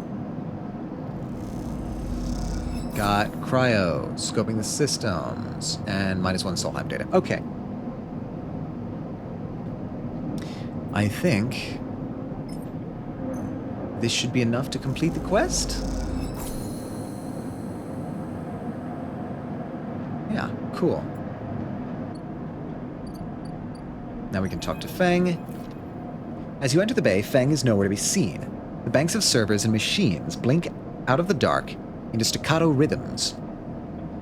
Got cryo, scoping the systems, and -1 Solheim data. Okay. I think this should be enough to complete the quest. Yeah, cool. Now we can talk to Feng. As you enter the bay, Feng is nowhere to be seen. The banks of servers and machines blink out of the dark into staccato rhythms,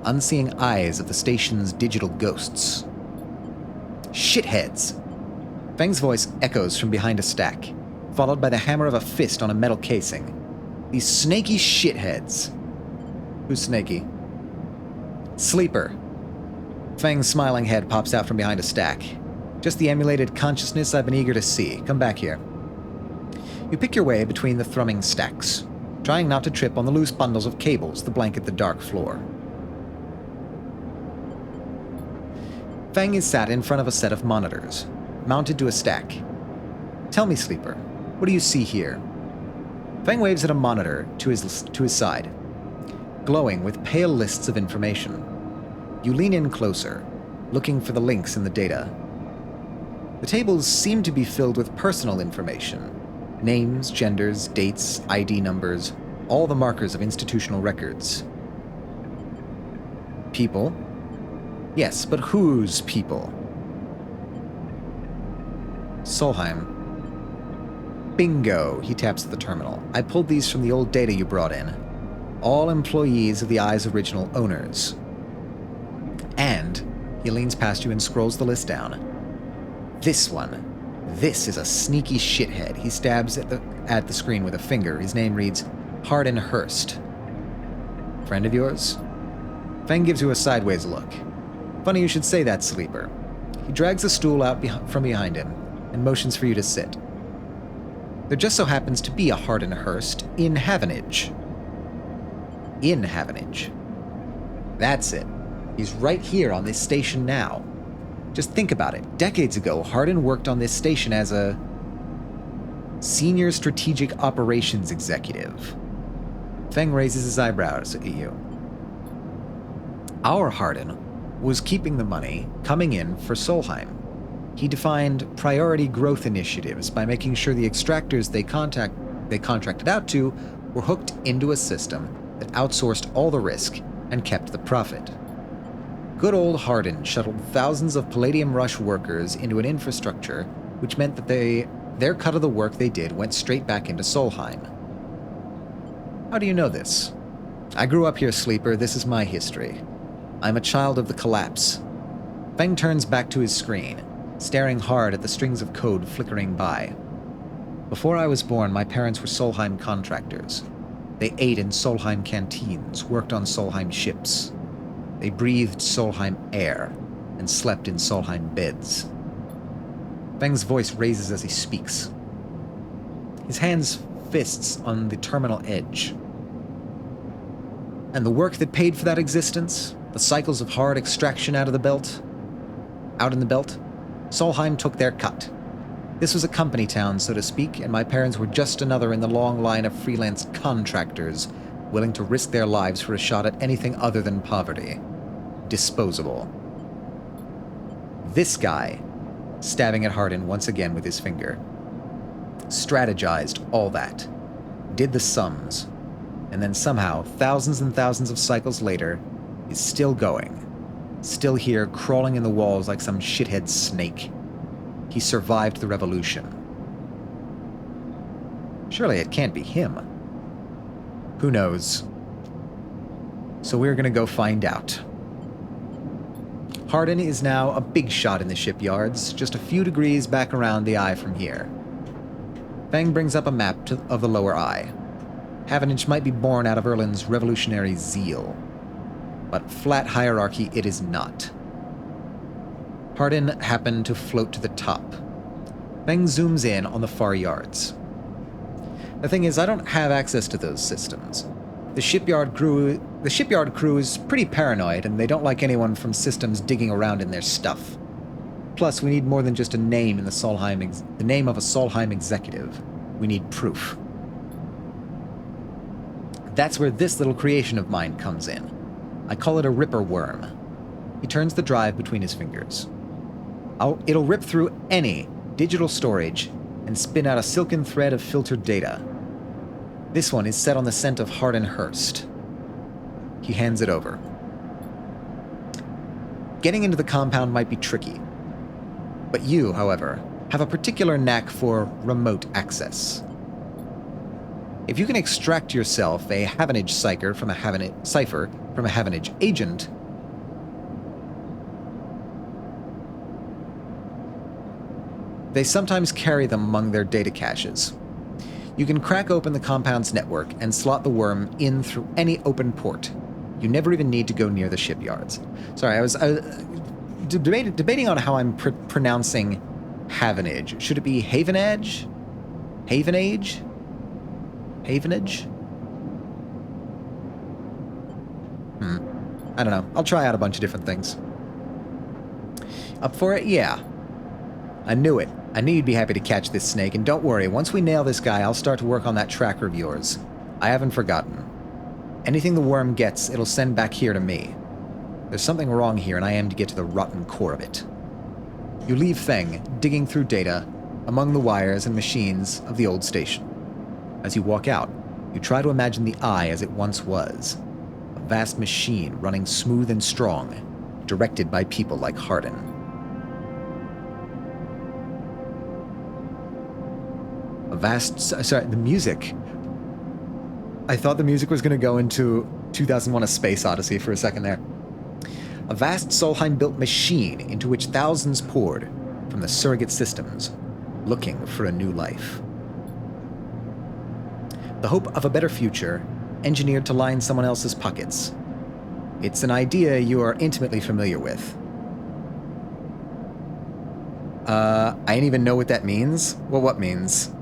unseeing eyes of the station's digital ghosts. Shitheads! Feng's voice echoes from behind a stack, followed by the hammer of a fist on a metal casing. These snaky shitheads. Who's snaky? Sleeper. Feng's smiling head pops out from behind a stack. Just the emulated consciousness I've been eager to see. Come back here. You pick your way between the thrumming stacks, trying not to trip on the loose bundles of cables that blanket the dark floor. Feng is sat in front of a set of monitors, mounted to a stack. Tell me, Sleeper, what do you see here? Feng waves at a monitor to his side, glowing with pale lists of information. You lean in closer, looking for the links in the data. The tables seem to be filled with personal information. Names, genders, dates, ID numbers, all the markers of institutional records. People? Yes, but whose people? Solheim. Bingo, he taps at the terminal. I pulled these from the old data you brought in. All employees of the Eye's original owners. And he leans past you and scrolls the list down. This one. This is a sneaky shithead. He stabs at the screen with a finger. His name reads Hardin Hurst. Friend of yours? Feng gives you a sideways look. Funny you should say that, Sleeper. He drags a stool out from behind him and motions for you to sit. There just so happens to be a Hardin Hurst in Havenage. In Havenage. That's it. He's right here on this station now. Just think about it. Decades ago, Hardin worked on this station as a senior strategic operations executive. Feng raises his eyebrows at you. Our Hardin was keeping the money coming in for Solheim. He defined priority growth initiatives by making sure the extractors they contracted out to were hooked into a system that outsourced all the risk and kept the profit. Good old Hardin shuttled thousands of Palladium Rush workers into an infrastructure which meant that their cut of the work they did went straight back into Solheim. How do you know this? I grew up here, Sleeper. This is my history. I'm a child of the collapse. Feng turns back to his screen, staring hard at the strings of code flickering by. Before I was born, my parents were Solheim contractors. They ate in Solheim canteens, worked on Solheim ships. They breathed Solheim air and slept in Solheim beds. Feng's voice raises as he speaks. His hands fists on the terminal edge. And the work that paid for that existence, the cycles of hard extraction out in the belt, Solheim took their cut. This was a company town, so to speak, and my parents were just another in the long line of freelance contractors willing to risk their lives for a shot at anything other than poverty. Disposable. This guy, stabbing at Hardin once again with his finger, strategized all that, did the sums, and then somehow, thousands and thousands of cycles later, is still going. Still here, crawling in the walls like some shithead snake. He survived the revolution. Surely it can't be him. Who knows? So we're gonna go find out. Hardin is now a big shot in the shipyards, just a few degrees back around the Eye from here. Feng brings up a map of the lower Eye. Havenage might be born out of Erlin's revolutionary zeal, but flat hierarchy it is not. Hardin happened to float to the top. Feng zooms in on the far yards. The thing is, I don't have access to those systems. The shipyard crew is pretty paranoid, and they don't like anyone from systems digging around in their stuff. Plus, we need more than just a name in the name of a Solheim executive. We need proof. That's where this little creation of mine comes in. I call it a ripper worm. He turns the drive between his fingers. It'll rip through any digital storage and spin out a silken thread of filtered data. This one is set on the scent of Hardin Hurst. He hands it over. Getting into the compound might be tricky. But you, however, have a particular knack for remote access. If you can extract yourself a Havenage cipher from a Havenage agent, they sometimes carry them among their data caches. You can crack open the compound's network and slot the worm in through any open port. You never even need to go near the shipyards. Sorry, I was debating on how I'm pronouncing Havenage. Should it be Havenage? Havenage? Havenage? I don't know. I'll try out a bunch of different things. Up for it? Yeah. I knew it. I knew you'd be happy to catch this snake, and don't worry, once we nail this guy, I'll start to work on that tracker of yours. I haven't forgotten. Anything the worm gets, it'll send back here to me. There's something wrong here, and I aim to get to the rotten core of it. You leave Feng digging through data among the wires and machines of the old station. As you walk out, you try to imagine the Eye as it once was. A vast machine running smooth and strong, directed by people like Hardin. Sorry, the music. I thought the music was going to go into 2001: A Space Odyssey for a second there. A vast Solheim-built machine into which thousands poured from the surrogate systems, looking for a new life. The hope of a better future, engineered to line someone else's pockets. It's an idea you are intimately familiar with. I didn't even know what that means. Well, what means?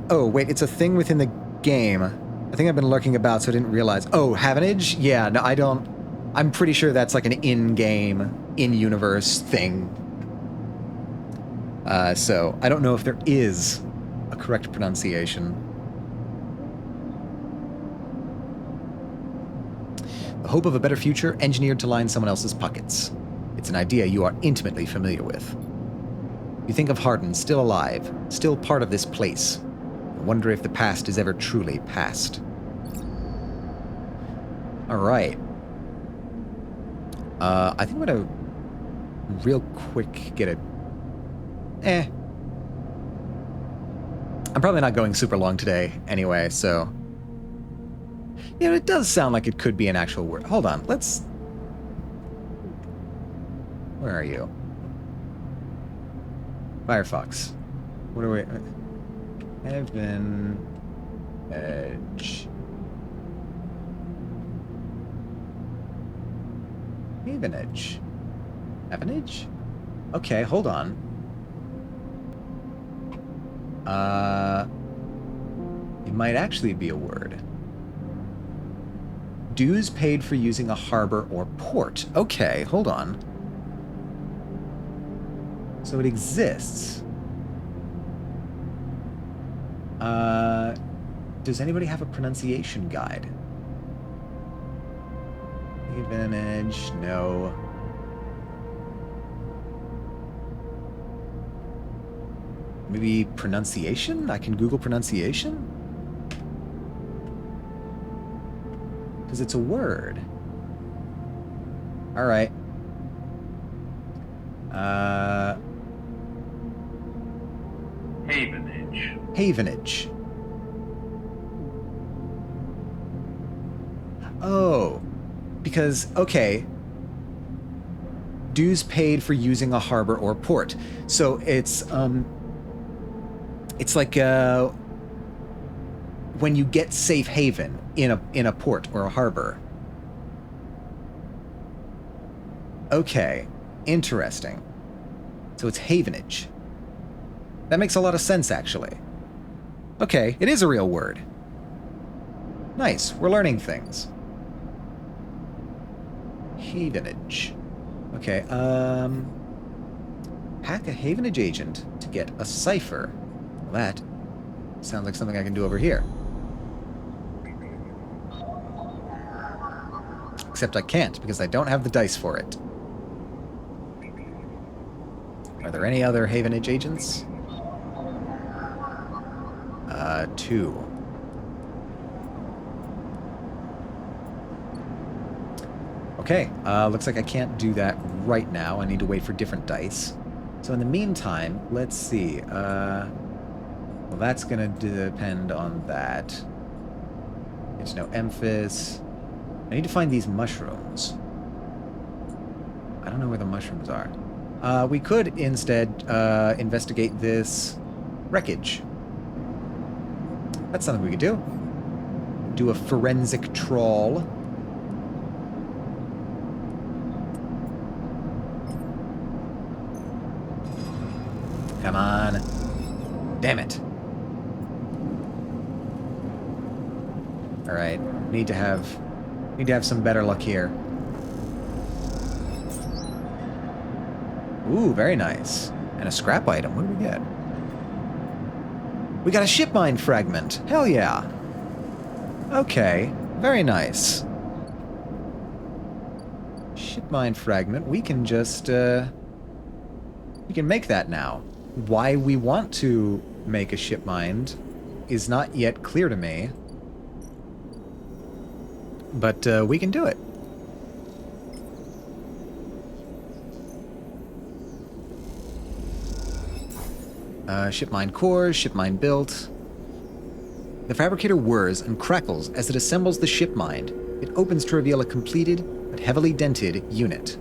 Oh, wait, it's a thing within the game. I think I've been lurking about, so I didn't realize. Oh, Havenage? Yeah, no, I don't... I'm pretty sure that's like an in-game, in-universe thing. So, I don't know if there is a correct pronunciation. The hope of a better future, engineered to line someone else's pockets. It's an idea you are intimately familiar with. You think of Hardin still alive, still part of this place. I wonder if the past is ever truly past. Alright. I think I'm gonna real quick get a... I'm probably not going super long today anyway, so... You know, it does sound like it could be an actual word. Hold on, let's... Where are you? Firefox. What are we... Heaven... Edge... Havenage. Havenage? Okay, hold on. It might actually be a word. Dues paid for using a harbor or port. Okay, hold on. So it exists. Does anybody have a pronunciation guide? Havenage, no. Maybe pronunciation? I can Google pronunciation? Because it's a word. Alright. Havenage. Havenage. Oh. Because, okay. Dues paid for using a harbor or port. So it's like, when you get safe haven in a port or a harbor. Okay. Interesting. So it's havenage. That makes a lot of sense, actually. Okay, it is a real word. Nice, we're learning things. Havenage. Okay, hack a Havenage agent to get a cipher. Well, that sounds like something I can do over here. Except I can't, because I don't have the dice for it. Are there any other Havenage agents? 2. Okay, looks like I can't do that right now. I need to wait for different dice. So in the meantime, let's see. Well, that's gonna depend on that. There's no Emphas. I need to find these mushrooms. I don't know where the mushrooms are. We could instead investigate this wreckage. That's something we could do. Do a forensic trawl. Come on. Damn it. Alright. Need to have some better luck here. Ooh, very nice. And a scrap item. What do we get? We got a ship mine fragment. Hell yeah. Okay. Very nice. Ship mine fragment. We can just, we can make that now. Why we want to make a ship mine is not yet clear to me. But, we can do it. Ship mine cores, ship mine built. The fabricator whirs and crackles as it assembles the ship mind. It opens to reveal a completed but heavily dented unit.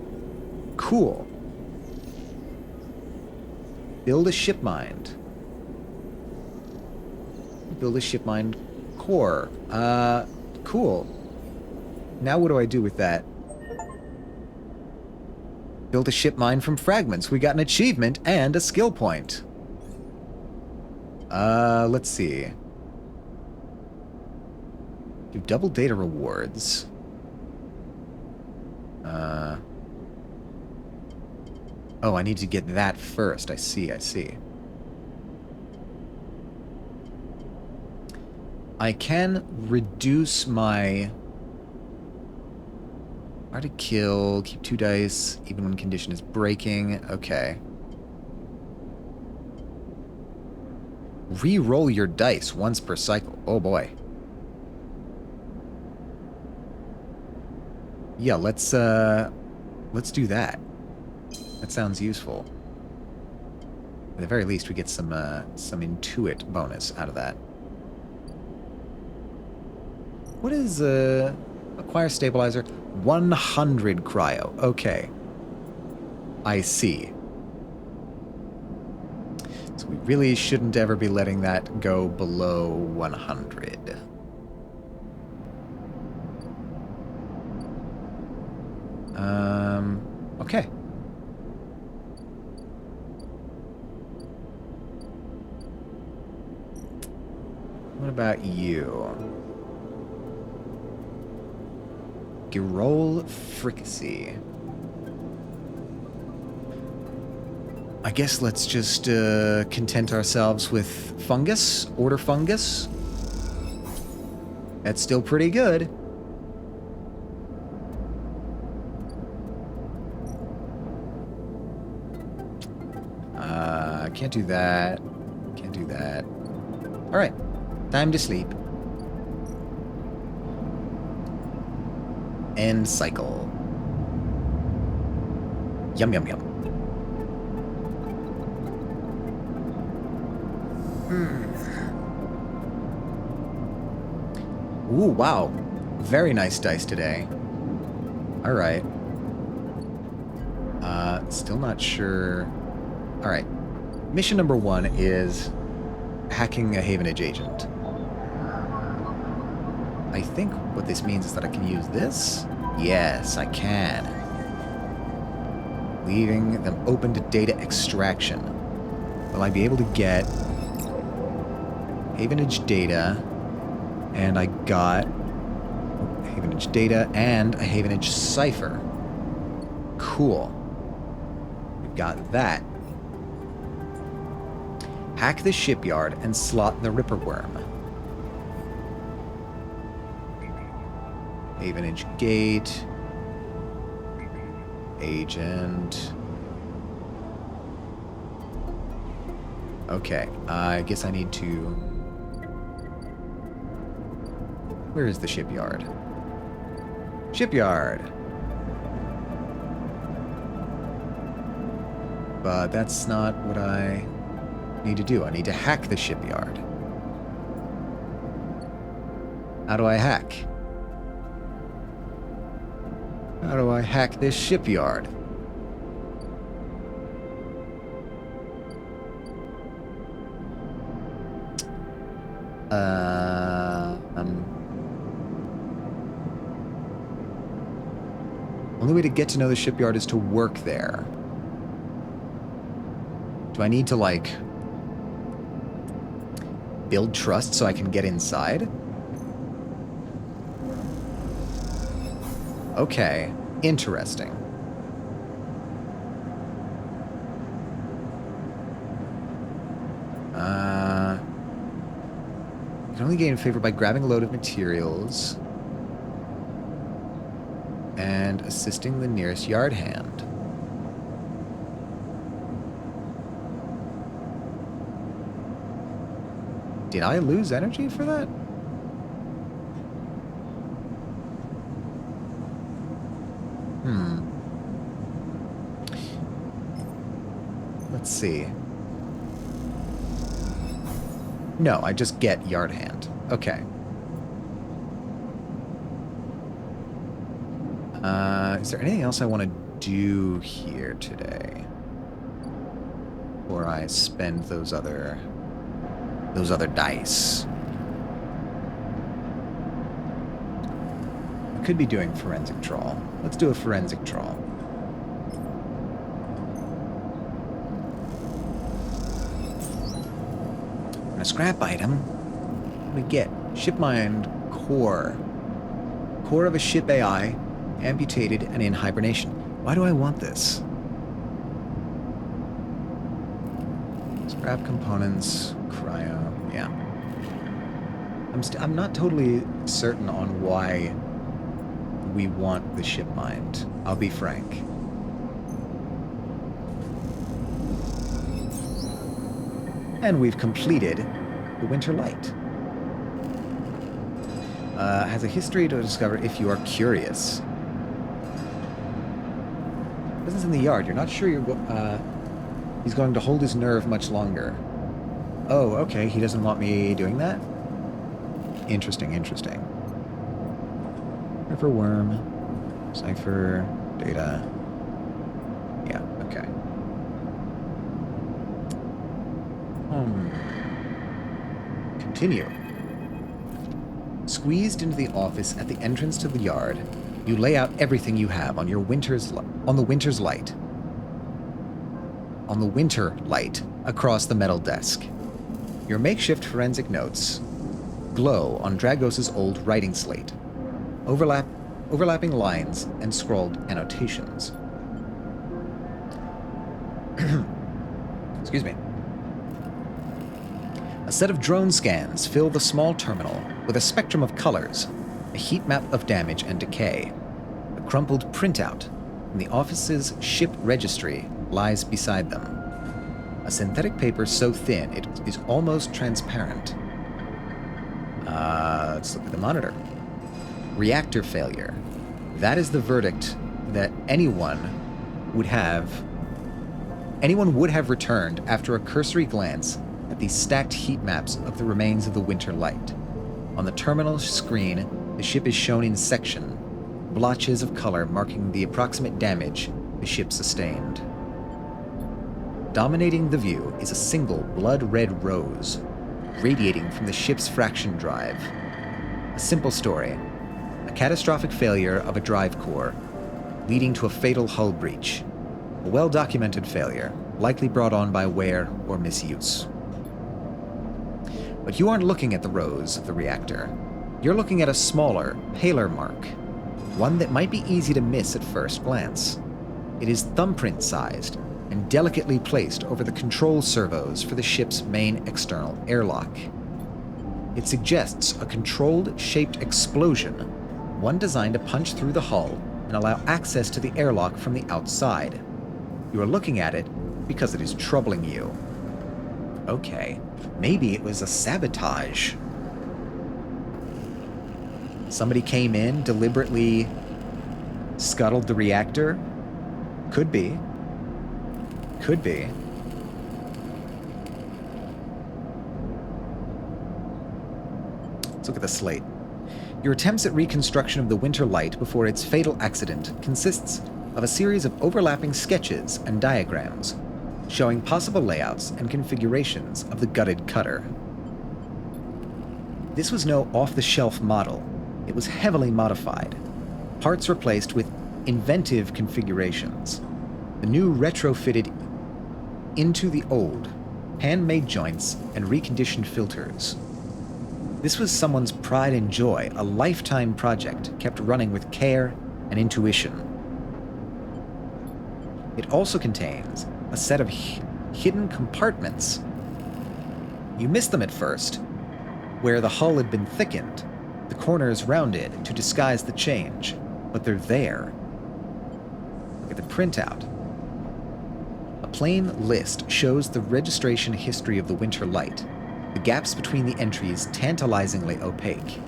Cool. Build a ship mind. Build a ship mind core. Cool. Now what do I do with that? Build a ship mind from fragments. We got an achievement and a skill point. Let's see. Do double data rewards. Oh, I need to get that first. I see. I can reduce my... Hard to kill, keep 2 dice, even when condition is breaking. Okay. Re-roll your dice once per cycle. Oh boy. Yeah, let's do that. That sounds useful. At the very least, we get some intuit bonus out of that. What is acquire stabilizer? 100 cryo. Okay. I see. So we really shouldn't ever be letting that go below 100. Okay. What about you? Girol fricassee. I guess let's just content ourselves with fungus, order fungus. That's still pretty good. Can't do that. Can't do that. All right, time to sleep. End cycle. Yum, yum, yum. Ooh, wow. Very nice dice today. Alright. Still not sure. Alright. Mission number 1 is hacking a Havenage agent. I think what this means is that I can use this. Yes, I can. Leaving them open to data extraction. Will I be able to get Havenage data? And I got Havenage data and a Havenage cipher. Cool. We've got that. Hack the shipyard and slot the Ripper Worm. Havenage gate. Agent. Okay, I guess I need to... Where is the shipyard? Shipyard! But that's not what I need to do. I need to hack the shipyard. How do I hack? How do I hack this shipyard? Only way to get to know the shipyard is to work there. Do I need to, like, build trust so I can get inside? Okay, interesting. You can only gain favor by grabbing a load of materials and assisting the nearest yard hand. Did I lose energy for that? Let's see. No, I just get yard hand. Okay. Is there anything else I want to do here today? Before I spend those other dice. I could be doing forensic trawl. Let's do a forensic trawl. A scrap item. What do we get? Shipmind core. Core of a ship AI, amputated and in hibernation. Why do I want this? Scrap components, cryo, yeah. I'm not totally certain on why we want the shipmind. I'll be frank. And we've completed the Winter Light. Has a history to discover if you are curious. This is in the yard. You're not sure he's going to hold his nerve much longer. Oh, okay. He doesn't want me doing that? Interesting, interesting. River worm. Cipher. Data. Yeah, okay. Continue. Squeezed into the office at the entrance to the yard, you lay out everything you have on the winter light across the metal desk. Your makeshift forensic notes glow on Dragos's old writing slate, overlapping lines and scrawled annotations. Excuse me. A set of drone scans fill the small terminal with a spectrum of colors, a heat map of damage and decay. A crumpled printout from the office's ship registry lies beside them. A synthetic paper so thin it is almost transparent. Let's look at the monitor. Reactor failure. That is the verdict that anyone would have returned after a cursory glance at the stacked heat maps of the remains of the Winter Light. On the terminal screen, the ship is shown in section, blotches of color marking the approximate damage the ship sustained. Dominating the view is a single blood-red rose, radiating from the ship's fraction drive. A simple story. A catastrophic failure of a drive core, leading to a fatal hull breach. A well-documented failure, likely brought on by wear or misuse. But you aren't looking at the rose of the reactor. You're looking at a smaller, paler mark, one that might be easy to miss at first glance. It is thumbprint-sized and delicately placed over the control servos for the ship's main external airlock. It suggests a controlled, shaped explosion, one designed to punch through the hull and allow access to the airlock from the outside. You are looking at it because it is troubling you. Okay, maybe it was a sabotage. Somebody came in, deliberately scuttled the reactor? Could be. Could be. Let's look at the slate. Your attempts at reconstruction of the Winter Light before its fatal accident consists of a series of overlapping sketches and diagrams showing possible layouts and configurations of the gutted cutter. This was no off-the-shelf model. It was heavily modified, parts replaced with inventive configurations. The new retrofitted into the old, handmade joints and reconditioned filters. This was someone's pride and joy, a lifetime project kept running with care and intuition. It also contains a set of hidden compartments. You missed them at first, where the hull had been thickened, the corners rounded to disguise the change, but they're there. Look at the printout. A plain list shows the registration history of the Winter Light, the gaps between the entries tantalizingly opaque.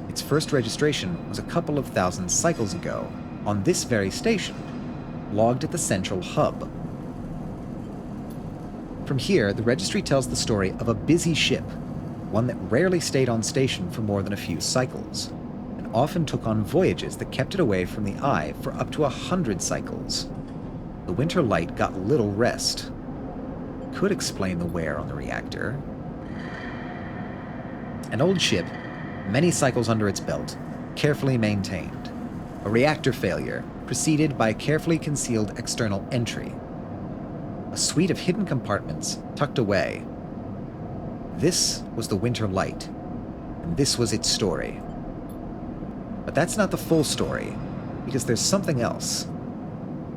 Its first registration was a couple of thousand cycles ago, on this very station, logged at the central hub. From here, the registry tells the story of a busy ship, one that rarely stayed on station for more than a few cycles, and often took on voyages that kept it away from the eye for up to 100 cycles. The Winter Light got little rest. Could explain the wear on the reactor. An old ship, many cycles under its belt, carefully maintained. A reactor failure, preceded by a carefully concealed external entry. A suite of hidden compartments tucked away. This was the Winter Light, and this was its story. But that's not the full story, because there's something else.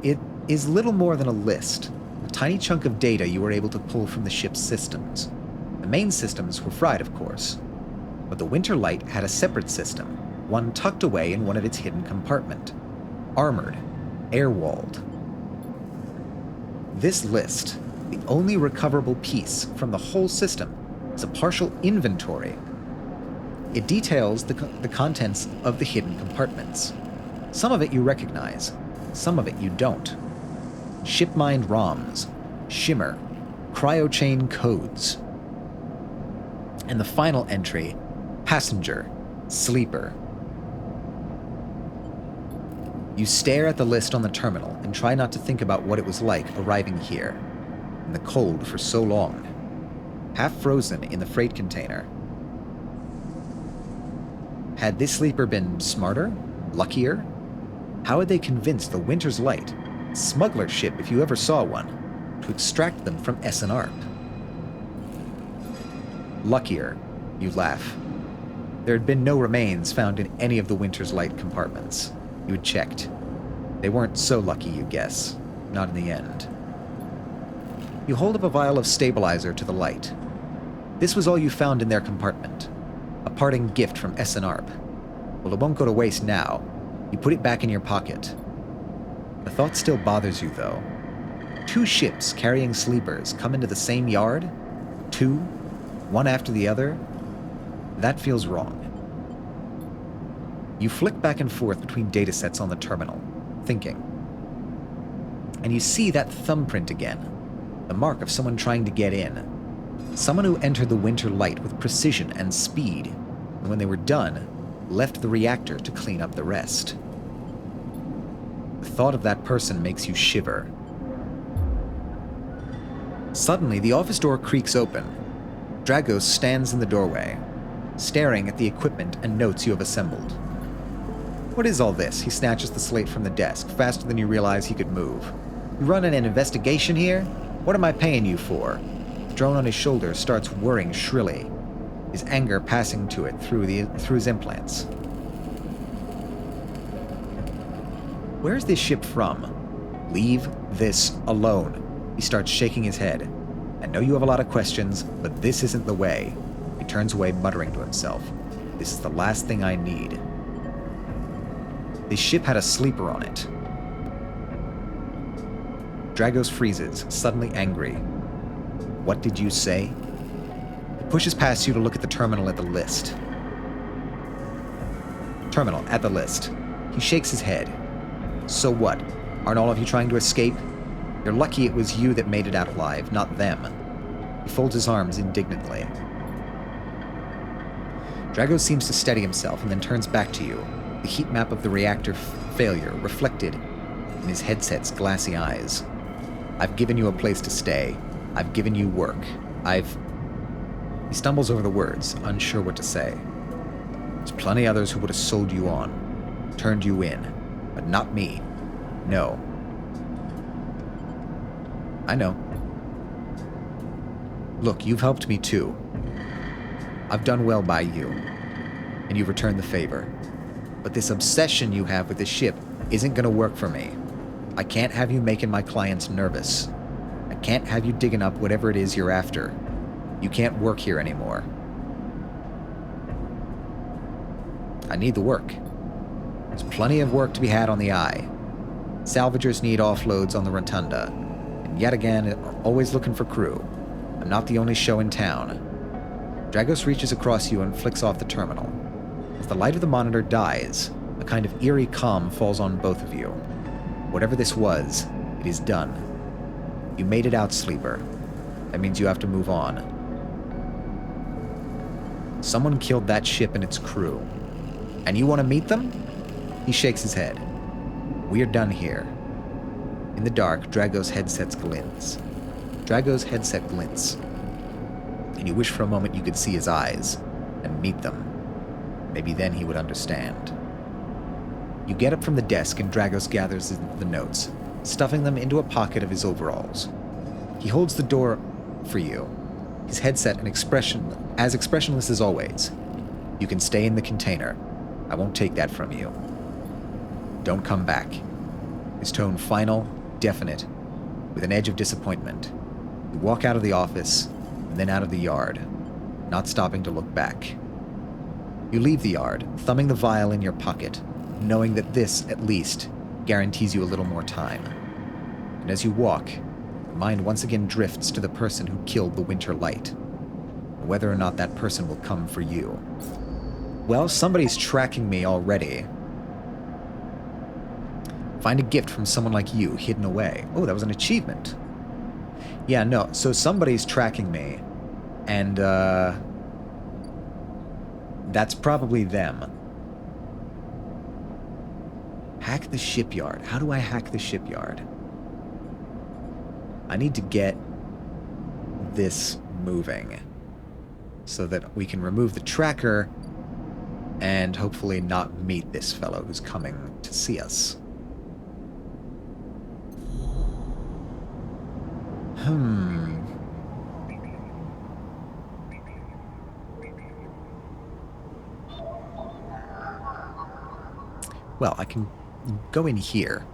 It is little more than a list, a tiny chunk of data you were able to pull from the ship's systems. The main systems were fried, of course, but the Winter Light had a separate system, one tucked away in one of its hidden compartment. Armored, air-walled. This list, the only recoverable piece from the whole system, is a partial inventory. It details the contents of the hidden compartments. Some of it you recognize, some of it you don't. Ship-mined ROMs, shimmer, cryochain codes. And the final entry, passenger, sleeper. You stare at the list on the terminal and try not to think about what it was like arriving here, in the cold for so long, half frozen in the freight container. Had this sleeper been smarter? Luckier? How had they convinced the Winter's Light, smuggler ship if you ever saw one, to extract them from SNARP? Luckier, you laugh. There had been no remains found in any of the Winter's Light compartments. You had checked. They weren't so lucky, you guess. Not in the end. You hold up a vial of stabilizer to the light. This was all you found in their compartment. A parting gift from SNARP. Well, it won't go to waste now. You put it back in your pocket. The thought still bothers you, though. 2 ships carrying sleepers come into the same yard? 2? One after the other? That feels wrong. You flick back and forth between datasets on the terminal, thinking. And you see that thumbprint again. The mark of someone trying to get in. Someone who entered the Winter Light with precision and speed, and when they were done, left the reactor to clean up the rest. The thought of that person makes you shiver. Suddenly, the office door creaks open. Dragos stands in the doorway, staring at the equipment and notes you have assembled. What is all this? He snatches the slate from the desk, faster than you realize he could move. You running an investigation here? What am I paying you for? The drone on his shoulder starts whirring shrilly, his anger passing to it through his implants. Where's this ship from? Leave this alone. He starts shaking his head. I know you have a lot of questions, but this isn't the way. He turns away, muttering to himself. This is the last thing I need. This ship had a sleeper on it. Dragos freezes, suddenly angry. What did you say? He pushes past you to look at the terminal at the list. Terminal, at the list. He shakes his head. So what? Aren't all of you trying to escape? You're lucky it was you that made it out alive, not them. He folds his arms indignantly. Dragos seems to steady himself and then turns back to you, the heat map of the reactor failure reflected in his headset's glassy eyes. I've given you a place to stay. I've given you work. He stumbles over the words, unsure what to say. There's plenty others who would have sold you on, turned you in, but not me. No. I know. Look, you've helped me too. I've done well by you, and you've returned the favor. But this obsession you have with this ship isn't going to work for me. I can't have you making my clients nervous. I can't have you digging up whatever it is you're after. You can't work here anymore. I need the work. There's plenty of work to be had on the Eye. Salvagers need offloads on the Rotunda. And yet again, always looking for crew. I'm not the only show in town. Dragos reaches across you and flicks off the terminal. As the light of the monitor dies, a kind of eerie calm falls on both of you. Whatever this was, it is done. You made it out, Sleeper. That means you have to move on. Someone killed that ship and its crew. And you want to meet them? He shakes his head. We are done here. In the dark, Drago's headset glints. And you wish for a moment you could see his eyes and meet them. Maybe then he would understand. You get up from the desk and Dragos gathers the notes, stuffing them into a pocket of his overalls. He holds the door for you, his headset as expressionless as always. You can stay in the container. I won't take that from you. Don't come back. His tone final, definite, with an edge of disappointment. You walk out of the office, and then out of the yard, not stopping to look back. You leave the yard, thumbing the vial in your pocket, knowing that this, at least, guarantees you a little more time. And as you walk, your mind once again drifts to the person who killed the Winter Light, and whether or not that person will come for you. Well, somebody's tracking me already. Find a gift from someone like you, hidden away. Oh, that was an achievement. Yeah, no, so somebody's tracking me, and, that's probably them. Hack the shipyard. How do I hack the shipyard? I need to get this moving so that we can remove the tracker and hopefully not meet this fellow who's coming to see us. Well, I can go in here.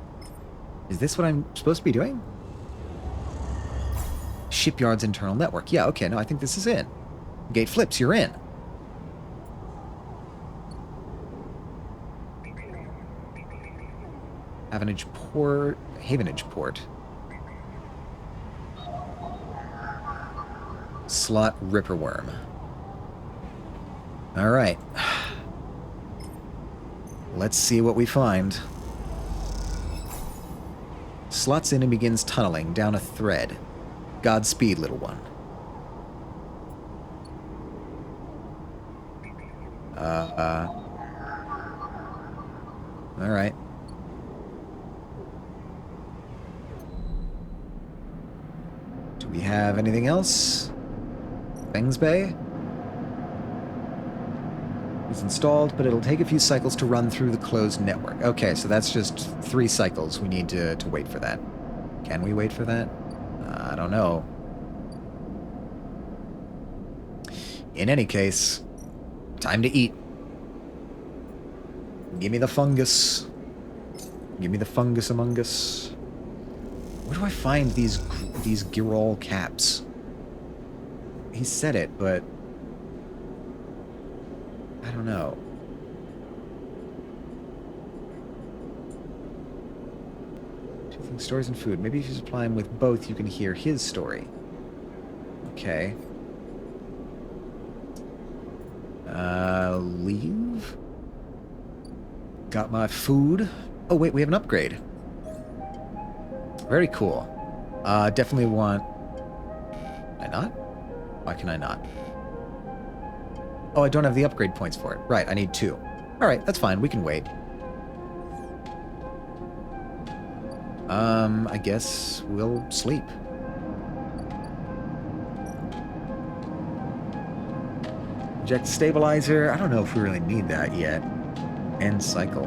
Is this what I'm supposed to be doing? Shipyard's internal network. Yeah, okay, no, I think this is in. Gate flips, you're in. Havenage Port. Slot Ripperworm. Alright. Let's see what we find. Slots in and begins tunneling down a thread. Godspeed, little one. Alright. Do we have anything else? Things Bay? It's installed, but it'll take a few cycles to run through the closed network. Okay, so that's just 3 cycles. We need to wait for that. Can we wait for that? I don't know. In any case, time to eat. Give me the fungus. Give me the fungus among us. Where do I find these Girol caps? He said it, but I don't know. Two things, stories and food. Maybe if you supply him with both, you can hear his story. Okay. Leave? Got my food. Oh, wait, we have an upgrade. Very cool. Definitely want... Can I not? Why can I not? Oh, I don't have the upgrade points for it. Right, I need 2. Alright, that's fine. We can wait. I guess we'll sleep. Inject stabilizer. I don't know if we really need that yet. End cycle.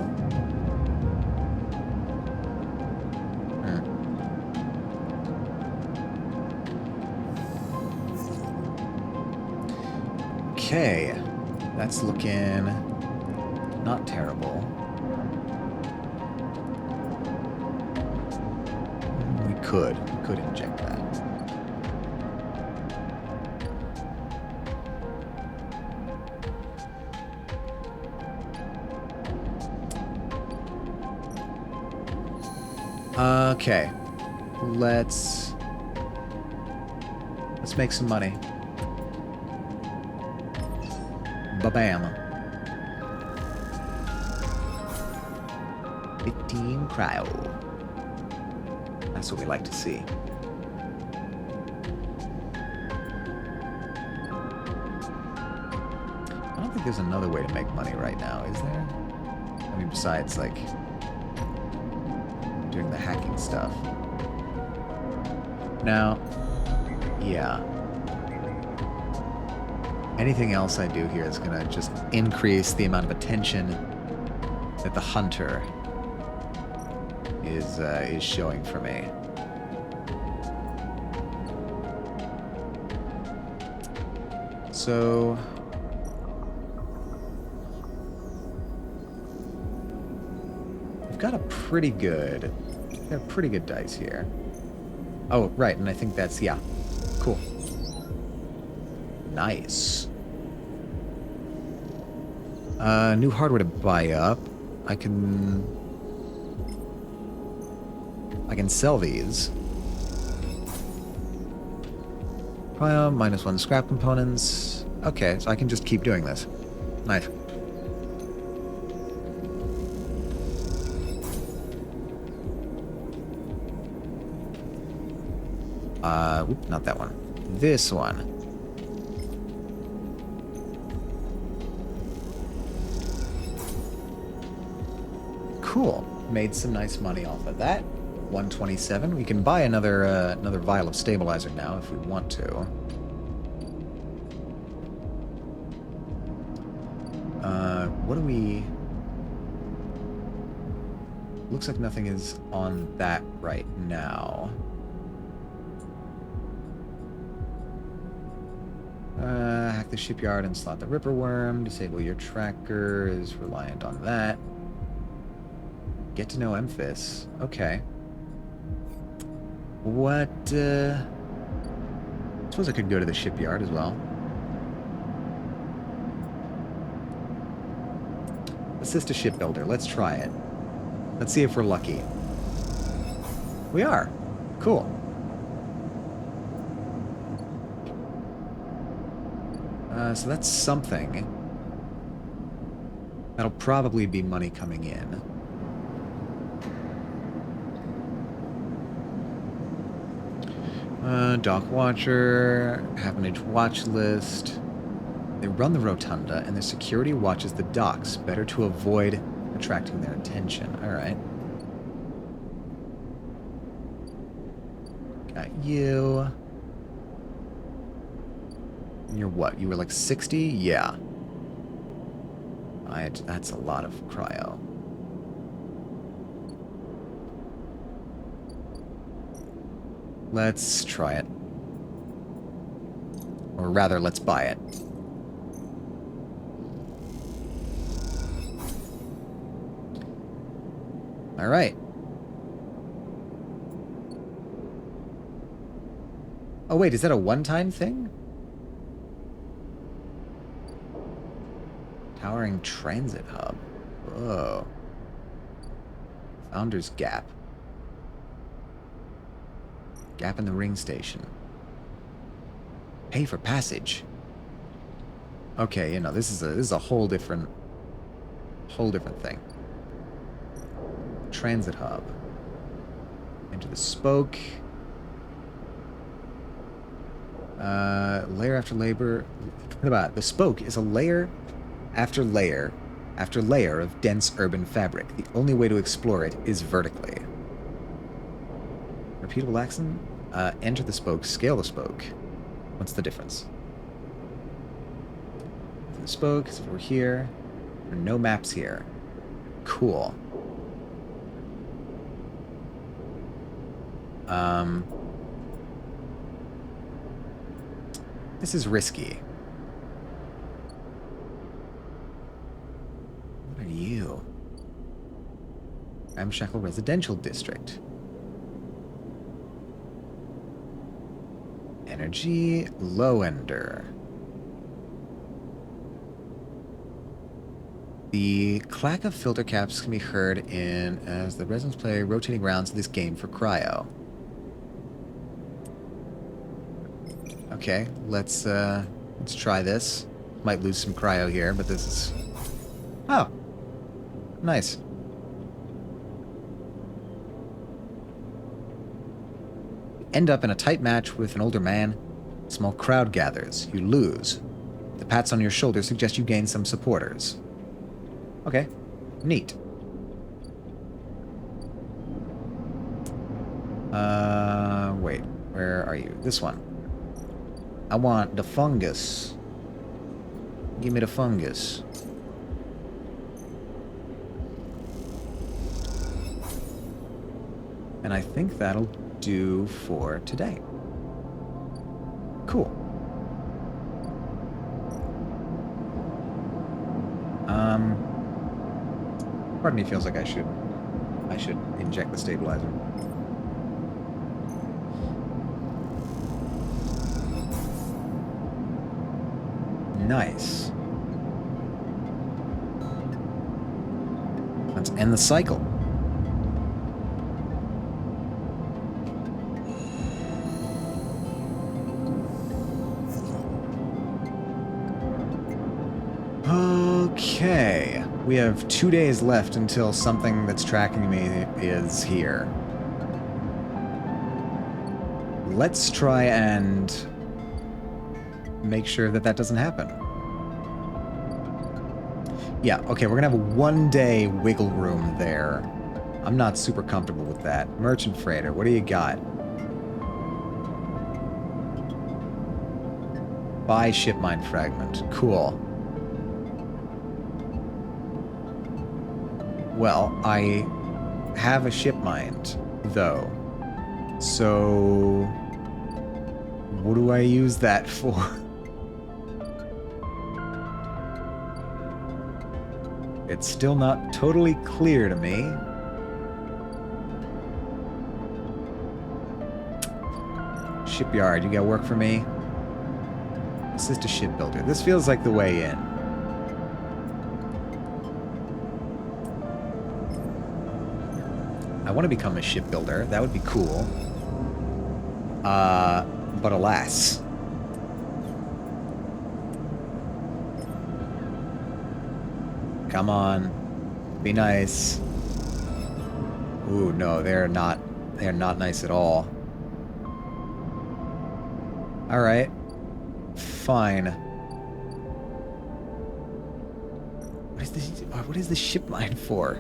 Okay. That's looking not terrible. We could inject that. Okay. Let's make some money. Ba-bam. 15 cryo. That's what we like to see. I don't think there's another way to make money right now, is there? I mean, besides, like, doing the hacking stuff. Now, yeah. Anything else I do here is going to just increase the amount of attention that the hunter is showing for me. So I've got a pretty good dice here. Oh, right, and I think that's, yeah. Cool. Nice. New hardware to buy up. I can sell these. -1 scrap components. Okay, so I can just keep doing this. Nice. Whoop, not that one. This one. Cool. Made some nice money off of that. 127. We can buy another another vial of stabilizer now if we want to. What do we... Looks like nothing is on that right now. Hack the shipyard and slot the Ripper Worm. Disable your tracker is reliant on that. Get to know Emphis. Okay. What, I suppose I could go to the shipyard as well. Assist a shipbuilder. Let's try it. Let's see if we're lucky. We are. Cool. So that's something. That'll probably be money coming in. Dock Watcher, Havenage Watch List. They run the rotunda, and their security watches the docks, better to avoid attracting their attention. Alright. Got you. And you're what? You were like 60? Yeah. That's a lot of cryo. Let's try it. Or rather, let's buy it. All right. Oh, wait, is that a one-time thing? Towering transit hub. Whoa. Founder's Gap. Gap in the ring station. Pay for passage. Okay, you know, this is a whole different thing. Transit hub. Enter the spoke. Layer after layer. The spoke is a layer after layer after layer of dense urban fabric. The only way to explore it is vertically. Repeatable action. Enter the spoke, scale the spoke. What's the difference? The spoke is over here. There are no maps here. Cool. This is risky. What are you? Ramshackle Residential District. Energy Low-Ender. The clack of filter caps can be heard in as the residents play rotating rounds of this game for cryo. Okay, let's try this. Might lose some cryo here, but this is... Oh! Nice. End up in a tight match with an older man. Small crowd gathers. You lose. The pats on your shoulder suggest you gain some supporters. Okay. Neat. Wait. Where are you? This one. I want the fungus. Give me the fungus. And I think that'll do for today. Cool. Part of me feels like I should inject the stabilizer. Nice. Let's end the cycle. Okay. We have 2 days left until something that's tracking me is here. Let's try and make sure that that doesn't happen. Yeah, okay, we're gonna have a 1 day wiggle room there. I'm not super comfortable with that. Merchant freighter, what do you got? Buy ship mine fragment. Cool. Well, I have a ship mined, though. So what do I use that for? It's still not totally clear to me. Shipyard, you got work for me? Assist a shipbuilder. This feels like the way in. I want to become a shipbuilder. That would be cool. But alas. Come on. Be nice. Ooh, no, they're not nice at all. Alright. Fine. What is the ship mine for?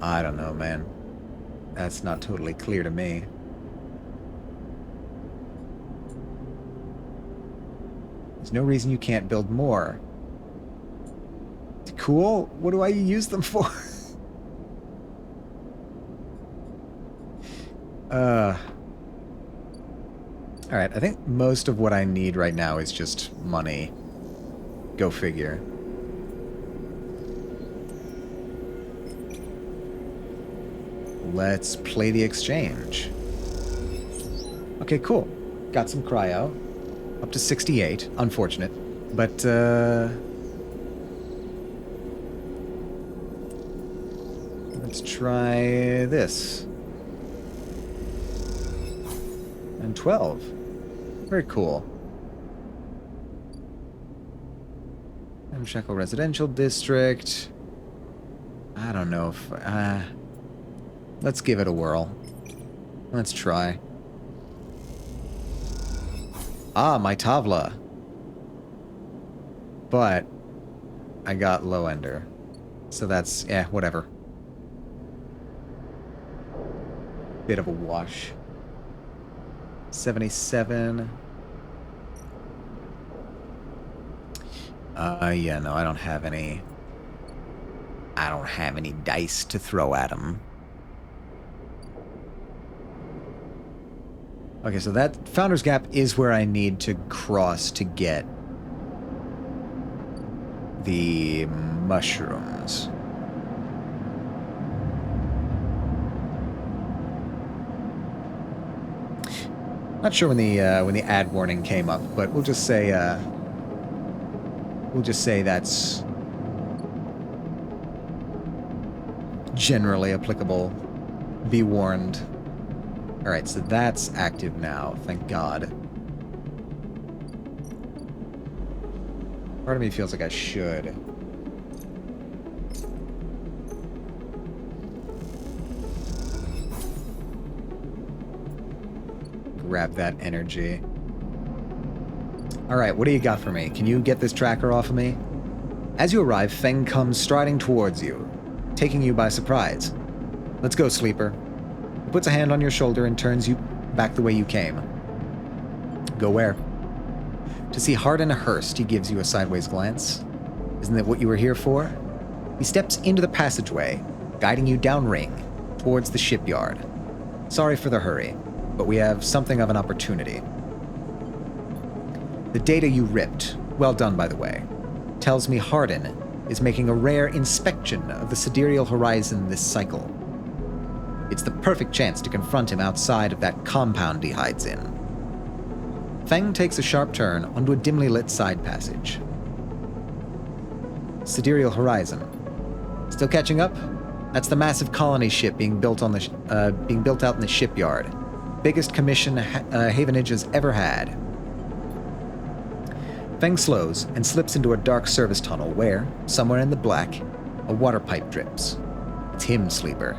I don't know, man. That's not totally clear to me. There's no reason you can't build more. Cool. What do I use them for? Alright, I think most of what I need right now is just money. Go figure. Let's play the exchange. Okay, cool. Got some cryo. Up to 68. Unfortunate. But, let's try this. And 12. Very cool. Ramshackle Residential District. I don't know if... let's give it a whirl. Let's try. Ah, my Tavla. But I got low ender. So that's, whatever. Bit of a wash. 77. Yeah, no, I don't have any dice to throw at him. Okay, so that Founder's Gap is where I need to cross to get the mushrooms. Not sure when the ad warning came up, but we'll just say that's generally applicable. Be warned. Alright, so that's active now, thank God. Part of me feels like I should. grab that energy. Alright, what do you got for me? Can you get this tracker off of me? As you arrive, Feng comes striding towards you, taking you by surprise. Let's go, Sleeper. He puts a hand on your shoulder and turns you back the way you came. Go where? To see Hardin Hurst, he gives you a sideways glance. Isn't that what you were here for? He steps into the passageway, guiding you downring, towards the shipyard. Sorry for the hurry, but we have something of an opportunity. The data you ripped, well done by the way, tells me Hardin is making a rare inspection of the sidereal horizon this cycle. It's the perfect chance to confront him outside of that compound he hides in. Feng takes a sharp turn onto a dimly lit side passage. Sidereal horizon. Still catching up? That's the massive colony ship being built out in the shipyard. Biggest commission Havenage has ever had. Feng slows and slips into a dark service tunnel where, somewhere in the black, a water pipe drips. It's him, Sleeper.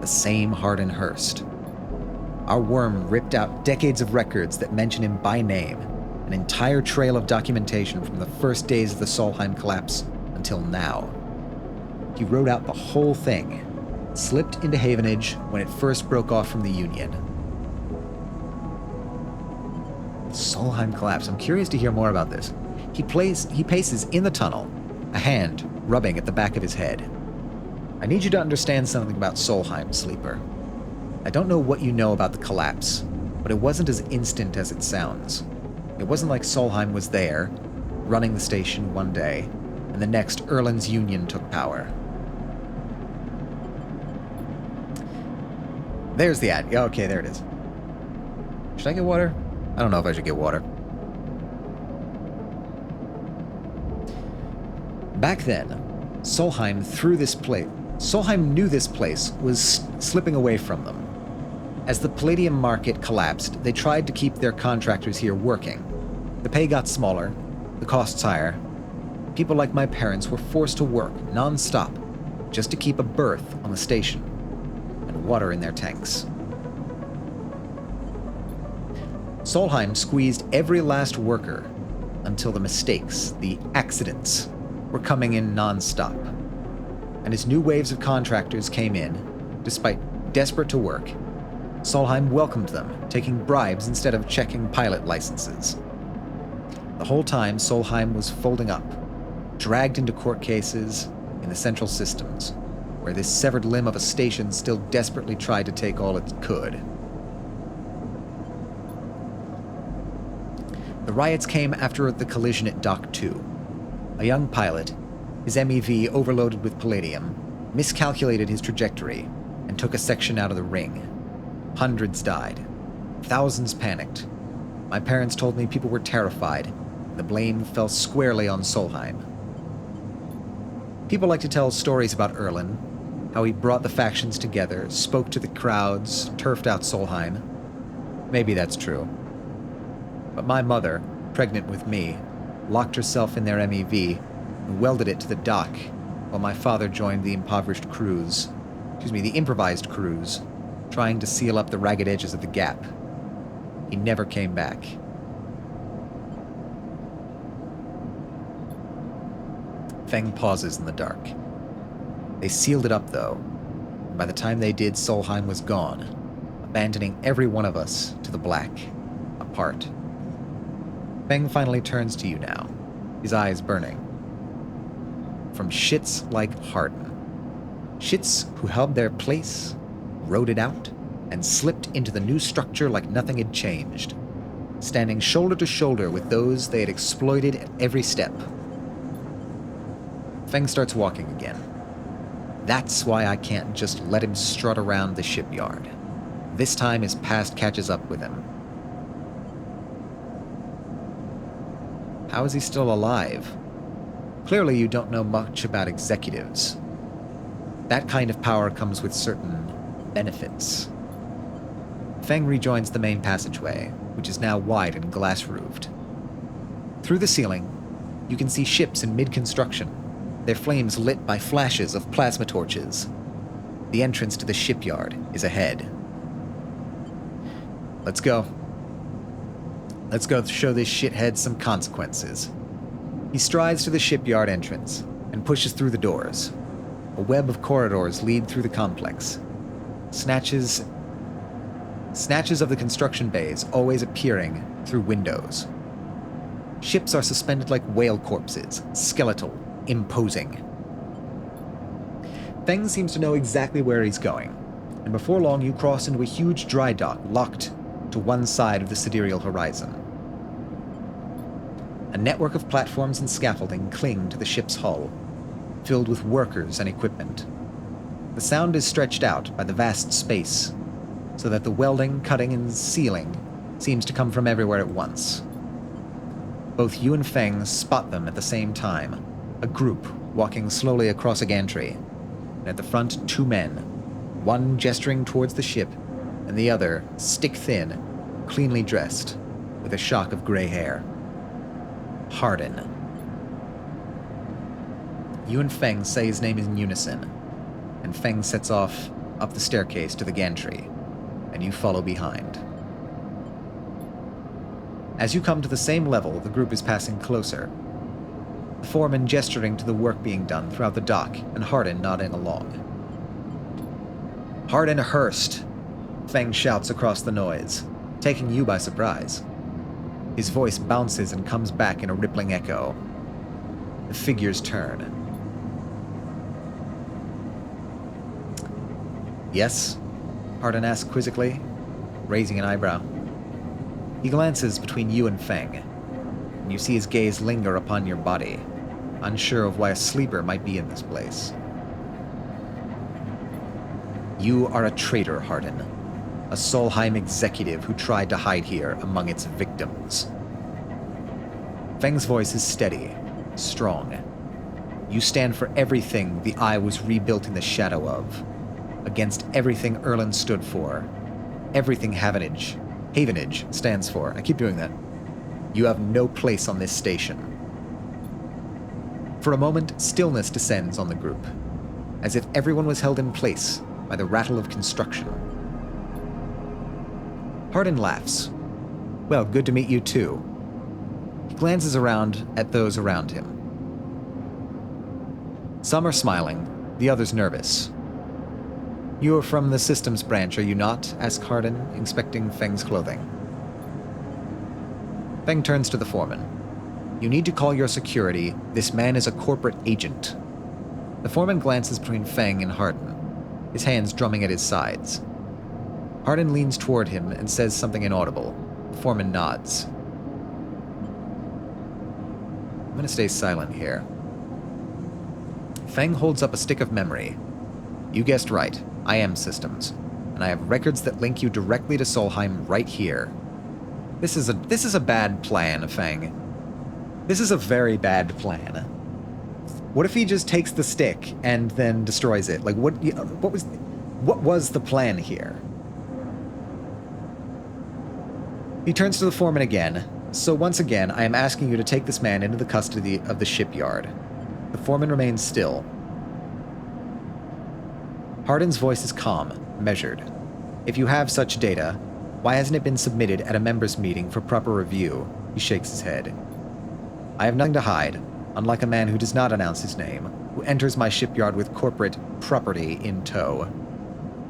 The same Hardin Hurst. Our worm ripped out decades of records that mention him by name, an entire trail of documentation from the first days of the Solheim collapse until now. He wrote out the whole thing, slipped into Havenage when it first broke off from the Union. Solheim collapse. I'm curious to hear more about this. He paces in the tunnel, a hand rubbing at the back of his head. I need you to understand something about Solheim, Sleeper. I don't know what you know about the collapse, but it wasn't as instant as it sounds. It wasn't like Solheim was there, running the station one day, and the next Erland's Union took power. There's the ad. Okay, there it is. Should I get water? I don't know if I should get water. Back then, Solheim knew this place was slipping away from them. As the palladium market collapsed, they tried to keep their contractors here working. The pay got smaller, the costs higher. People like my parents were forced to work non-stop just to keep a berth on the station and water in their tanks. Solheim squeezed every last worker until the mistakes, the accidents, were coming in non-stop. And as new waves of contractors came in, despite desperate to work, Solheim welcomed them, taking bribes instead of checking pilot licenses. The whole time, Solheim was folding up, dragged into court cases in the central systems, where this severed limb of a station still desperately tried to take all it could. The riots came after the collision at Dock 2. A young pilot, his MEV overloaded with palladium, miscalculated his trajectory and took a section out of the ring. Hundreds died. Thousands panicked. My parents told me people were terrified, and the blame fell squarely on Solheim. People like to tell stories about Erland, how he brought the factions together, spoke to the crowds, turfed out Solheim. Maybe that's true. But my mother, pregnant with me, locked herself in their MEV and welded it to the dock, while my father joined the improvised crews, trying to seal up the ragged edges of the gap. He never came back. Feng pauses in the dark. They sealed it up, though, and by the time they did, Solheim was gone, abandoning every one of us to the black, apart. Feng finally turns to you now, his eyes burning. From shits like Hardin. Shits who held their place, rode it out, and slipped into the new structure like nothing had changed, standing shoulder to shoulder with those they had exploited at every step. Feng starts walking again. That's why I can't just let him strut around the shipyard. This time his past catches up with him. How is he still alive? Clearly you don't know much about executives. That kind of power comes with certain benefits. Feng rejoins the main passageway, which is now wide and glass-roofed. Through the ceiling, you can see ships in mid-construction, their flames lit by flashes of plasma torches. The entrance to the shipyard is ahead. Let's go. Let's go show this shithead some consequences. He strides to the shipyard entrance and pushes through the doors. A web of corridors lead through the complex. Snatches of the construction bays always appearing through windows. Ships are suspended like whale corpses, skeletal, imposing. Feng seems to know exactly where he's going, and before long you cross into a huge dry dock locked to one side of the sidereal horizon. A network of platforms and scaffolding cling to the ship's hull, filled with workers and equipment. The sound is stretched out by the vast space, so that the welding, cutting, and sealing seems to come from everywhere at once. Both you and Feng spot them at the same time, a group walking slowly across a gantry, and at the front 2 men, one gesturing towards the ship, and the other stick-thin, cleanly dressed, with a shock of gray hair. Hardin. You and Feng say his name in unison, and Feng sets off up the staircase to the gantry, and you follow behind. As you come to the same level, the group is passing closer, the foreman gesturing to the work being done throughout the dock, and Hardin nodding along. Hardin Hurst, Feng shouts across the noise, taking you by surprise. His voice bounces and comes back in a rippling echo. The figures turn. Yes? Hardin asks quizzically, raising an eyebrow. He glances between you and Feng, and you see his gaze linger upon your body, unsure of why a sleeper might be in this place. You are a traitor, Hardin. A Solheim executive who tried to hide here among its victims. Feng's voice is steady, strong. You stand for everything the Eye was rebuilt in the shadow of, against everything Erlen stood for, everything Havenage stands for. I keep doing that. You have no place on this station. For a moment, stillness descends on the group, as if everyone was held in place by the rattle of construction. Hardin laughs. Well, good to meet you too. He glances around at those around him. Some are smiling, the others nervous. You are from the systems branch, are you not? Asks Hardin, inspecting Feng's clothing. Feng turns to the foreman. You need to call your security. This man is a corporate agent. The foreman glances between Feng and Hardin, his hands drumming at his sides. Hardin leans toward him and says something inaudible. The foreman nods. I'm gonna stay silent here. Feng holds up a stick of memory. You guessed right. I am systems, and I have records that link you directly to Solheim right here. This is a bad plan, Feng. This is a very bad plan. What if he just takes the stick and then destroys it? Like, what was the plan here? He turns to the foreman again. So once again, I am asking you to take this man into the custody of the shipyard. The foreman remains still. Hardin's voice is calm, measured. If you have such data, why hasn't it been submitted at a members' meeting for proper review? He shakes his head. I have nothing to hide, unlike a man who does not announce his name, who enters my shipyard with corporate property in tow,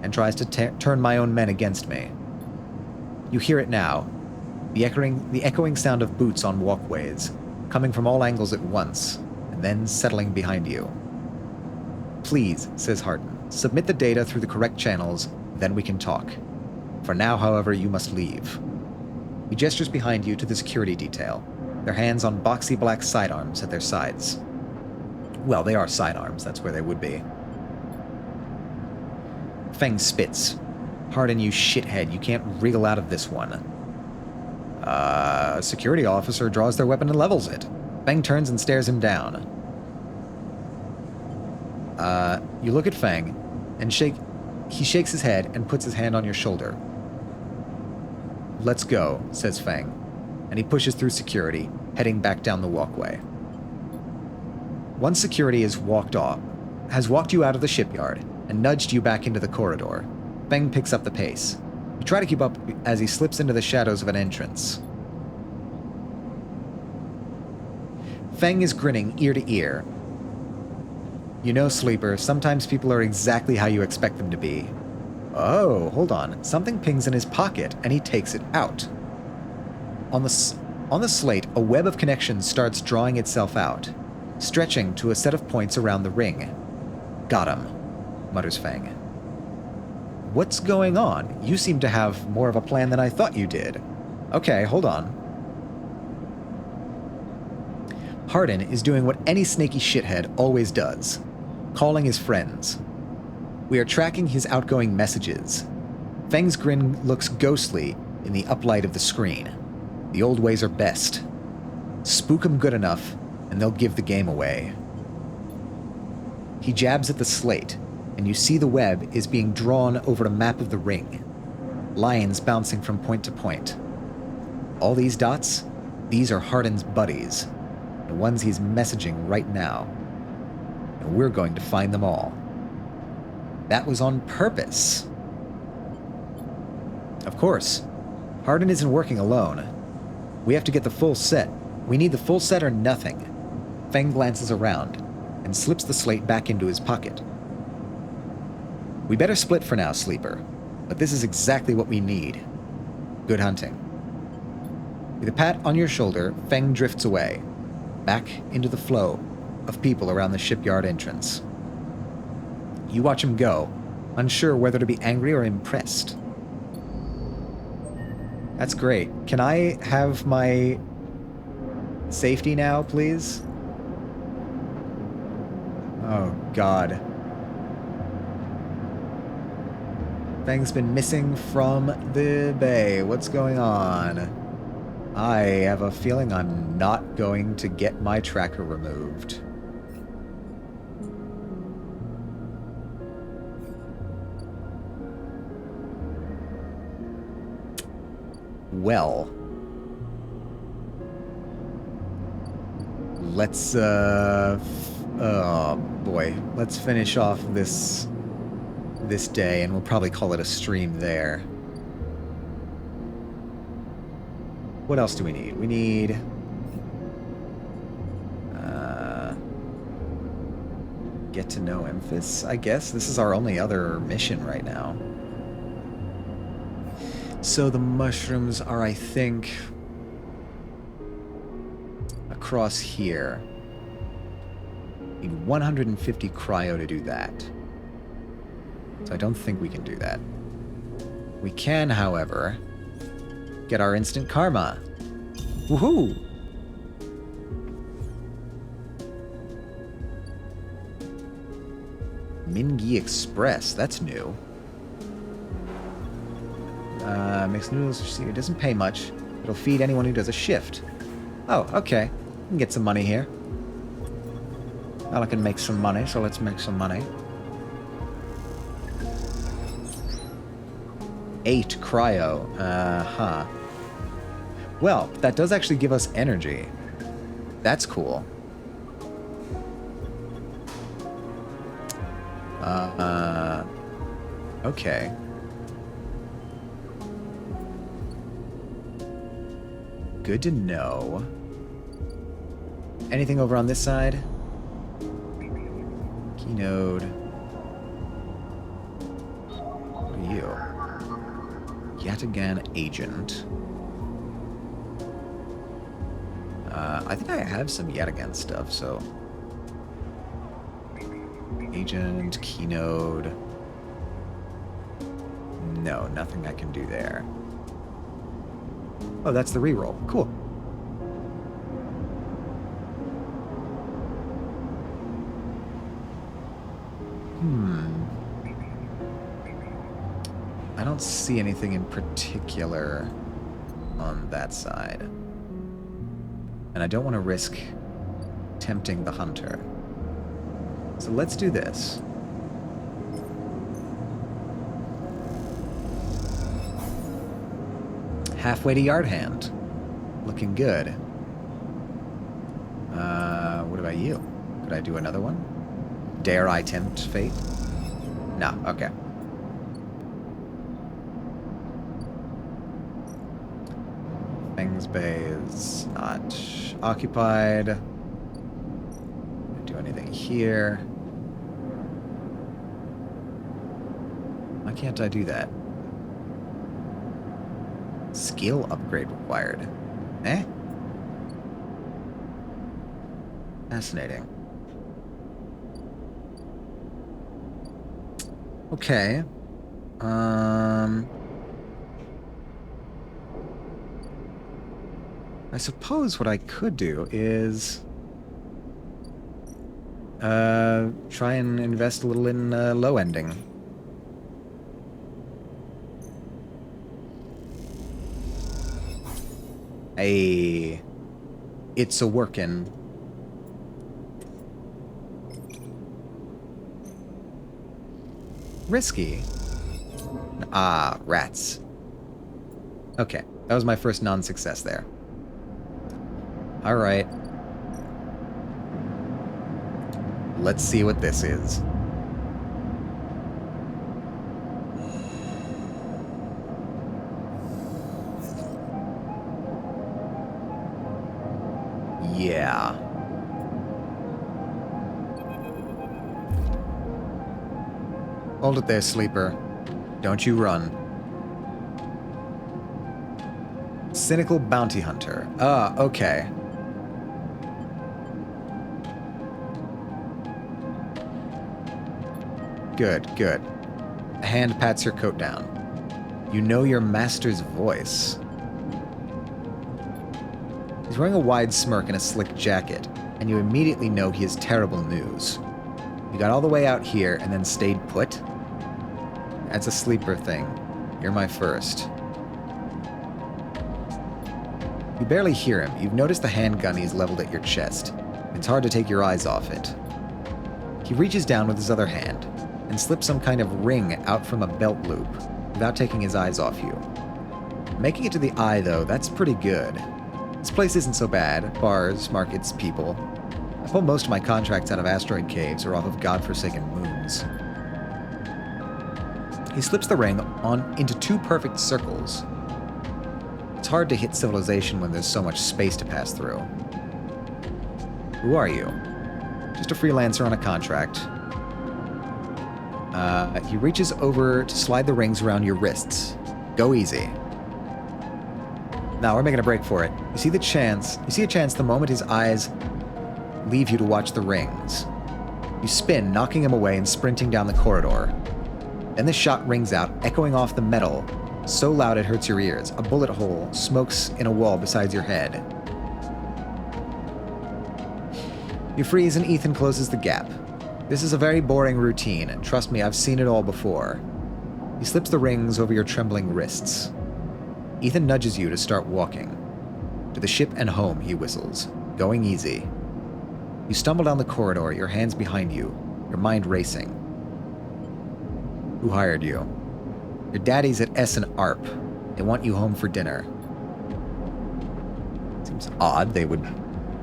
and tries to turn my own men against me. You hear it now, the echoing sound of boots on walkways, coming from all angles at once, and then settling behind you. Please, says Hardin, submit the data through the correct channels, then we can talk. For now, however, you must leave. He gestures behind you to the security detail, their hands on boxy black sidearms at their sides. Well, they are sidearms, that's where they would be. Feng spits. Hardin, you shithead, you can't wriggle out of this one. A security officer draws their weapon and levels it. Feng turns and stares him down. You look at Feng, and he shakes his head and puts his hand on your shoulder. Let's go, says Feng, and he pushes through security, heading back down the walkway. Once security has walked you out of the shipyard, and nudged you back into the corridor, Feng picks up the pace. You try to keep up as he slips into the shadows of an entrance. Feng is grinning ear to ear. You know, Sleeper, sometimes people are exactly how you expect them to be. Oh, hold on. Something pings in his pocket, and he takes it out. On the slate, a web of connections starts drawing itself out, stretching to a set of points around the ring. Got him, mutters Feng. What's going on? You seem to have more of a plan than I thought you did. Okay, hold on. Hardin is doing what any snaky shithead always does. Calling his friends. We are tracking his outgoing messages. Feng's grin looks ghostly in the uplight of the screen. The old ways are best. Spook 'em good enough, and they'll give the game away. He jabs at the slate, and you see the web is being drawn over a map of the ring. Lines bouncing from point to point. All these dots, these are Hardin's buddies. The ones he's messaging right now. And we're going to find them all. That was on purpose. Of course, Hardin isn't working alone. We have to get the full set. We need the full set or nothing. Feng glances around and slips the slate back into his pocket. We better split for now, Sleeper, but this is exactly what we need. Good hunting. With a pat on your shoulder, Feng drifts away, back into the flow of people around the shipyard entrance. You watch him go, unsure whether to be angry or impressed. That's great. Can I have my safety now, please? Oh, God. Feng's been missing from the bay. What's going on? I have a feeling I'm not going to get my tracker removed. Well, let's, oh boy, let's finish off this day, and we'll probably call it a stream there. What else do we need? We need, get to know Emphis, I guess. This is our only other mission right now. So the mushrooms are, I think, across here. Need 150 cryo to do that. So I don't think we can do that. We can, however, get our instant karma. Woohoo! Mingi Express, that's new. Mixed noodles, it doesn't pay much. It'll feed anyone who does a shift. Oh, okay. We can get some money here. Well, I can make some money, so let's make some money. 8 cryo. Uh-huh. Well, that does actually give us energy. That's cool. Okay. Good to know. Anything over on this side? Keynode. What are you? Yataghan agent. I think I have some Yataghan stuff, so... Agent, Keynode... No, nothing I can do there. Oh, that's the reroll. Cool. I don't see anything in particular on that side. And I don't want to risk tempting the hunter. So let's do this. Halfway to Yard Hand. Looking good. What about you? Could I do another one? Dare I tempt fate? No, okay. Feng's Bay is not occupied. here. Why can't I do that? Skill upgrade required. Eh? Fascinating. Okay. I suppose what I could do is try and invest a little in low ending. Hey, it's a workin'. Risky. Ah, rats. Okay, that was my first non-success there. Alright. Let's see what this is. Yeah. Hold it there, sleeper. Don't you run. Cynical bounty hunter. Ah, okay. Good, good. A hand pats your coat down. You know your master's voice. He's wearing a wide smirk and a slick jacket, and you immediately know he has terrible news. You got all the way out here and then stayed put? That's a sleeper thing. You're my first. You barely hear him. You've noticed the handgun he's leveled at your chest. It's hard to take your eyes off it. He reaches down with his other hand and slips some kind of ring out from a belt loop without taking his eyes off you. Making it to the eye, though, that's pretty good. This place isn't so bad. Bars, markets, people. I pull most of my contracts out of asteroid caves or off of godforsaken moons. He slips the ring on into two perfect circles. It's hard to hit civilization when there's so much space to pass through. Who are you? Just a freelancer on a contract. He reaches over to slide the rings around your wrists. Go easy. Now we're making a break for it. You see a chance the moment his eyes leave you to watch the rings. You spin, knocking him away and sprinting down the corridor. Then the shot rings out, echoing off the metal, so loud it hurts your ears. A bullet hole smokes in a wall beside your head. You freeze and Ethan closes the gap. This is a very boring routine, and trust me, I've seen it all before. He slips the rings over your trembling wrists. Ethan nudges you to start walking. To the ship and home, he whistles. Going easy. You stumble down the corridor, your hands behind you, your mind racing. Who hired you? Your daddy's at S&ARP. They want you home for dinner. Seems odd they would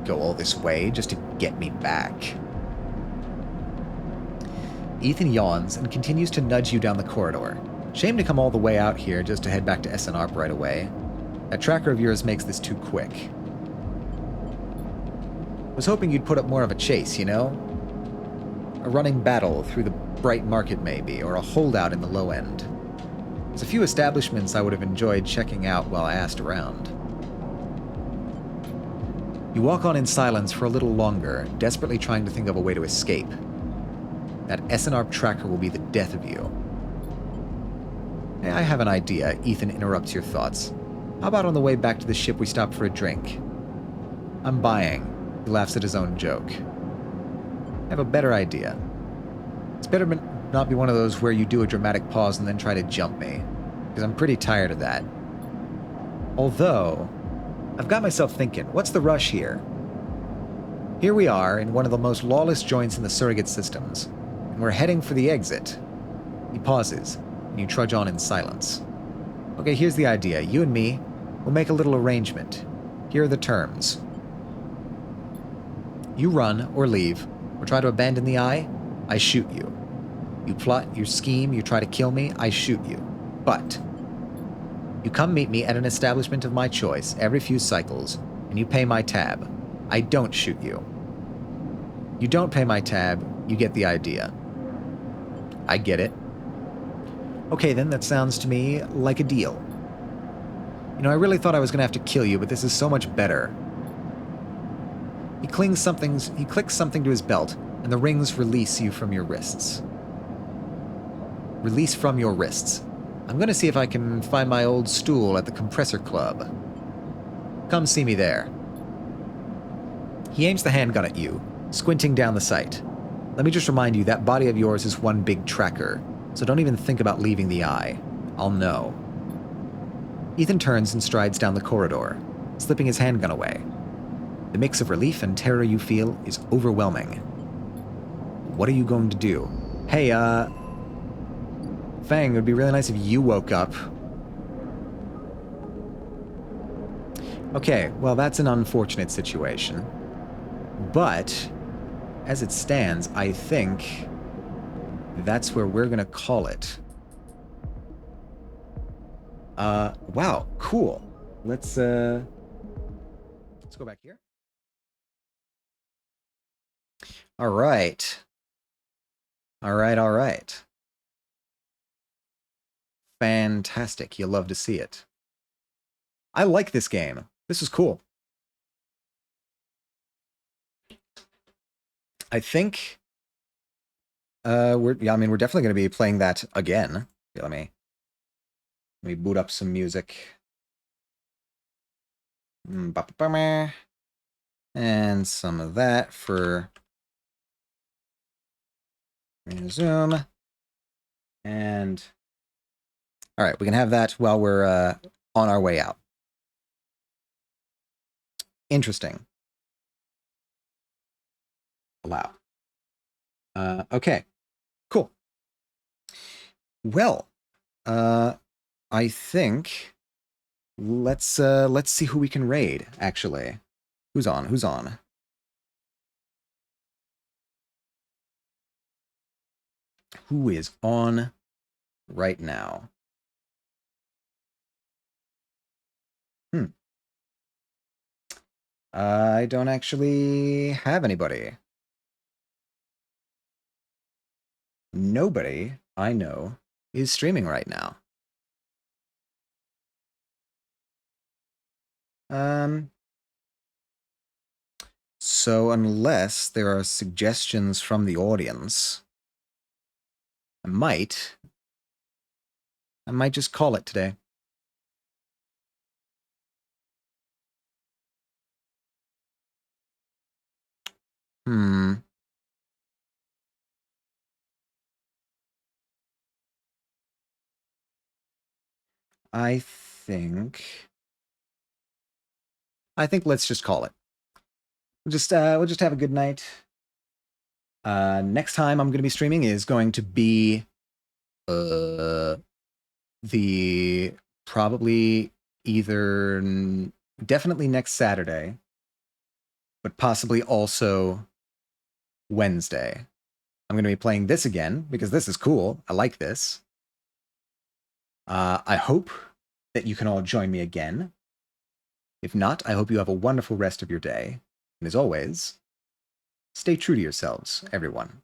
go all this way just to get me back. Ethan yawns and continues to nudge you down the corridor. Shame to come all the way out here just to head back to S&ARP right away. That tracker of yours makes this too quick. Was hoping you'd put up more of a chase, you know? A running battle through the bright market maybe, or a holdout in the low end. There's a few establishments I would have enjoyed checking out while I asked around. You walk on in silence for a little longer, desperately trying to think of a way to escape. That S&ARP tracker will be the death of you. Hey, I have an idea, Ethan interrupts your thoughts. How about on the way back to the ship we stop for a drink? I'm buying. He laughs at his own joke. I have a better idea. It's better not be one of those where you do a dramatic pause and then try to jump me, because I'm pretty tired of that. Although, I've got myself thinking, what's the rush here? Here we are in one of the most lawless joints in the surrogate systems, and we're heading for the exit. He pauses, and you trudge on in silence. Okay, here's the idea. You and me, we'll make a little arrangement. Here are the terms. You run, or leave, or try to abandon the eye, I shoot you. You plot, you scheme, you try to kill me, I shoot you. But you come meet me at an establishment of my choice every few cycles, and you pay my tab. I don't shoot you. You don't pay my tab, you get the idea. I get it. Okay, then, that sounds to me like a deal. You know, I really thought I was going to have to kill you, but this is so much better. He clicks something to his belt, and the rings release you from your wrists. Release from your wrists. I'm going to see if I can find my old stool at the Compressor Club. Come see me there. He aims the handgun at you, squinting down the sight. Let me just remind you, that body of yours is one big tracker, so don't even think about leaving the eye. I'll know. Ethan turns and strides down the corridor, slipping his handgun away. The mix of relief and terror you feel is overwhelming. What are you going to do? Hey, Fang, it would be really nice if you woke up. Okay, well, that's an unfortunate situation. But, as it stands, I think that's where we're gonna call it. Wow, cool. Let's go back here. All right. All right. Fantastic. You'll love to see it. I like this game. This is cool. I think we're definitely going to be playing that again. Here, let me boot up some music. And some of that for resume. And all right, we can have that while we're on our way out. Interesting. Allow. Okay, cool. Well, I think let's see who we can raid, actually. Who's on? Who is on right now? I don't actually have anybody. Nobody I know is streaming right now. So unless there are suggestions from the audience, I might just call it today. I think let's just call it. We'll just have a good night. Next time I'm going to be streaming is going to be the probably definitely next Saturday, but possibly also Wednesday. I'm going to be playing this again because this is cool. I like this. I hope that you can all join me again. If not, I hope you have a wonderful rest of your day. And as always, stay true to yourselves, everyone.